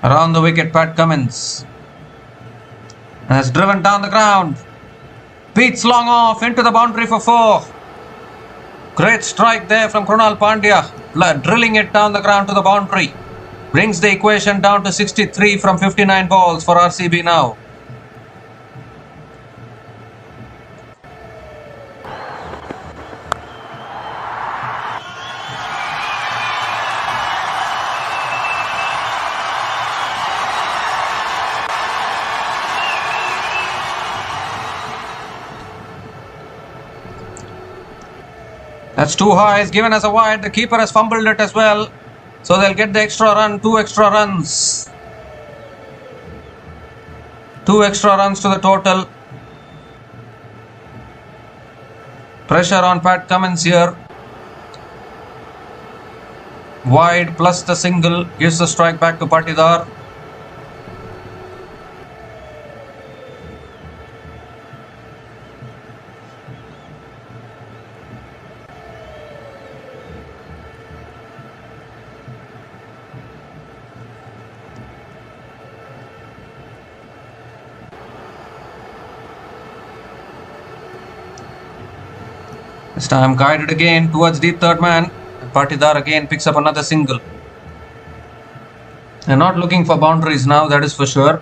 Around the wicket, Pat Cummins has driven down the ground. Beats long off into the boundary for 4. Great strike there from Krunal Pandya, drilling it down the ground to the boundary. Brings the equation down to 63 from 59 balls for RCB now. That's too high, it's given as a wide. The keeper has fumbled it as well. So they'll get the extra run, 2 extra runs. 2 extra runs to the total. Pressure on Pat Cummins here. Wide plus the single gives the strike back to Patidar. This time guided again towards deep third man. Patidar again picks up another single. They're not looking for boundaries now, that is for sure.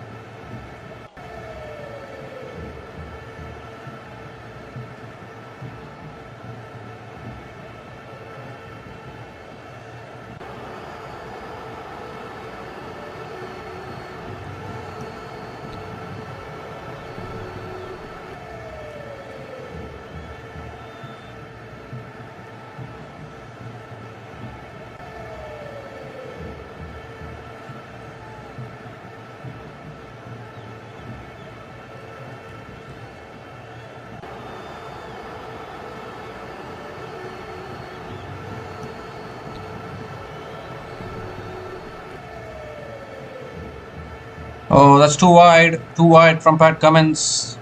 Oh, that's too wide from Pat Cummins.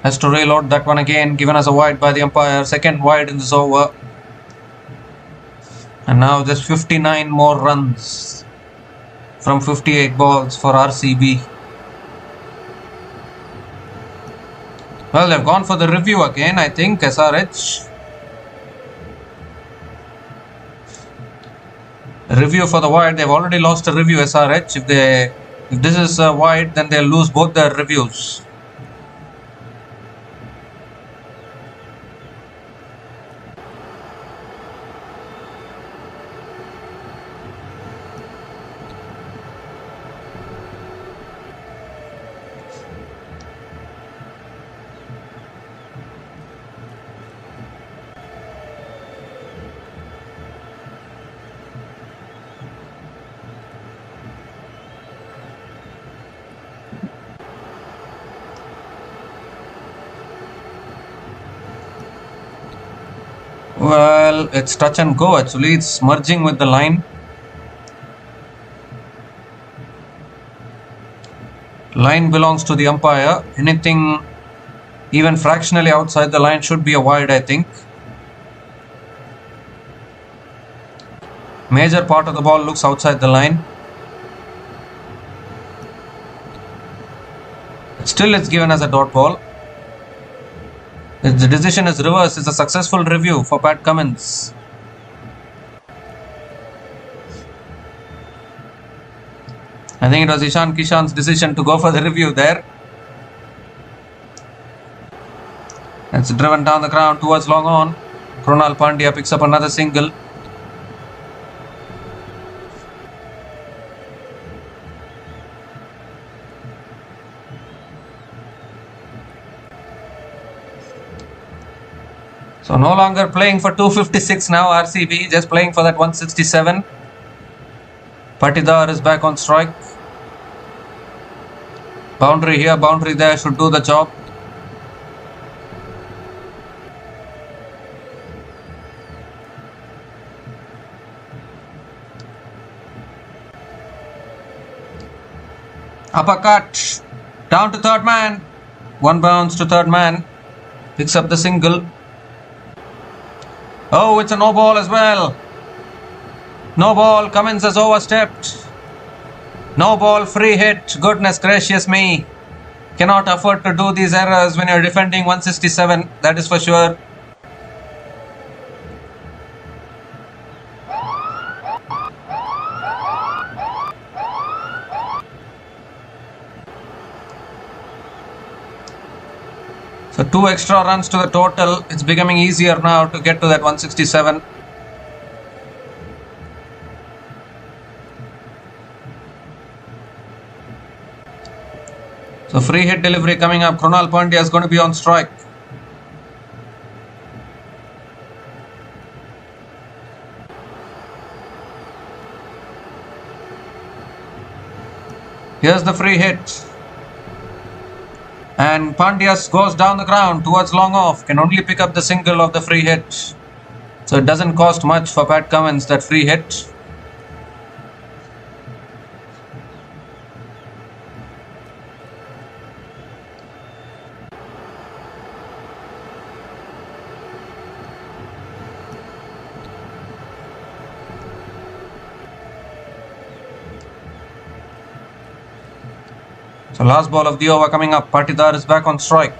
Has to reload that one again, given as a wide by the umpire. Second wide in this over. And now just 59 more runs from 58 balls for RCB. Well, they've gone for the review again, I think, SRH. Review for the wide. They've already lost a review, SRH. If this is wide, then they'll lose both their reviews. Well, it's touch and go actually. It's merging with the line. Line belongs to the umpire. Anything even fractionally outside the line should be a wide, I think. Major part of the ball looks outside the line. Still, it's given as a dot ball. The decision is reversed. It's a successful review for Pat Cummins. I think it was Ishan Kishan's decision to go for the review there. It's driven down the ground towards long on. Krunal Pandya picks up another single. So no longer playing for 256 now, RCB, just playing for that 167. Patidar is back on strike. Boundary here, boundary there should do the job. Uppercut. Down to third man. One bounce to third man. Picks up the single. Oh, it's a no ball as well. No ball. Cummins has overstepped. No ball. Free hit. Goodness gracious me. Cannot afford to do these errors when you're defending 167. That is for sure. So 2 extra runs to the total. It's becoming easier now to get to that 167. So free hit delivery coming up. Krunal Pandya is going to be on strike. Here's the free hit. And Pandya goes down the ground towards long off. Can only pick up the single of the free hit. So it doesn't cost much for Pat Cummins, that free hit. So last ball of the over coming up. Patidar is back on strike.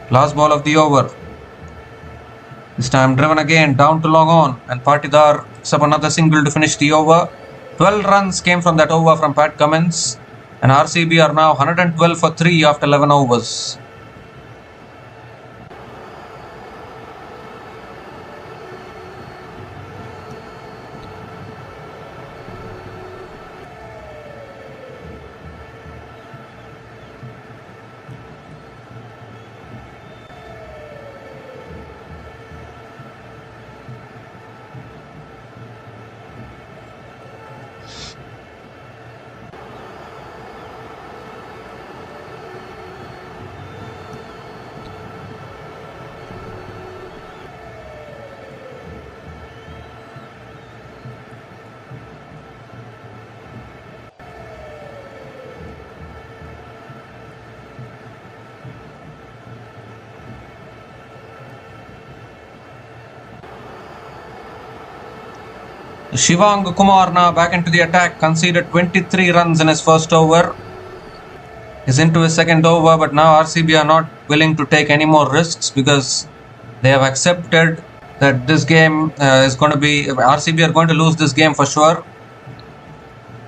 Last ball of the over. This time driven again down to long on, and Patidar picks up another single to finish the over. 12 runs came from that over from Pat Cummins. And RCB are now 112 for 3 after 11 overs. Shivang Kumar now back into the attack, conceded 23 runs in his first over. He's into his second over, but now RCB are not willing to take any more risks because they have accepted that this game is going to be, RCB are going to lose this game for sure.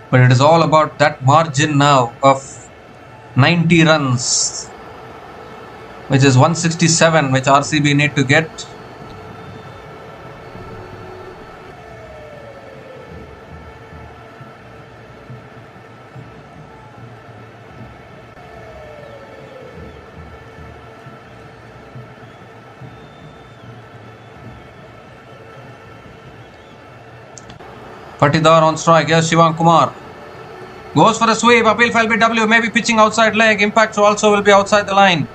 But it is all about that margin now of 90 runs, which is 167, which RCB need to get. Patidar on strike. Here's Shivam Kumar. Goes for a sweep. Appeal for LBW. Maybe pitching outside leg. Impact also will be outside the line.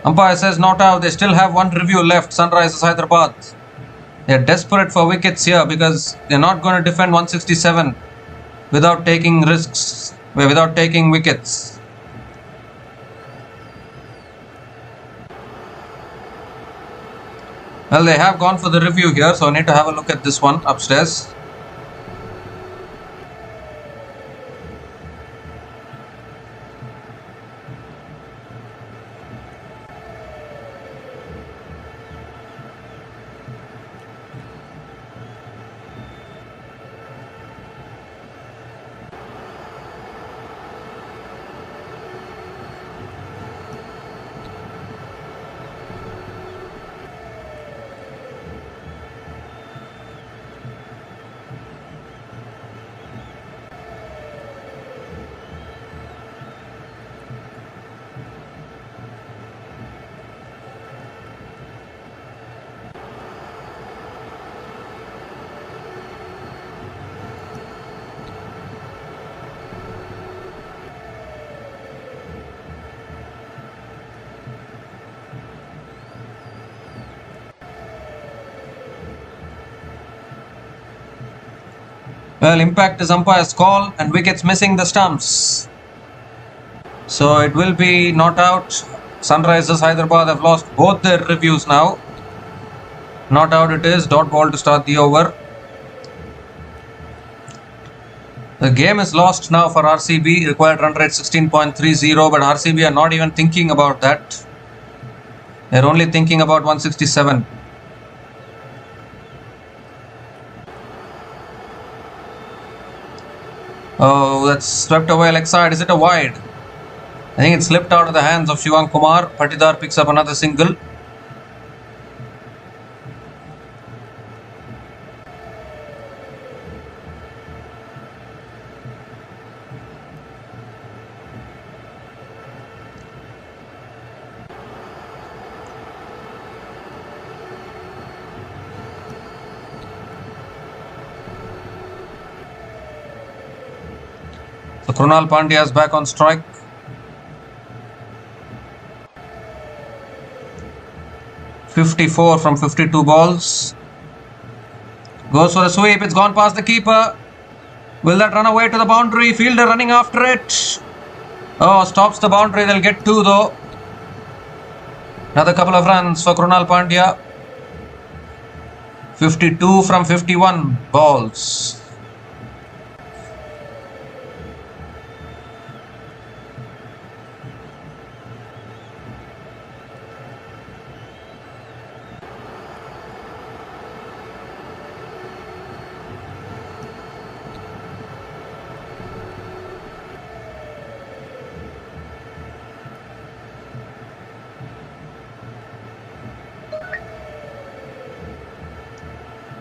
Umpire says not out. They still have one review left. Sunrisers Hyderabad. They're desperate for wickets here because they're not going to defend 167 without taking risks, without taking wickets. Well, they have gone for the review here, so I need to have a look at this one upstairs. Well, impact is umpire's call and wickets missing the stumps. So it will be not out. Sunrisers Hyderabad have lost both their reviews now. Not out it is. Dot ball to start the over. The game is lost now for RCB. Required run rate 16.30, but RCB are not even thinking about that. They're only thinking about 167. Oh, that's swept away leg side. Is it a wide? I think it slipped out of the hands of Shivam Kumar. Patidar picks up another single. So Krunal Pandya is back on strike. .54 from 52 balls. Goes for a sweep. It's gone past the keeper. Will that run away to the boundary? Fielder running after it. Oh, stops the boundary. They'll get two though. Another couple of runs for Krunal Pandya. 52 from 51 balls.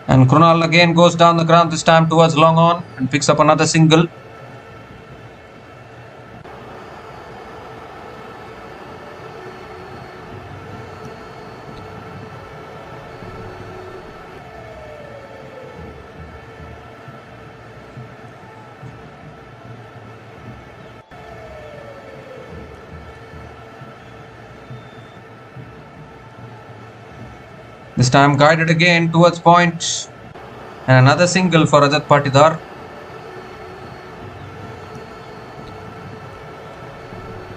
And Krunal again goes down the ground, this time towards long on, and picks up another single. This time guided again towards point, and another single for Rajat Patidar.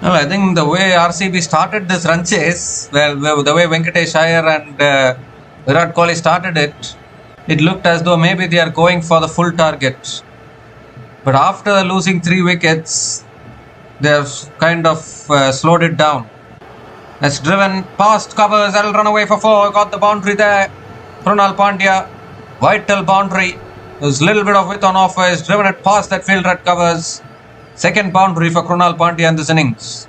Well, I think the way RCB started this run chase, well, the way Venkatesh Iyer and Virat Kohli started it, it looked as though maybe they are going for the full target. But after losing 3 wickets, they have kind of slowed it down. That's driven past covers. That'll run away for 4. Got the boundary there. Krunal Pandya, vital boundary. There's a little bit of width on offer. He's driven it past that fielder at covers. Second boundary for Krunal Pandya in this innings.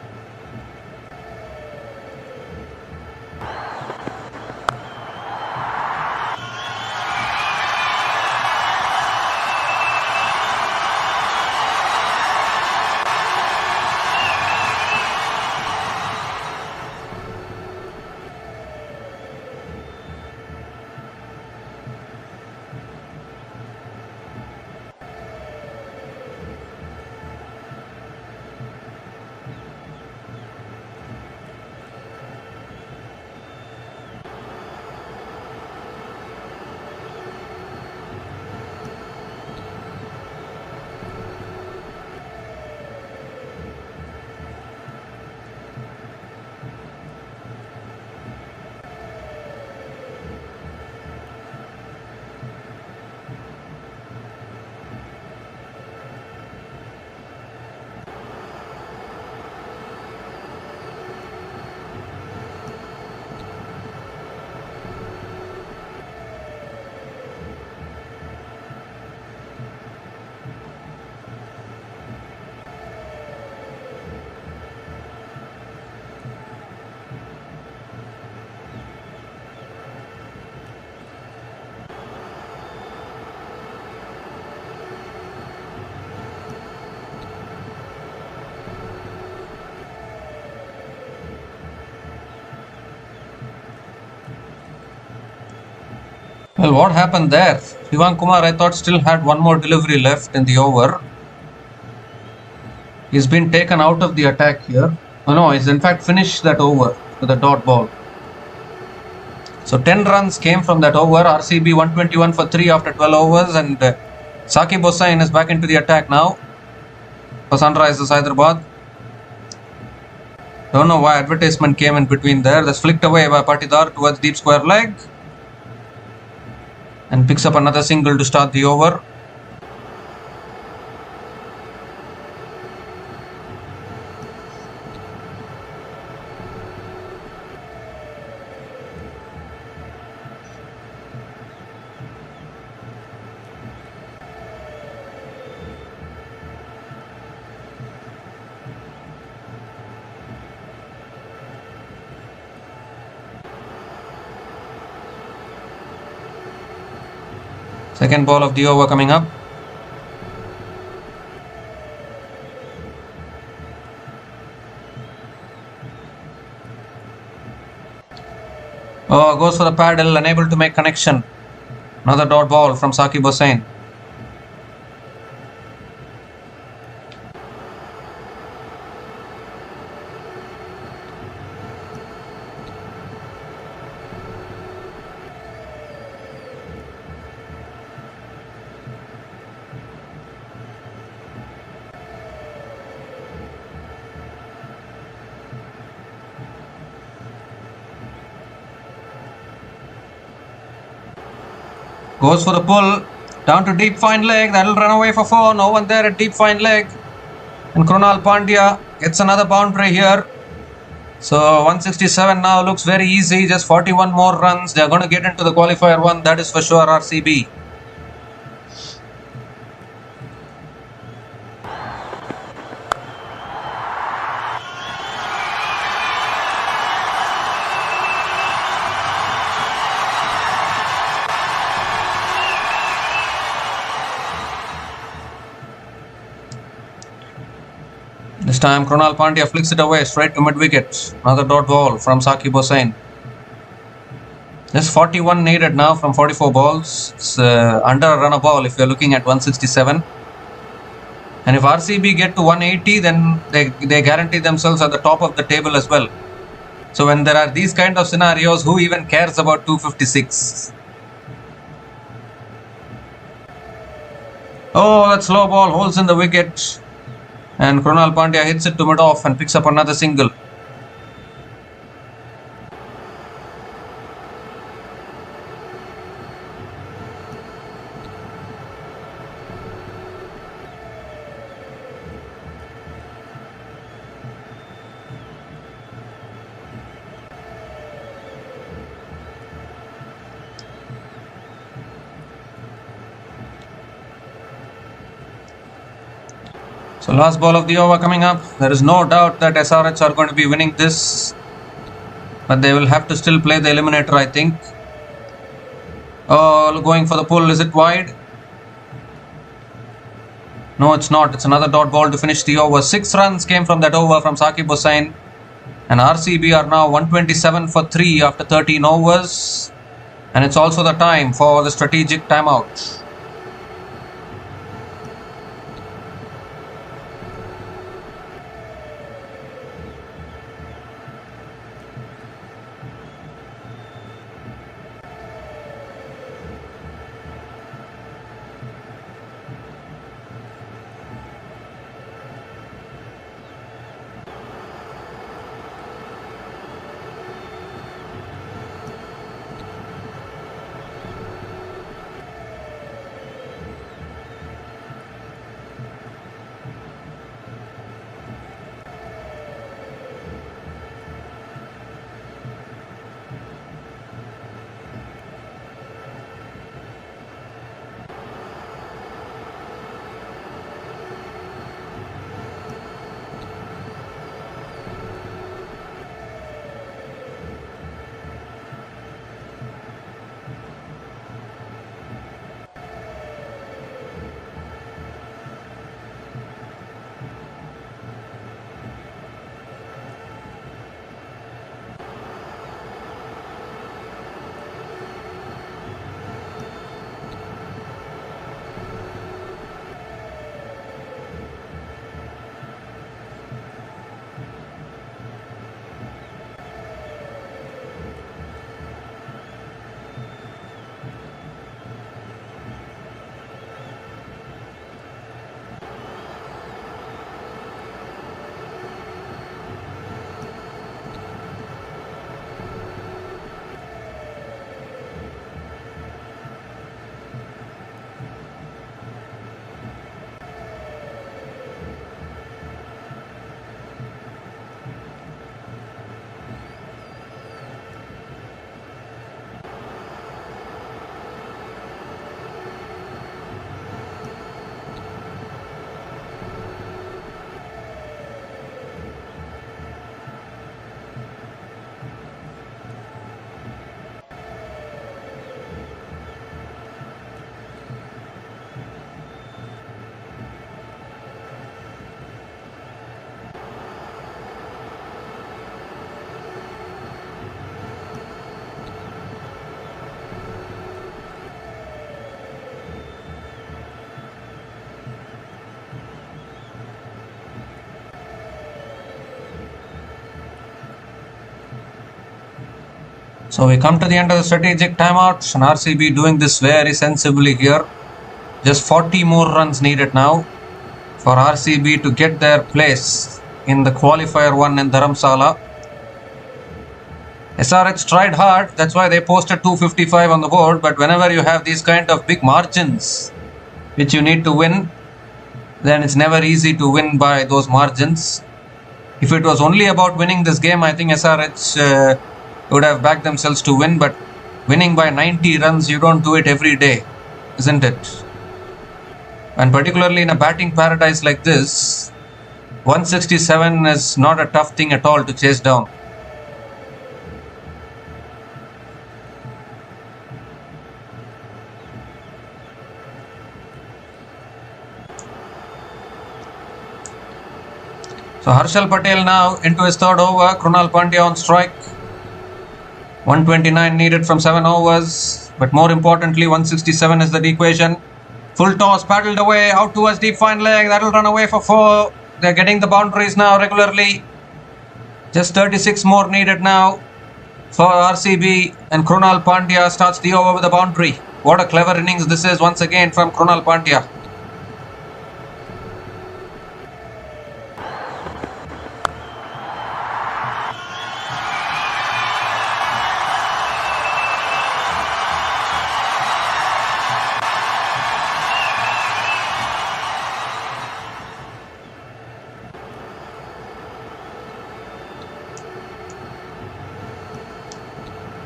Well, what happened there? Shivan Kumar, I thought, still had one more delivery left in the over. He's been taken out of the attack here. Oh no, he's in fact finished that over with a dot ball. So 10 runs came from that over. RCB 121 for 3 after 12 overs, and Saqib Hossain is back into the attack now for Sunrisers Hyderabad. Don't know why advertisement came in between there. That's flicked away by Patidar towards deep square leg and picks up another single to start the over. Second ball of the over coming up. Oh, goes for the paddle, unable to make connection. Another dot ball from Saqib Hossain. Goes for the pull, down to deep fine leg, that'll run away for 4, no one there at deep fine leg. And Krunal Pandya gets another boundary here. So 167 now looks very easy, just 41 more runs. They're going to get into the qualifier 1, that is for sure, RCB. This time Krunal Pandya flicks it away straight to mid-wicket. Another dot ball from Saqib Hossain. There's 41 needed now from 44 balls. It's under a run a ball if you're looking at 167. And if RCB get to 180, then they guarantee themselves at the top of the table as well. So when there are these kind of scenarios, who even cares about 256? Oh, that slow ball holds in the wicket. And Krunal Pandya hits it to mid-off and picks up another single. So last ball of the over coming up. There is no doubt that SRH are going to be winning this, but they will have to still play the eliminator, I think. Oh, going for the pull. Is it wide? No, it's not. It's another dot ball to finish the over. 6 runs came from that over from Saqib Hossain, and RCB are now 127 for 3 after 13 overs, and it's also the time for the strategic timeout. So we come to the end of the strategic timeout, and RCB doing this very sensibly here. Just 40 more runs needed now for RCB to get their place in the qualifier 1 in Dharamsala. SRH tried hard, that's why they posted 255 on the board, but whenever you have these kind of big margins which you need to win, then it's never easy to win by those margins. If it was only about winning this game, I think SRH would have backed themselves to win, but winning by 90 runs, you don't do it every day, isn't it? And particularly in a batting paradise like this, 167 is not a tough thing at all to chase down. So Harshal Patel now into his third over. Krunal Pandya on strike. 129 needed from 7 overs. But more importantly, 167 is the equation. Full toss, paddled away, out towards deep fine leg. That'll run away for 4. They're getting the boundaries now regularly. Just 36 more needed now for RCB. And Krunal Pandya starts the over with a boundary. What a clever innings this is once again from Krunal Pandya.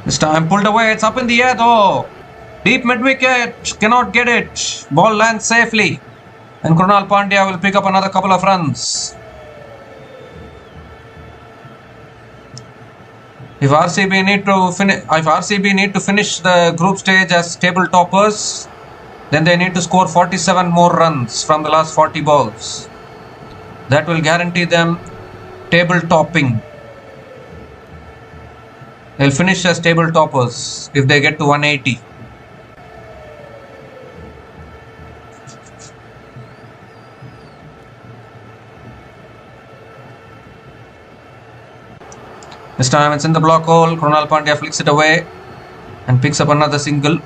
This time pulled away, it's up in the air though. Deep mid-wicket, cannot get it. Ball lands safely. And Krunal Pandya will pick up another couple of runs. If RCB need to finish the group stage as table toppers, then they need to score 47 more runs from the last 40 balls. That will guarantee them table topping. They'll finish as table toppers if they get to 180. This time it's in the block hole. Krunal Pandya flicks it away and picks up another single.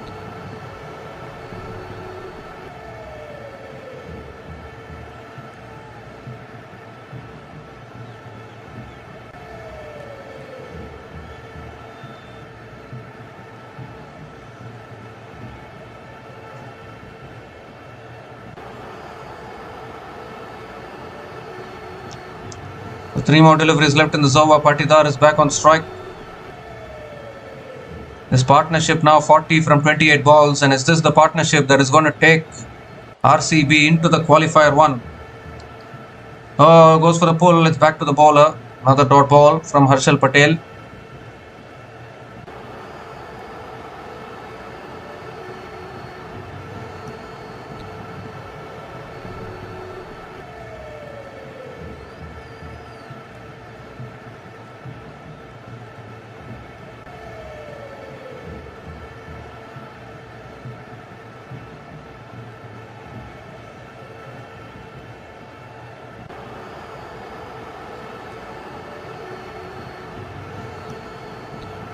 Three more deliveries left in the over. Patidar is back on strike. This partnership now 40 from 28 balls, and is this the partnership that is going to take RCB into the qualifier 1? Oh, goes for the pull. It's back to the bowler. Another dot ball from Harshal Patel.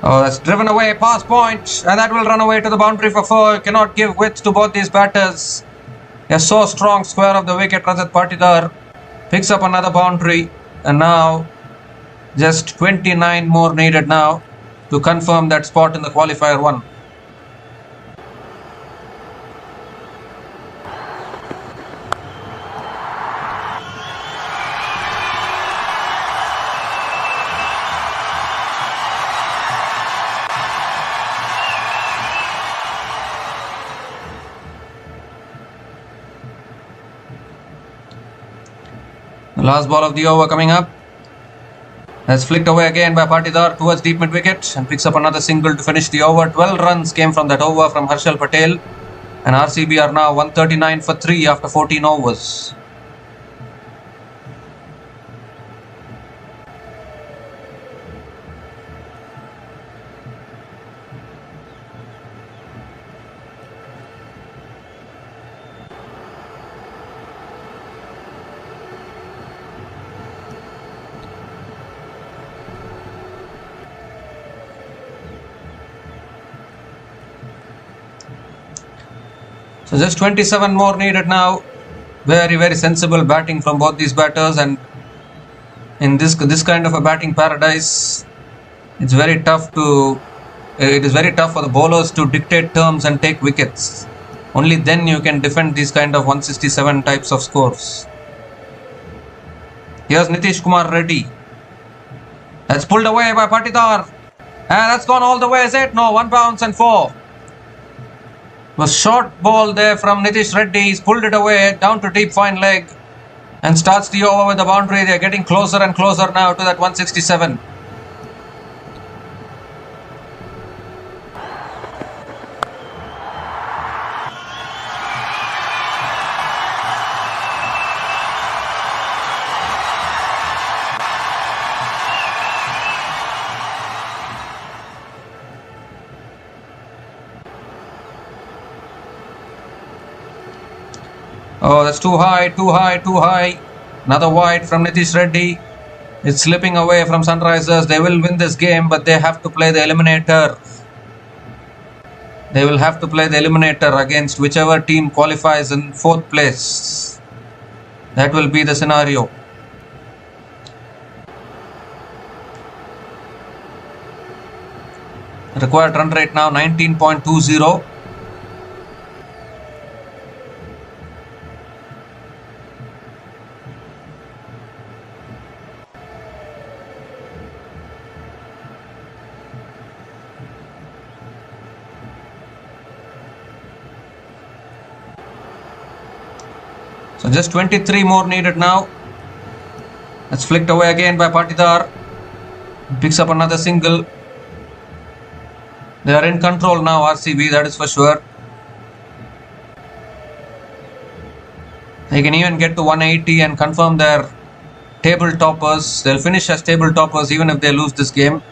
Oh, that's driven away, pass point, and that will run away to the boundary for 4. You cannot give width to both these batters. They're so strong, square of the wicket. Rajat Patidar picks up another boundary, and now just 29 more needed now to confirm that spot in the qualifier 1. The last ball of the over coming up. That's flicked away again by Patidar towards deep mid-wicket and picks up another single to finish the over. 12 runs came from that over from Harshal Patel, and RCB are now 139 for 3 after 14 overs. So just 27 more needed now. Very, very sensible batting from both these batters, and in this kind of a batting paradise, it is very tough for the bowlers to dictate terms and take wickets. Only then you can defend these kind of 167 types of scores. Here's Nitish Kumar Reddy. That's pulled away by Patidar. And that's gone all the way, is it? No, 1 bounce and 4. It was short ball there from Nitish Reddy. He's pulled it away down to deep fine leg and starts the over with the boundary. They're getting closer and closer now to that 167. Oh, that's too high, too high, too high. Another wide from Nitish Reddy. It's slipping away from Sunrisers. They will win this game, but they have to play the eliminator. They will have to play the eliminator against whichever team qualifies in 4th place. That will be the scenario. Required run rate now 19.20. So just 23 more needed now. That's flicked away again by Patidar. Picks up another single. They are in control now, RCB, that is for sure. They can even get to 180 and confirm their table toppers. They'll finish as table toppers even if they lose this game.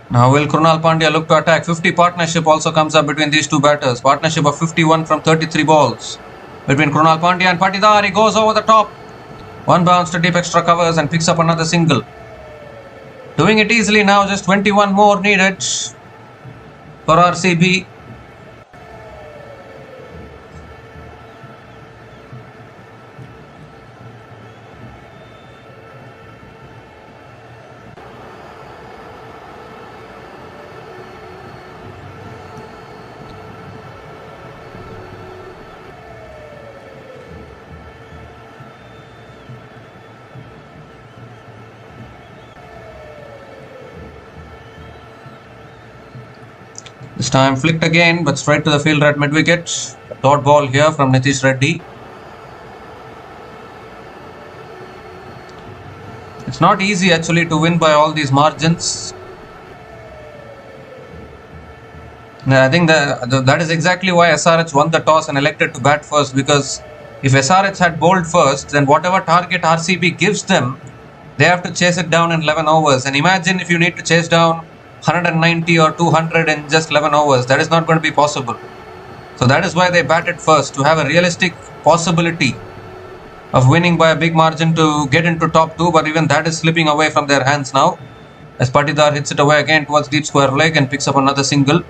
Now will Krunal Pandya look to attack? 50 partnership also comes up between these two batters. Partnership of 51 from 33 balls. Between Krunal Pandya and Patidar, he goes over the top. 1 bounce to deep extra covers and picks up another single. Doing it easily now, just 21 more needed for RCB. This time flicked again, but straight to the fielder at mid-wicket. Dot ball here from Nitish Reddy. It's not easy actually to win by all these margins. I think that is exactly why SRH won the toss and elected to bat first, because if SRH had bowled first, then whatever target RCB gives them, they have to chase it down in 11 overs. And imagine if you need to chase down 190 or 200 in just 11 overs. That is not going to be possible. So that is why they batted first, to have a realistic possibility of winning by a big margin to get into top 2, but even that is slipping away from their hands now as Patidar hits it away again towards deep square leg and picks up another single.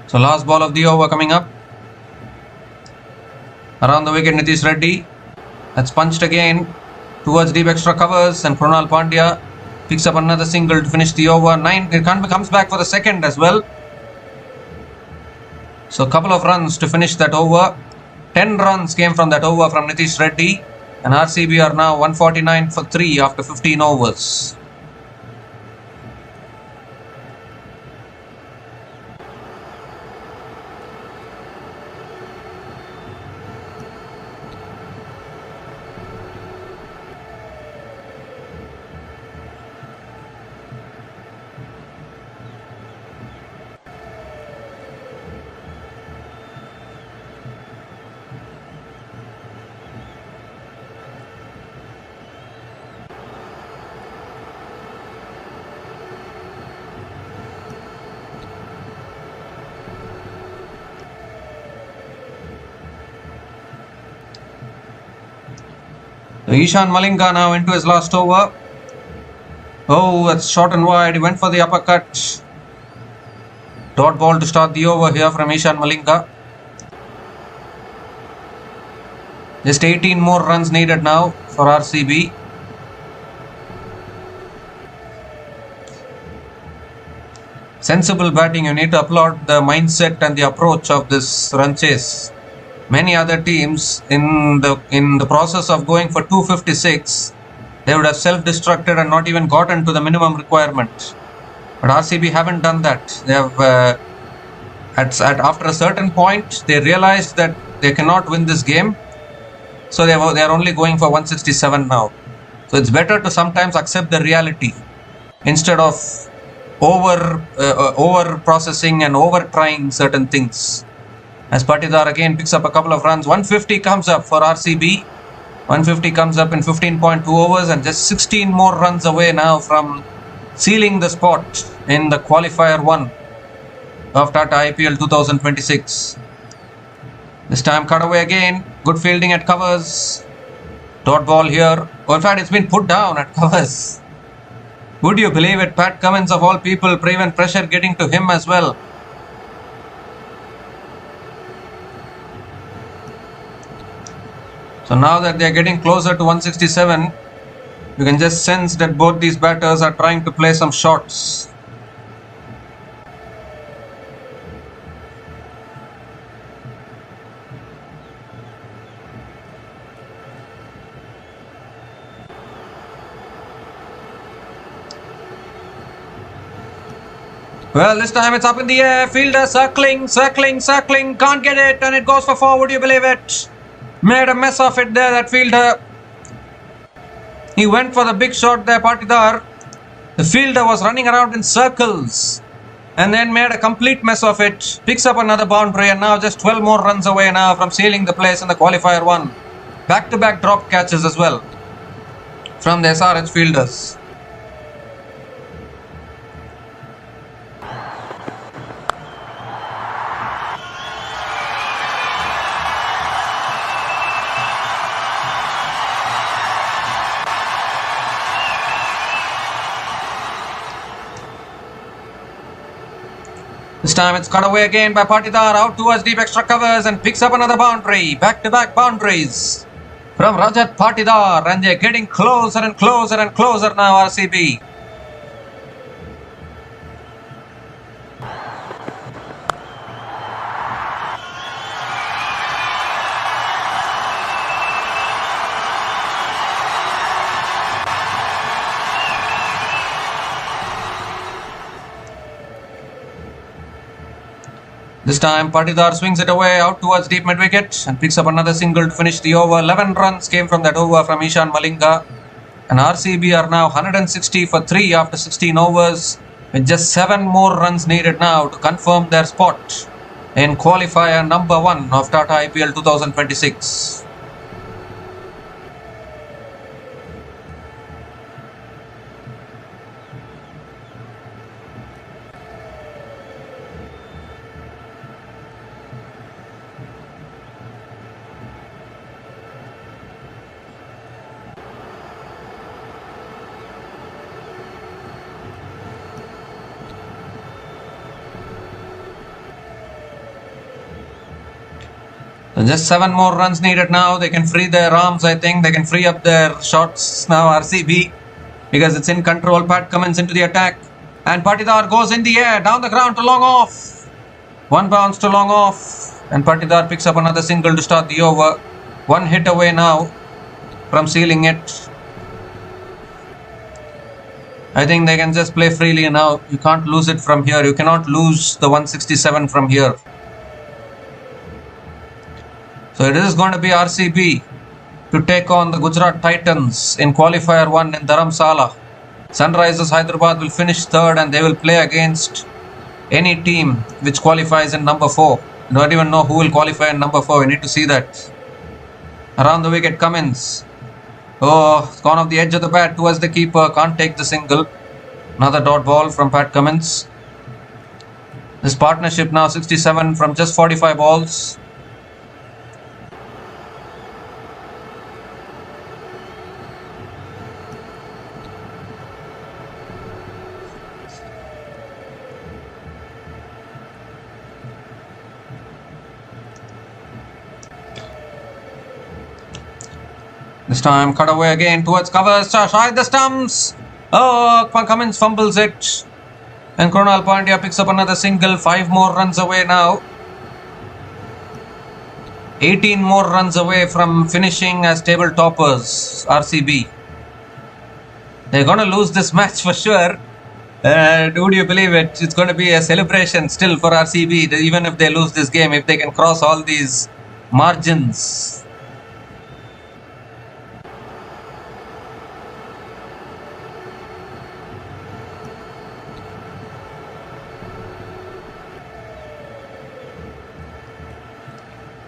So last ball of the over coming up. Around the wicket, Nitish Reddy. That's punched again towards deep extra covers, and Krunal Pandya picks up another single to finish the over. 9. It comes back for the second as well. So a couple of runs to finish that over. 10 runs came from that over from Nitish Reddy, and RCB are now 149 for 3 after 15 overs. So Ishan Malinga now into his last over. Oh, that's short and wide. He went for the uppercut. Dot ball to start the over here from Ishan Malinga. Just 18 more runs needed now for RCB. Sensible batting. You need to applaud the mindset and the approach of this run chase. Many other teams in the process of going for 256, they would have self-destructed and not even gotten to the minimum requirement. But RCB haven't done that. They have after a certain point they realized that they cannot win this game, so they are only going for 167 now. So it's better to sometimes accept the reality instead of over processing and over trying certain things. As Patidar again picks up a couple of runs. 150 comes up for RCB. 150 comes up in 15.2 overs and just 16 more runs away now from sealing the spot in the qualifier 1 of Tata IPL 2026. This time cut away again. Good fielding at covers. Dot ball here. Oh, in fact, it's been put down at covers. Would you believe it? Pat Cummins of all people, prevent pressure getting to him as well. So now that they are getting closer to 167, you can just sense that both these batters are trying to play some shots. Well, this time it's up in the air. Fielder circling, can't get it, and it goes for 4. Would you believe it? Made a mess of it there, that fielder. He went for the big shot there, Patidar. The fielder was running around in circles and then made a complete mess of it. Picks up another boundary and now just 12 more runs away now from sealing the place in the qualifier 1. Back-to-back drop catches as well from the SRH fielders. This time it's cut away again by Patidar, out towards deep extra covers and picks up another boundary. Back-to-back boundaries from Rajat Patidar, and they're getting closer and closer and closer now, RCB. This time Patidar swings it away out towards deep mid-wicket and picks up another single to finish the over. 11 runs came from that over from Ishan Malinga. And RCB are now 160 for 3 after 16 overs, with just 7 more runs needed now to confirm their spot in qualifier number 1 of Tata IPL 2026. So just 7 more runs needed now. They can free their arms, I think. They can free up their shots now, RCB, because it's in control. Pat Cummins into the attack. And Patidar goes in the air, down the ground to long off. 1 bounce to long off. And Patidar picks up another single to start the over. 1 hit away now from sealing it. I think they can just play freely now. You can't lose it from here. You cannot lose the 167 from here. So it is going to be RCB to take on the Gujarat Titans in qualifier 1 in Dharamsala. Sunrisers Hyderabad will finish 3rd and they will play against any team which qualifies in number 4. I don't even know who will qualify in number 4. We need to see that. Around the wicket, Cummins. Oh, it's gone off the edge of the bat towards the keeper. Can't take the single. Another dot ball from Pat Cummins. This partnership now 67 from just 45 balls. This time cut away again towards covers. Shy the stumps. Oh, Cummins fumbles it. And Krunal Pandya picks up another single. 5 more runs away now. 18 more runs away from finishing as table toppers, RCB. They're going to lose this match for sure. Would you believe it? It's going to be a celebration still for RCB, even if they lose this game, if they can cross all these margins.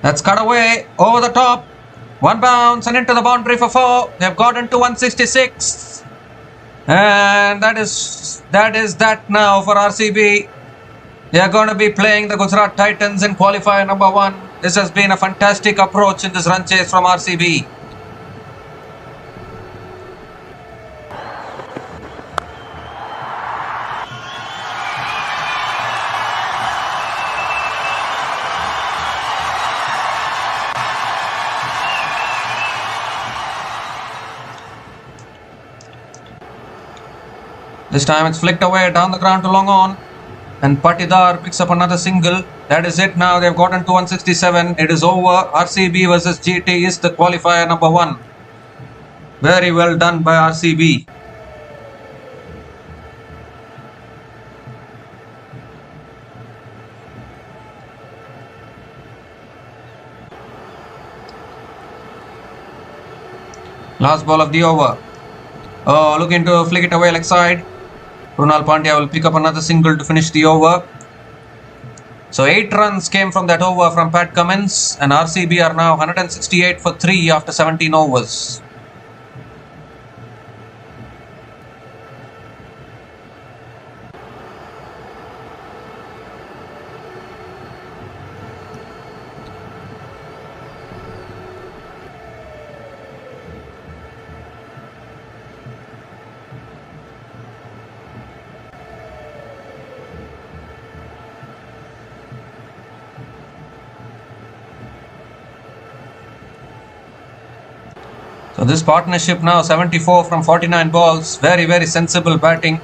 That's cut away, over the top, 1 bounce and into the boundary for 4. They've got into 166. And that is that now for RCB. They are going to be playing the Gujarat Titans in qualifier number 1. This has been a fantastic approach in this run chase from RCB. This time it's flicked away down the ground to long on. And Patidar picks up another single. That is it now. They've gotten to 167. It is over. RCB versus GT is the qualifier number 1. Very well done by RCB. Last ball of the over. Oh, looking to flick it away leg side. Krunal Pandya will pick up another single to finish the over. So 8 runs came from that over from Pat Cummins, and RCB are now 168 for 3 after 17 overs. So this partnership now 74 from 49 balls. Very, very sensible batting.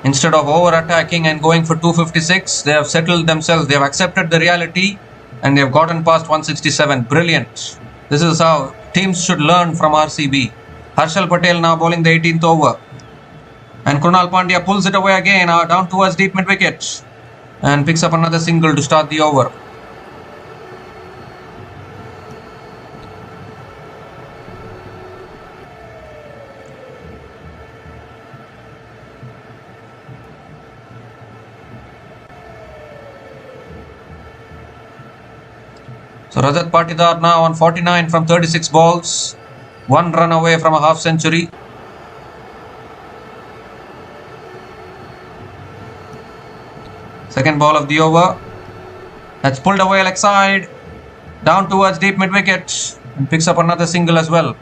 Instead of over-attacking and going for 256, they have settled themselves. They have accepted the reality and they have gotten past 167. Brilliant. This is how teams should learn from RCB. Harshal Patel now bowling the 18th over. And Krunal Pandya pulls it away again down towards deep mid-wicket. And picks up another single to start the over. So Rajat Patidar now on 49 from 36 balls. 1 run away from a half century. Second ball of the over. That's pulled away leg side. Down towards deep mid wicket. And picks up another single as well.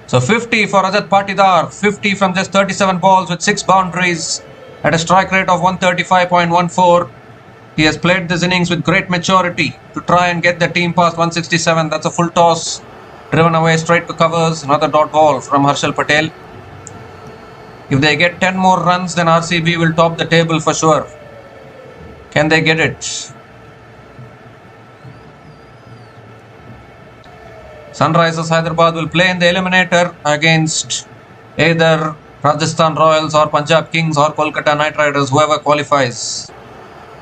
So 50 for Rajat Patidar, 50 from just 37 balls with 6 boundaries at a strike rate of 135.14. He has played this innings with great maturity to try and get the team past 167. That's a full toss, driven away straight to covers. Another dot ball from Harshal Patel. If they get 10 more runs, then RCB will top the table for sure. Can they get it? Sunrisers Hyderabad will play in the eliminator against either Rajasthan Royals or Punjab Kings or Kolkata Knight Riders, whoever qualifies.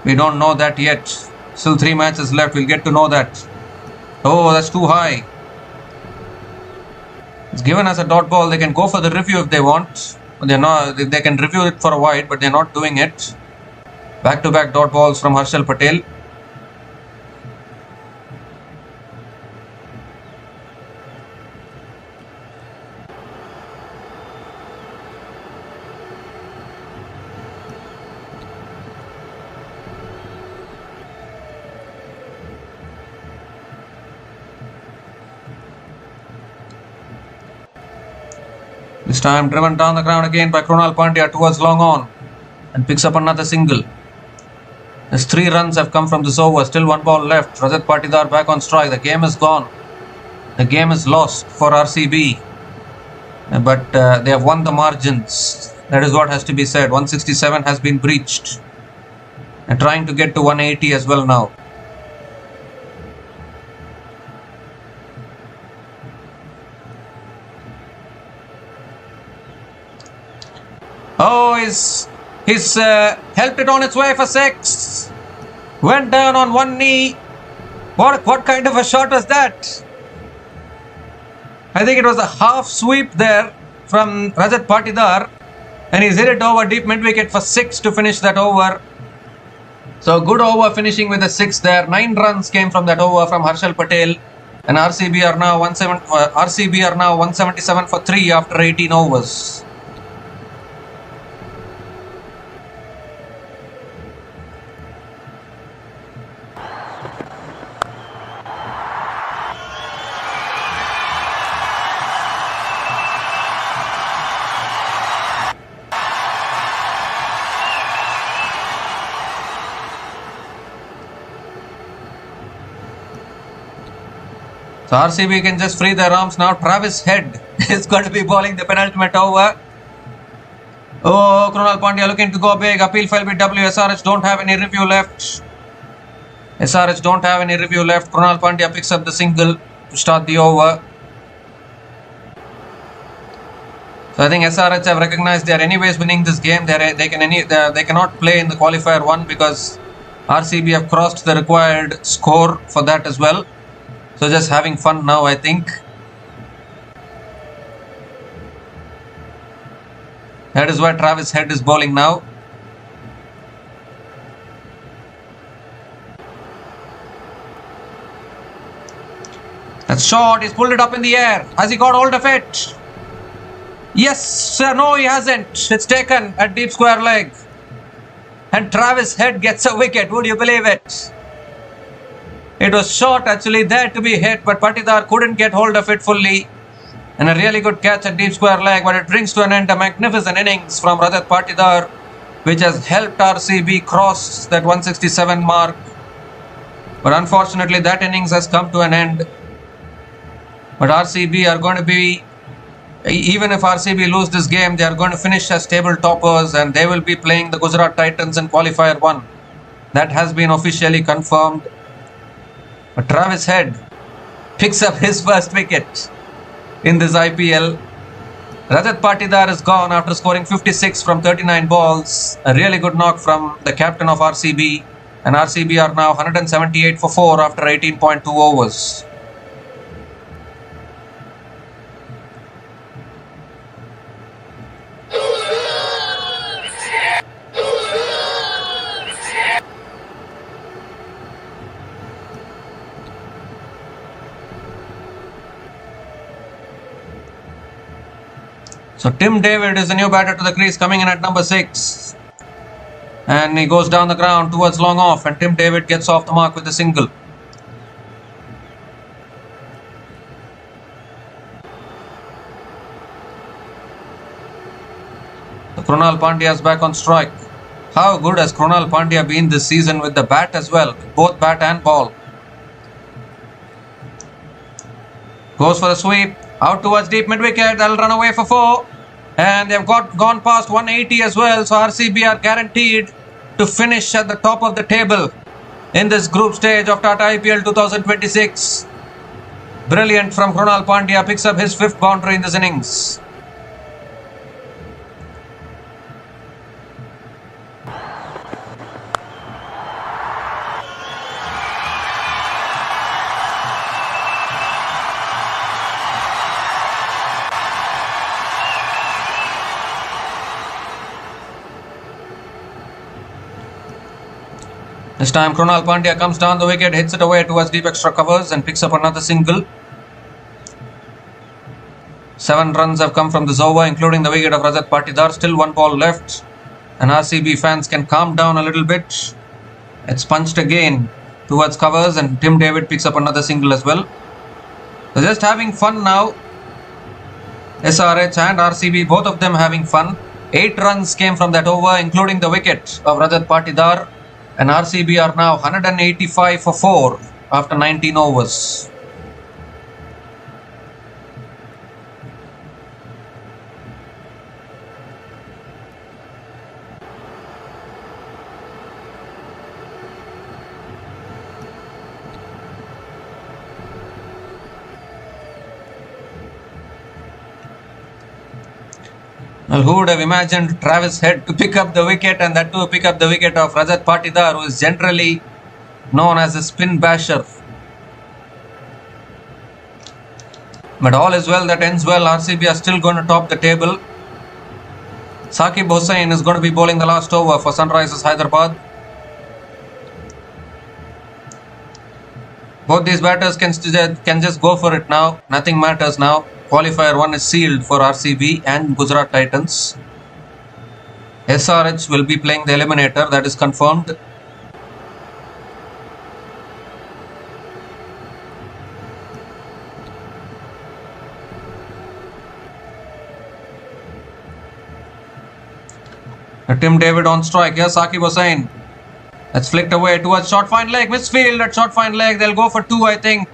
We don't know that yet. Still 3 matches left. We'll get to know that. Oh, that's too high. It's given as a dot ball. They can go for the review if they want. They're not. They can review it for a wide, but they're not doing it. Back-to-back dot balls from Harshal Patel. This time driven down the ground again by Krunal Pandya towards long on and picks up another single. As 3 runs have come from this over, still 1 ball left. Rajat Patidar back on strike. The game is gone. The game is lost for RCB. But they have won the margins. That is what has to be said. 167 has been breached. And trying to get to 180 as well now. Oh, he's helped it on its way for 6. Went down on one knee. What kind of a shot was that? I think it was a half sweep there from Rajat Patidar. And he's hit it over deep mid-wicket for 6 to finish that over. So good over finishing with a 6 there. 9 runs came from that over from Harshal Patel. And RCB are now 177 for 3 after 18 overs. So RCB can just free their arms now. Travis Head is going to be bowling the penultimate over. Oh, Krunal Pandya looking to go big. Appeal file with W. SRH don't have any review left. SRH don't have any review left. Krunal Pandya picks up the single to start the over. So I think SRH have recognized they are anyways winning this game. They cannot play in the qualifier 1 because RCB have crossed the required score for that as well. So just having fun now, I think. That is why Travis Head is bowling now. That's short. He's pulled it up in the air. Has he got hold of it? Yes, sir. No, he hasn't. It's taken at deep square leg. And Travis Head gets a wicket. Would you believe it? It was short actually there to be hit, but Patidar couldn't get hold of it fully. And a really good catch at deep square leg, but it brings to an end a magnificent innings from Rajat Patidar, which has helped RCB cross that 167 mark. But unfortunately that innings has come to an end. But RCB are going to be, even if RCB lose this game, they are going to finish as table toppers and they will be playing the Gujarat Titans in qualifier 1. That has been officially confirmed. But Travis Head picks up his first wicket in this IPL. Rajat Patidar is gone after scoring 56 from 39 balls. A really good knock from the captain of RCB. And RCB are now 178 for 4 after 18.2 overs. So Tim David is the new batter to the crease, coming in at number 6. And he goes down the ground towards long off, and Tim David gets off the mark with a single. So Krunal Pandya is back on strike. How good has Krunal Pandya been this season with the bat as well, both bat and ball. Goes for the sweep, out towards deep mid-wicket, they'll run away for 4. And they've gone past 180 as well, so RCB are guaranteed to finish at the top of the table in this group stage of Tata IPL 2026. Brilliant from Krunal Pandya, picks up his 5th boundary in this innings. This time Krunal Pandya comes down the wicket, hits it away towards deep extra covers and picks up another single. 7 runs have come from this over, including the wicket of Rajat Patidar. Still 1 ball left. And RCB fans can calm down a little bit. It's punched again towards covers and Tim David picks up another single as well. So just having fun now. SRH and RCB, both of them having fun. 8 runs came from that over, including the wicket of Rajat Patidar. And RCB are now 185 for 4 after 19 overs. Well, who would have imagined Travis Head to pick up the wicket, and that to pick up the wicket of Rajat Patidar, who is generally known as a spin basher. But all is well that ends well. RCB are still going to top the table. Saqib Hussain is going to be bowling the last over for Sunrisers Hyderabad. Both these batters can just go for it now. Nothing matters now. Qualifier 1 is sealed for RCB and Gujarat Titans. SRH will be playing the eliminator, that is confirmed. Tim David on strike. Here's Saqib Hussain. That's flicked away towards short fine leg. Misfield at short fine leg. They'll go for 2, I think.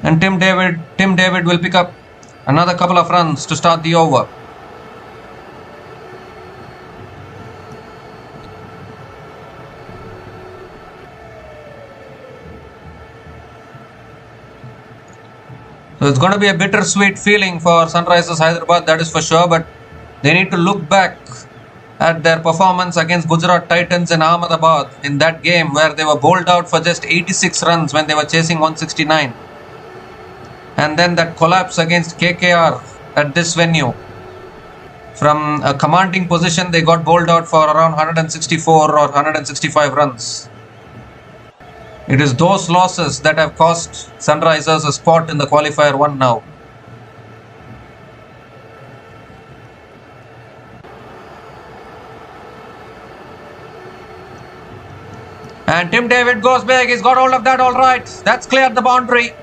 And Tim David will pick up another couple of runs to start the over. So it's going to be a bittersweet feeling for Sunrisers Hyderabad, that is for sure, but they need to look back at their performance against Gujarat Titans in Ahmedabad in that game where they were bowled out for just 86 runs when they were chasing 169. And then that collapse against KKR at this venue. From a commanding position, they got bowled out for around 164 or 165 runs. It is those losses that have cost Sunrisers a spot in the qualifier 1 now. And Tim David goes big. He's got hold of that all right. That's cleared the boundary.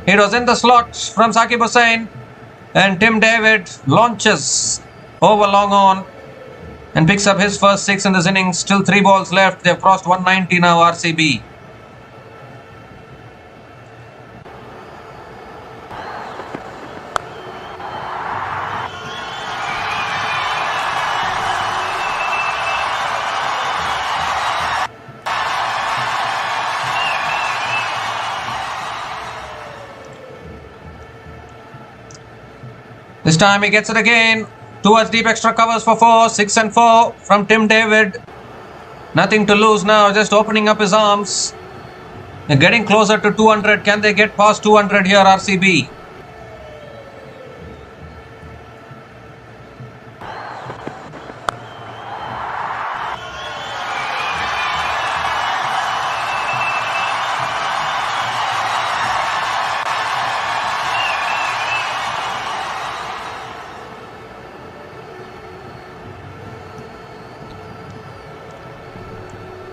It was in the slot from Saqib Hussain. And Tim David launches over long on and picks up his first 6 in this innings. Still 3 balls left. They've crossed 190 now, RCB. This time he gets it again. Towards deep extra covers for 4. 6 and 4 from Tim David. Nothing to lose now. Just opening up his arms. They're getting closer to 200. Can they get past 200 here, RCB?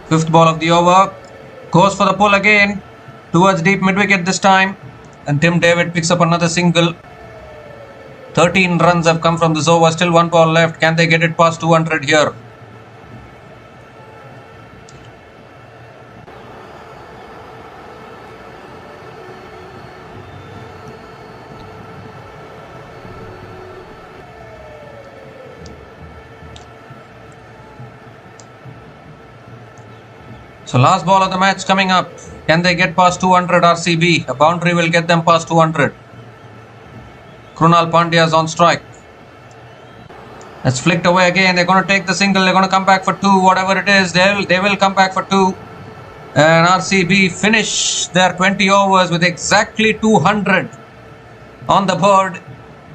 Fifth ball of the over. Goes for the pull again. Towards deep mid-wicket this time. And Tim David picks up another single. 13 runs have come from this over. Still 1 ball left. Can they get it past 200 here? So last ball of the match coming up. Can they get past 200 RCB? A boundary will get them past 200. Krunal Pandya is on strike. That's flicked away again. They're going to take the single. They're going to come back for 2. Whatever it is, they will come back for 2. And RCB finish their 20 overs with exactly 200 on the board.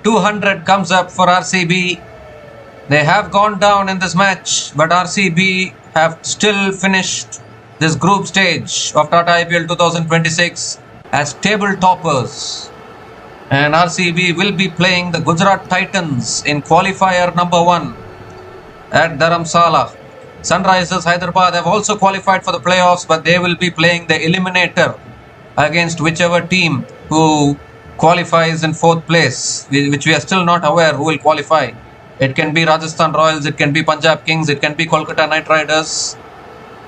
200 comes up for RCB. They have gone down in this match, but RCB have still finished this group stage of Tata IPL 2026 as table toppers. And RCB will be playing the Gujarat Titans in qualifier number 1 at Dharamsala. Sunrisers Hyderabad have also qualified for the playoffs, but they will be playing the eliminator against whichever team who qualifies in 4th place, which we are still not aware who will qualify. It can be Rajasthan Royals, it can be Punjab Kings, it can be Kolkata Knight Riders.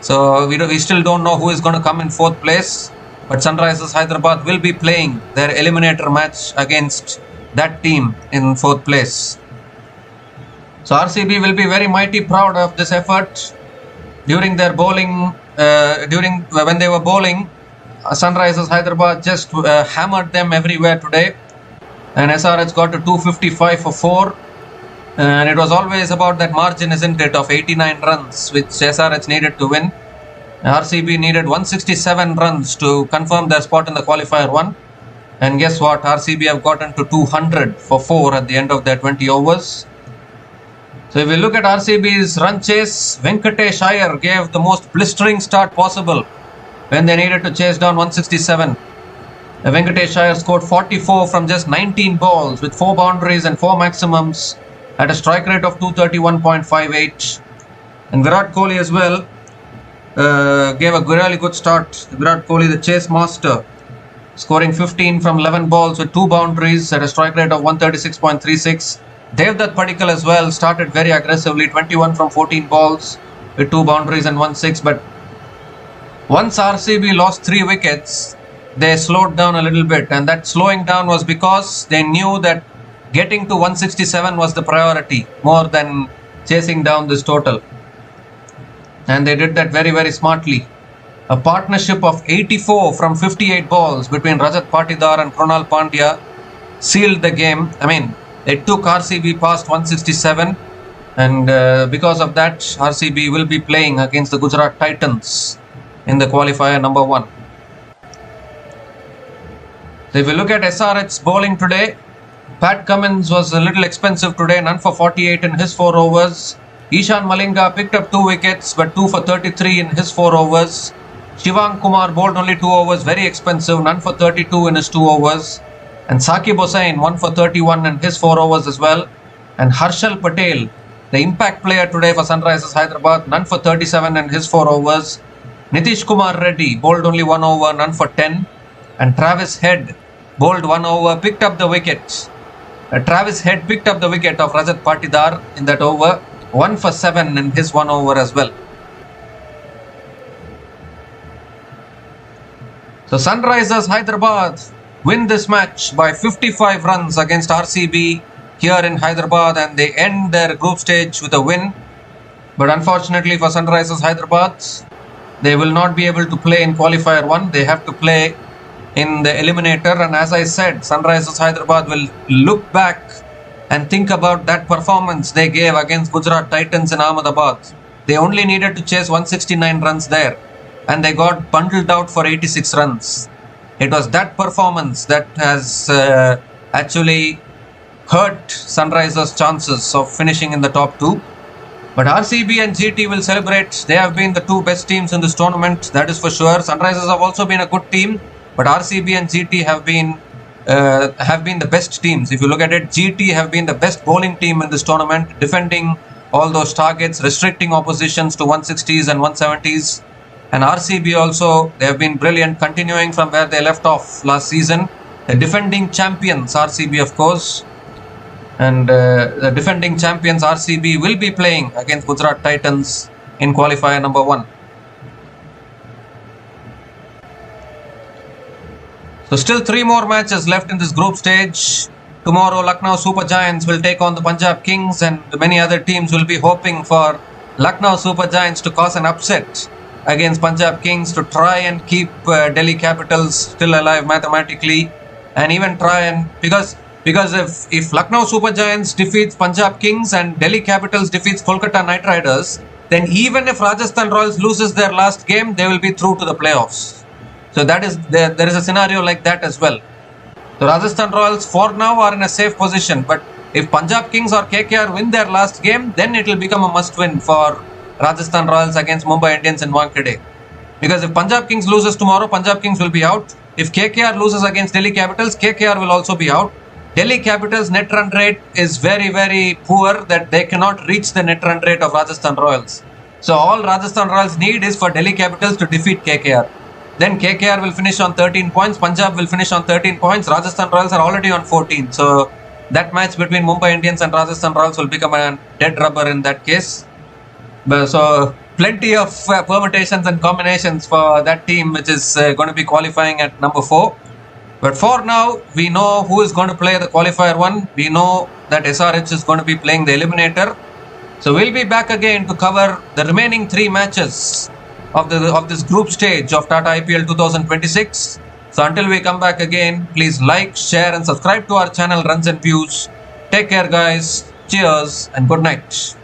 So we still don't know who is going to come in 4th place. But Sunrisers Hyderabad will be playing their eliminator match against that team in 4th place. So RCB will be very mighty proud of this effort. During their bowling, when they were bowling, Sunrisers Hyderabad just hammered them everywhere today. And SRH got to 255 for 4. And it was always about that margin, isn't it, of 89 runs, which SRH needed to win. RCB needed 167 runs to confirm their spot in the qualifier 1. And guess what? RCB have gotten to 200 for 4 at the end of their 20 overs. So if we look at RCB's run chase, Venkatesh Iyer gave the most blistering start possible when they needed to chase down 167. Venkatesh Iyer scored 44 from just 19 balls with 4 boundaries and 4 maximums at a strike rate of 231.58. And Virat Kohli as well gave a really good start. Virat Kohli, the chase master, scoring 15 from 11 balls with 2 boundaries at a strike rate of 136.36. Devdutt Padikkal as well started very aggressively, 21 from 14 balls with 2 boundaries and 1-6. But once RCB lost 3 wickets, they slowed down a little bit. And that slowing down was because they knew that getting to 167 was the priority more than chasing down this total. And they did that very, very smartly. A partnership of 84 from 58 balls between Rajat Patidar and Krunal Pandya sealed the game. I mean, it took RCB past 167. And because of that, RCB will be playing against the Gujarat Titans in the qualifier number 1. So if you look at SRH's bowling today, Pat Cummins was a little expensive today, none for 48 in his 4 overs. Ishan Malinga picked up 2 wickets, but 2 for 33 in his 4 overs. Shivang Kumar bowled only 2 overs, very expensive, none for 32 in his 2 overs. And Saqib Hussain 1 for 31 in his 4 overs as well. And Harshal Patel, the impact player today for Sunrisers Hyderabad, none for 37 in his 4 overs. Nitish Kumar Reddy bowled only 1 over, none for 10. And Travis Head bowled 1 over, picked up the wicket. Travis Head picked up the wicket of Rajat Patidar in that over, 1 for 7 in his 1 over as well. So Sunrisers Hyderabad win this match by 55 runs against RCB here in Hyderabad, and they end their group stage with a win. But unfortunately for Sunrisers Hyderabad, they will not be able to play in qualifier 1. They have to play in the eliminator. And as I said, Sunrisers Hyderabad will look back and think about that performance they gave against Gujarat Titans in Ahmedabad. They only needed to chase 169 runs there, and they got bundled out for 86 runs. It was that performance that has actually hurt Sunrisers' chances of finishing in the top 2. But RCB and GT will celebrate. They have been the 2 best teams in this tournament, that is for sure. Sunrisers have also been a good team, but RCB and GT have been the best teams. If you look at it, GT have been the best bowling team in this tournament, defending all those targets, restricting oppositions to 160s and 170s. And RCB also, they have been brilliant, continuing from where they left off last season. The defending champions, RCB of course. And the defending champions, RCB, will be playing against Gujarat Titans in qualifier number 1. So still 3 more matches left in this group stage. Tomorrow, Lucknow Super Giants will take on the Punjab Kings, and many other teams will be hoping for Lucknow Super Giants to cause an upset against Punjab Kings to try and keep Delhi Capitals still alive mathematically, and even try and because if Lucknow Super Giants defeats Punjab Kings and Delhi Capitals defeats Kolkata Knight Riders, then even if Rajasthan Royals loses their last game, they will be through to the playoffs. So that is there is a scenario like that as well. The Rajasthan Royals for now are in a safe position, but if Punjab Kings or KKR win their last game, then it will become a must-win for Rajasthan Royals against Mumbai Indians in Wankhede. Because if Punjab Kings loses tomorrow, Punjab Kings will be out. If KKR loses against Delhi Capitals, KKR will also be out. Delhi Capitals' net run rate is very, very poor, that they cannot reach the net run rate of Rajasthan Royals. So all Rajasthan Royals need is for Delhi Capitals to defeat KKR. Then KKR will finish on 13 points. Punjab will finish on 13 points. Rajasthan Royals are already on 14. So that match between Mumbai Indians and Rajasthan Royals will become a dead rubber in that case. So plenty of permutations and combinations for that team, which is going to be qualifying at number 4. But for now, we know who is going to play the qualifier 1. We know that SRH is going to be playing the eliminator. So we'll be back again to cover the remaining 3 matches of this group stage of Tata IPL 2026. So until we come back again, please like, share and subscribe to our channel Runs and Views. Take care guys. Cheers and good night.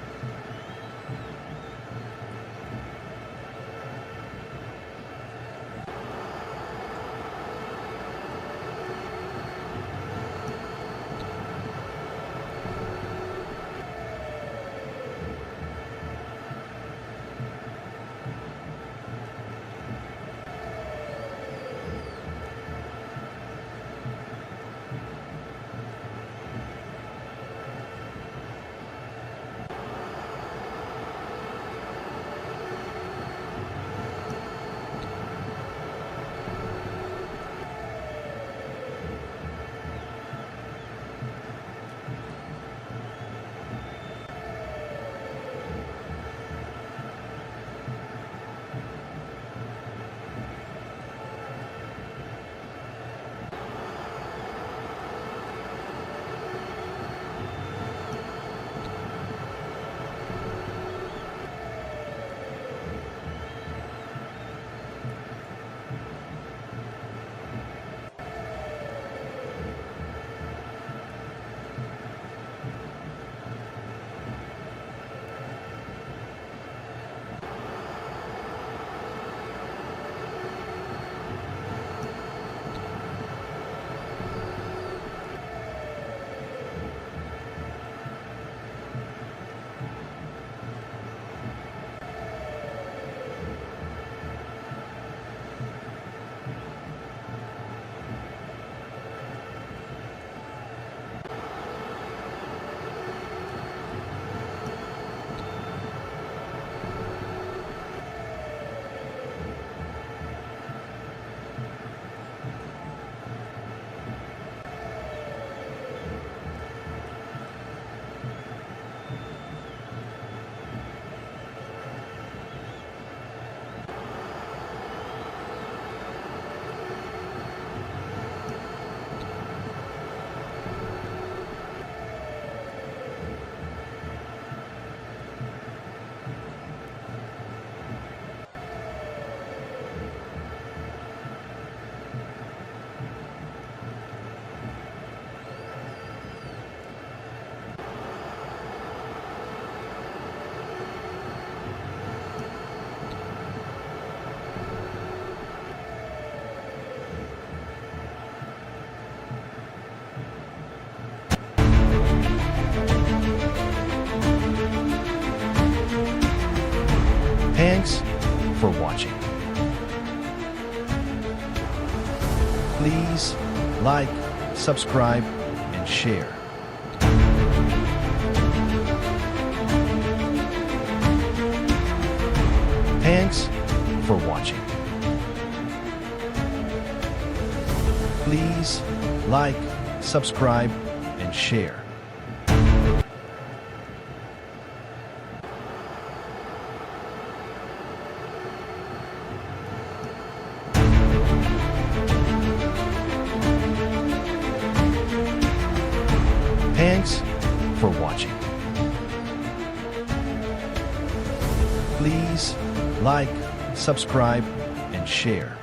Thanks for watching. Please like, subscribe, and share. Thanks for watching. Please like, subscribe, and share. Thanks for watching. Please like, subscribe, and share.